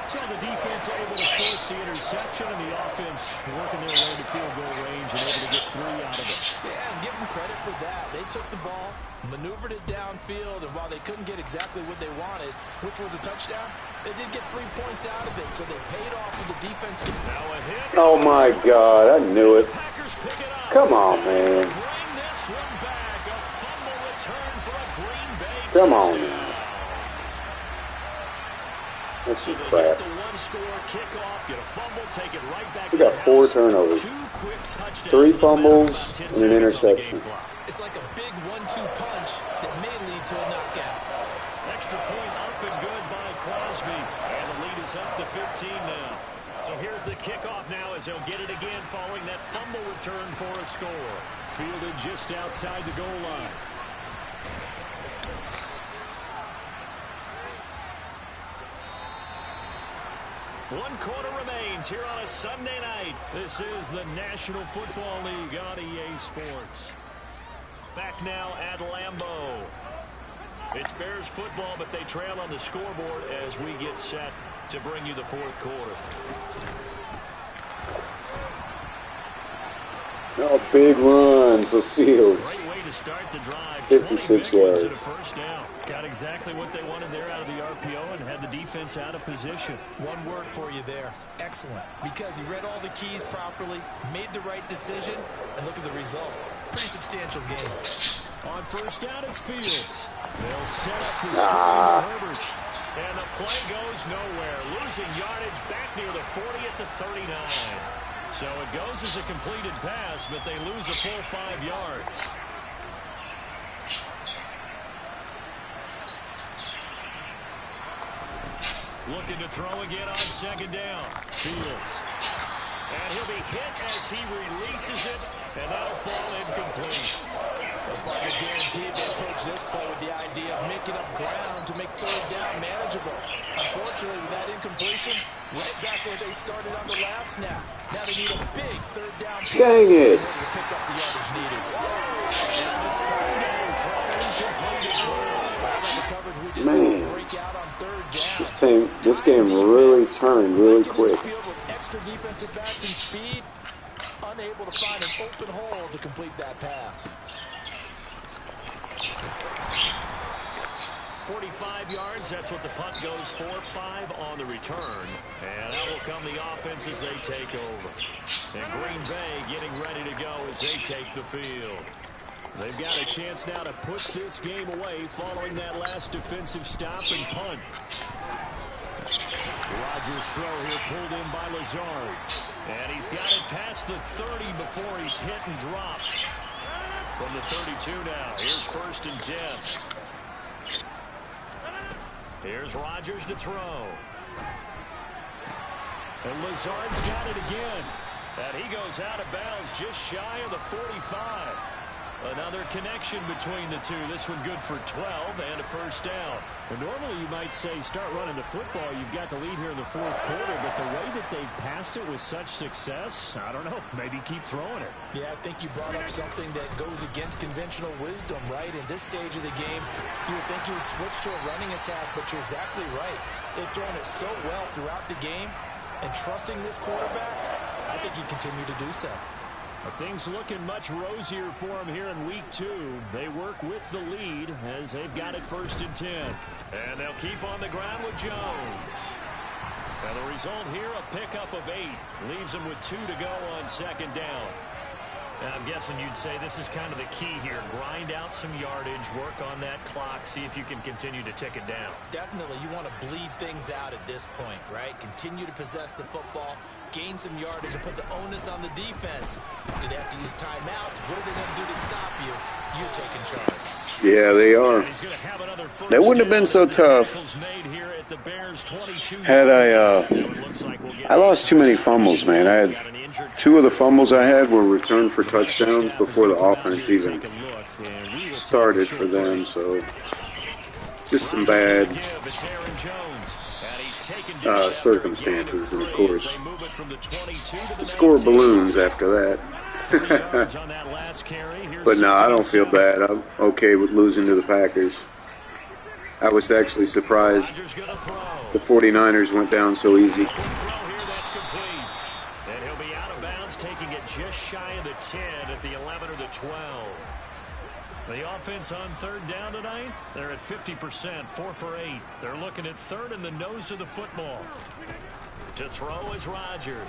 So the defense able to force the interception, and the offense working their way to field goal range and able to get 3 out of it. Yeah, and give them credit for that. They took the ball, maneuvered it downfield, and while they couldn't get exactly what they wanted, which was a touchdown, they did get 3 points out of it, so they paid off with the defense. Now a hit. Oh, my God. I knew it. Packers pick it up. Come on, man. Bring this one back. A fumble return for a Green Bay Come on, touchdown. man. That's So some they crap. get the one-score kickoff, get a fumble, take it right back. We got to the 4 house. turnovers. 2 quick touchdowns. 3 in the matter of fumbles about 10 and an seconds on the interception. game clock. It's like a big 1-2 punch that may lead to a knockout. Extra point up and good by Crosby. And the lead is up to 15 now. So here's the kickoff now as he'll get it again following that fumble return for a score. Fielded just outside the goal line. One quarter remains here on a Sunday night. This is the National Football League on EA Sports. Back now at Lambeau. It's Bears football, but they trail on the scoreboard as we get set to bring you the fourth quarter. A big run for Fields. Great way to start the drive. 56 20 big ones yards. and a first down. Got exactly what they wanted there out of the RPO and had the defense out of position. One word for you there. Excellent. Because he read all the keys properly, made the right decision, and look at the result. Pretty substantial game. On first down, it's Fields. They'll set up the screen to Herbert. And the play goes nowhere. Losing yardage back near the 40 at the 39. So it goes as a completed pass, but they lose a full 5 yards. Looking to throw again on second down. Fields. And he'll be hit as he releases it, and that'll fall incomplete. Looks like a guaranteed they approach this play with the idea of making up ground to make third down manageable. Unfortunately, with that incompletion, right back where they started on the last snap. Now they need a big third down play Dang it. to pick up the yardage needed. And this third down throw incomplete as well. The coverage we just Man. saw break out on third down. This game really turned really quick. Field with extra defensive backs and speed, unable to find an open hole to complete that pass. 45 yards, that's what the punt goes for. 5 on the return. And out will come the offense as they take over. And Green Bay getting ready to go as they take the field. They've got a chance now to put this game away following that last defensive stop and punt. Rodgers' throw here pulled in by Lazard. And he's got it past the 30 before he's hit and dropped. From the 32 now, here's 1st and 10. Here's Rodgers to throw. And Lazard's got it again. And he goes out of bounds just shy of the 45. Another connection between the two. This one good for 12 and a first down. And normally you might say start running the football. You've got the lead here in the fourth quarter. But the way that they passed it with such success, I don't know. Maybe keep throwing it. Yeah, I think you brought up something that goes against conventional wisdom, right? In this stage of the game, you would think you would switch to a running attack, but you're exactly right. They've thrown it so well throughout the game, and trusting this quarterback, I think you continue to do so. Things looking much rosier for them here in week 2. They work with the lead as they've got it 1st and 10. And they'll keep on the ground with Jones. And the result here, a pickup of 8. Leaves them with 2 to go on second down. And I'm guessing you'd say this is kind of the key here. Grind out some yardage, work on that clock, see if you can continue to tick it down. Definitely, you want to bleed things out at this point, right? Continue to possess the football, gain some yardage, and put the onus on the defense. Do they have to use timeouts? What are they going to do to stop you? You're taking charge. Yeah, they are. That wouldn't have been so tough had I lost too many fumbles, man. I had 2 of the fumbles I had were returned for touchdowns before the offense even started for them, so just some bad circumstances, and of course the score balloons after that. But no, I don't feel bad. I'm okay with losing to the Packers. I was actually surprised the 49ers went down so easy. That's complete. And he'll be out of bounds, taking it just shy of the 10 at the 11 or the 12. The offense on third down tonight, they're at 50%, 4 for 8. They're looking at third in the nose of the football. To throw is Rodgers.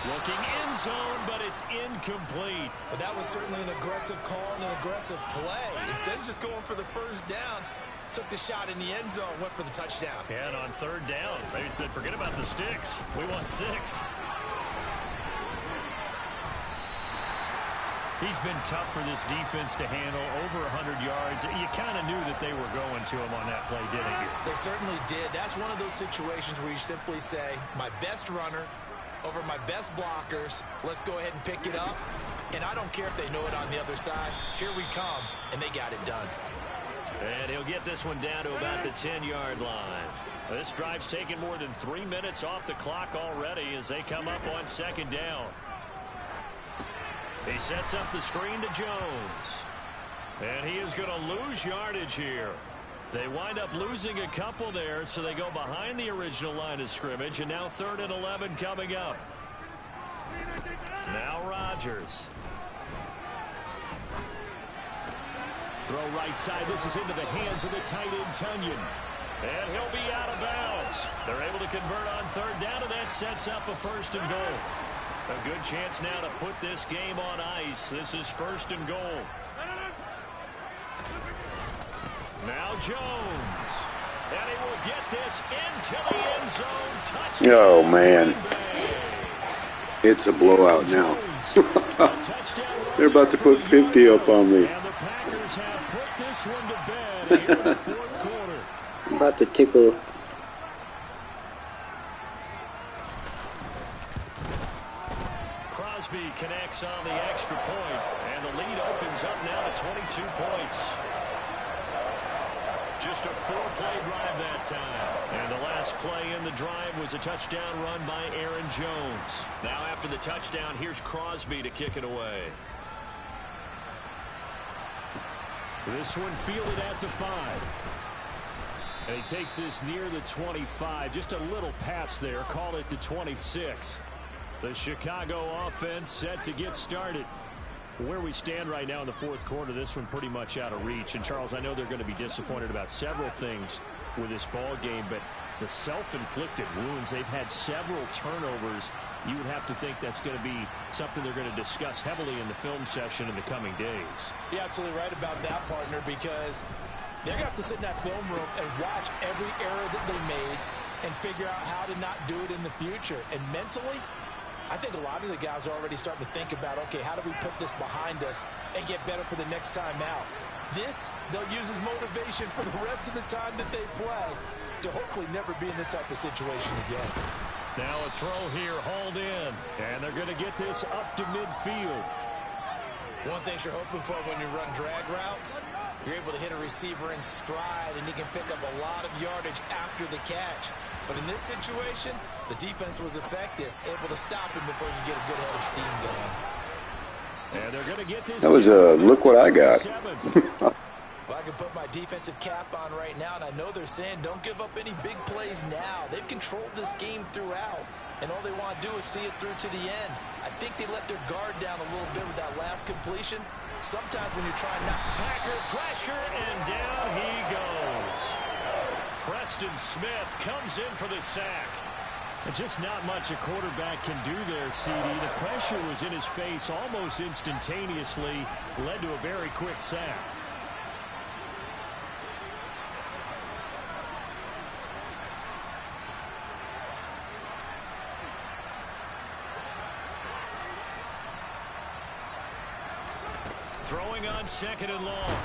Looking end zone, but it's incomplete. But that was certainly an aggressive call and an aggressive play. Instead of just going for the first down, took the shot in the end zone, went for the touchdown. And on third down, they said, forget about the sticks. We want 6. He's been tough for this defense to handle, over 100 yards. You kind of knew that they were going to him on that play, didn't you? They certainly did. That's one of those situations where you simply say, my best runner over my best blockers, let's go ahead and pick it up. And I don't care if they know it on the other side. Here we come, and they got it done. And he'll get this one down to about the 10-yard line. This drive's taken more than 3 minutes off the clock already as they come up on second down. He sets up the screen to Jones. And he is going to lose yardage here. They wind up losing a couple there, so they go behind the original line of scrimmage, and now 3rd and 11 coming up. Now Rodgers. Throw right side. This is into the hands of the tight end, Tunyon. And he'll be out of bounds. They're able to convert on third down, and that sets up a 1st and goal. A good chance now to put this game on ice. This is 1st and goal. Now Jones. And he will get this into the end zone. Touchdown. Oh, man. It's a blowout now. They're about to put 50 up on me. And the Packers have put this one to bed here in the 4th quarter. I'm about to tickle. Crosby connects on the extra point, and the lead opens up now to 22 points. Just a 4-play drive that time. And the last play in the drive was a touchdown run by Aaron Jones. Now after the touchdown, here's Crosby to kick it away. This one fielded at the 5. And he takes this near the 25. Just a little pass there. Call it the 26. The Chicago offense set to get started. Where we stand right now in the 4th quarter, this one pretty much out of reach. And, Charles, I know they're going to be disappointed about several things with this ball game, but the self-inflicted wounds, they've had several turnovers. You would have to think that's going to be something they're going to discuss heavily in the film session in the coming days. You're absolutely right about that, partner, because they're going to have to sit in that film room and watch every error that they made and figure out how to not do it in the future. And mentally, I think a lot of the guys are already starting to think about, okay, how do we put this behind us and get better for the next time out? This, they'll use as motivation for the rest of the time that they play to hopefully never be in this type of situation again. Now a throw here, hauled in, and they're going to get this up to midfield. One thing you're hoping for when you run drag routes, you're able to hit a receiver in stride, and he can pick up a lot of yardage after the catch. But in this situation, the defense was effective, able to stop him before you get a good head of steam going. And they're going to get this. That was a look what I got. Well, I can put my defensive cap on right now, and I know they're saying don't give up any big plays now. They've controlled this game throughout, and all they want to do is see it through to the end. I think they let their guard down a little bit with that last completion. Sometimes when you're trying not... Packer pressure, and down he goes. Preston Smith comes in for the sack. And just not much a quarterback can do there, CD. The pressure was in his face almost instantaneously, led to a very quick sack. Throwing on 2nd and long.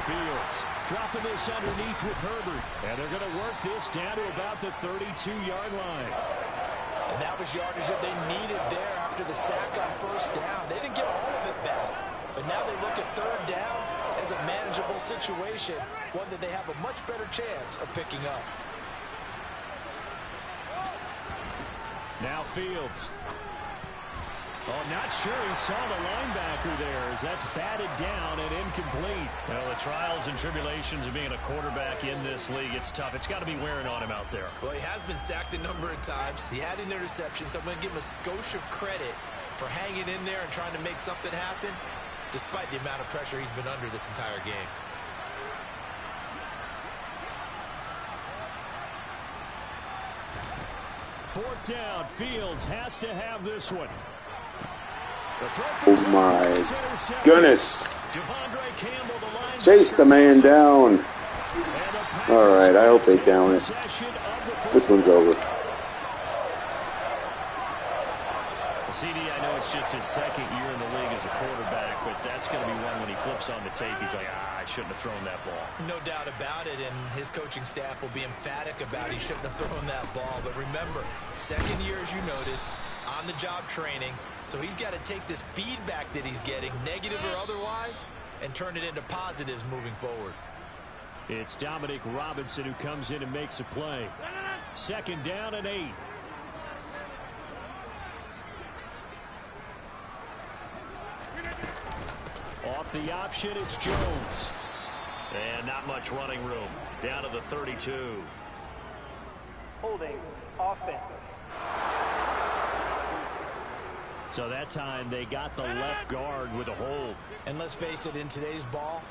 Fields dropping this underneath with Herbert. And they're going to work this down to about the 32-yard line. And that was yardage that they needed there after the sack on 1st down. They didn't get all of it back. But now they look at 3rd down as a manageable situation, one that they have a much better chance of picking up. Now Fields. Oh, not sure he saw the linebacker there as that's batted down and incomplete. Well, the trials and tribulations of being a quarterback in this league, it's tough. It's got to be wearing on him out there. Well, he has been sacked a number of times. He had an interception, so I'm going to give him a skosh of credit for hanging in there and trying to make something happen, despite the amount of pressure he's been under this entire game. Fourth down, Fields has to have this one. Oh my goodness. Chase the man down. All right, I hope they down it. This one's over. CD, I know it's just his second year in the league as a quarterback, but that's going to be one when he flips on the tape. He's like, I shouldn't have thrown that ball. No doubt about it, and his coaching staff will be emphatic about he shouldn't have thrown that ball. But remember, second year, as you noted, on-the-job training, so he's got to take this feedback that he's getting, negative or otherwise, and turn it into positives moving forward. It's Dominic Robinson who comes in and makes a play. Second down and 8. Off the option, it's Jones. And not much running room. Down to the 32. Holding. Offense. So that time they got the left guard with a hold. And let's face it, in today's ball,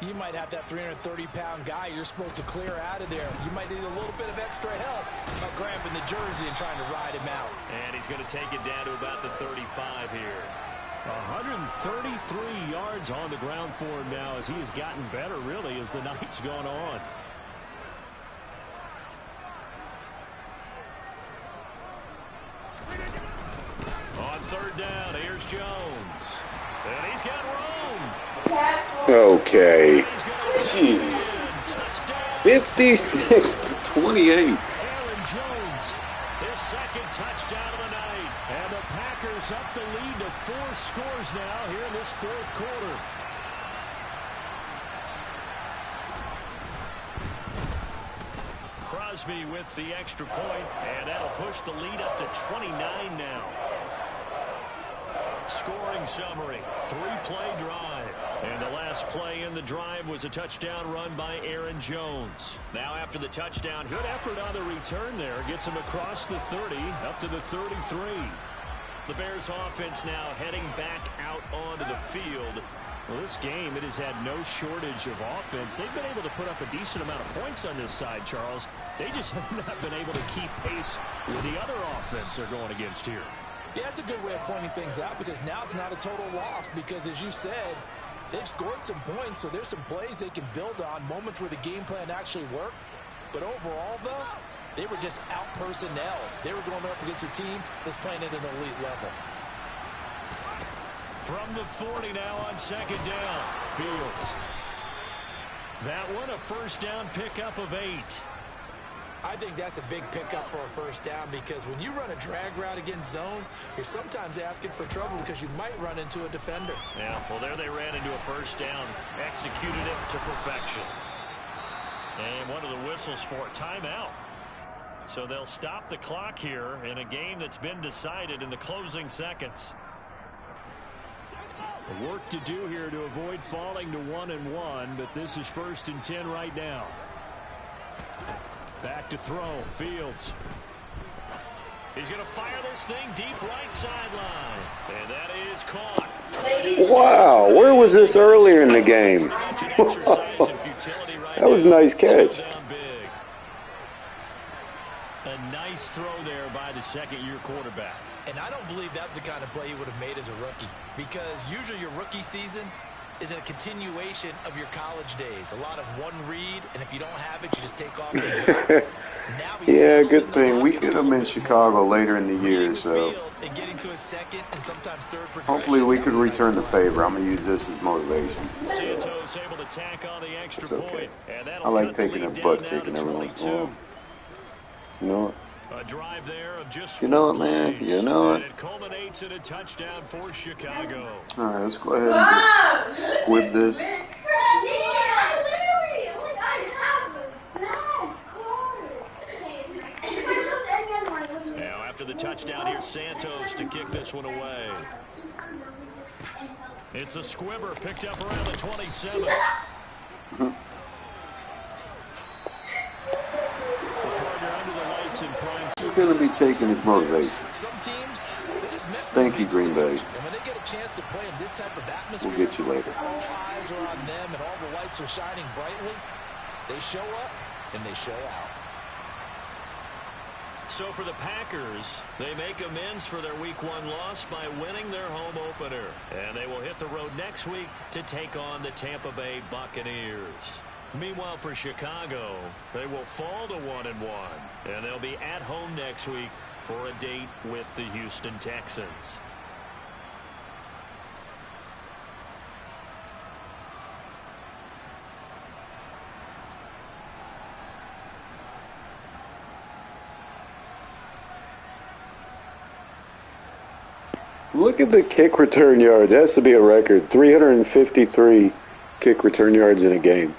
you might have that 330-pound guy you're supposed to clear out of there. You might need a little bit of extra help by grabbing the jersey and trying to ride him out. And he's going to take it down to about the 35 here. 133 yards on the ground for him now as he has gotten better, really, as the night's gone on. On third down, here's Jones. And he's got room. Okay. Jeez. 56-28. Aaron Jones, his second touchdown of the night. And the Packers up the lead to 4 scores now here in this fourth quarter. Crosby with the extra point, and that'll push the lead up to 29 now. Scoring summary, 3-play drive. And the last play in the drive was a touchdown run by Aaron Jones. Now after the touchdown, good effort on the return there. Gets him across the 30, up to the 33. The Bears offense now heading back out onto the field. Well, this game, it has had no shortage of offense. They've been able to put up a decent amount of points on this side, Charles. They just have not been able to keep pace with the other offense they're going against here. Yeah, it's a good way of pointing things out because now it's not a total loss because, as you said, they've scored some points, so there's some plays they can build on, moments where the game plan actually worked. But overall, though, they were just out-personnel. They were going up against a team that's playing at an elite level. From the 40 now on second down, Fields. That one, a first down pickup of 8. I think that's a big pickup for a first down because when you run a drag route against zone, you're sometimes asking for trouble because you might run into a defender. Yeah, well, there they ran into a first down, executed it to perfection. And one of the whistles for a timeout. So they'll stop the clock here in a game that's been decided in the closing seconds. Work to do here to avoid falling to 1-1, but this is 1st and 10 right now. Back to throw, Fields. He's going to fire this thing deep right sideline. And that is caught. Wow, where was this earlier in the game? That was a nice catch. A nice throw there by the second-year quarterback. And I don't believe that was the kind of play he would have made as a rookie because usually your rookie season is a continuation of your college days. A lot of one read, and if you don't have it, you just take off. Yeah, good thing. We get him in Chicago later in the year, so and getting to a second and sometimes third hopefully we could return the favor. I'm going to use this as motivation. Santos able to tack on the extra it's okay. point. And I like taking a butt kicking every once in a while. You know what? A drive there of just you know what, man? You know what? It culminates in a touchdown for Chicago. All right, let's go ahead and just squib this. Now, after the touchdown here, Santos to kick this one away. It's a squibber picked up around the 27. Mm-hmm. He's going to be taking his motivation. Thank you, Green Bay. And when they get a chance to play in this type of atmosphere, We'll get you later. all eyes are on them and all the lights are shining brightly. They show up and they show out. So for the Packers, they make amends for their Week 1 loss by winning their home opener. And they will hit the road next week to take on the Tampa Bay Buccaneers. Meanwhile, for Chicago, they will fall to 1-1, and they'll be at home next week for a date with the Houston Texans. Look at the kick return yards. It has to be a record. 353 kick return yards in a game.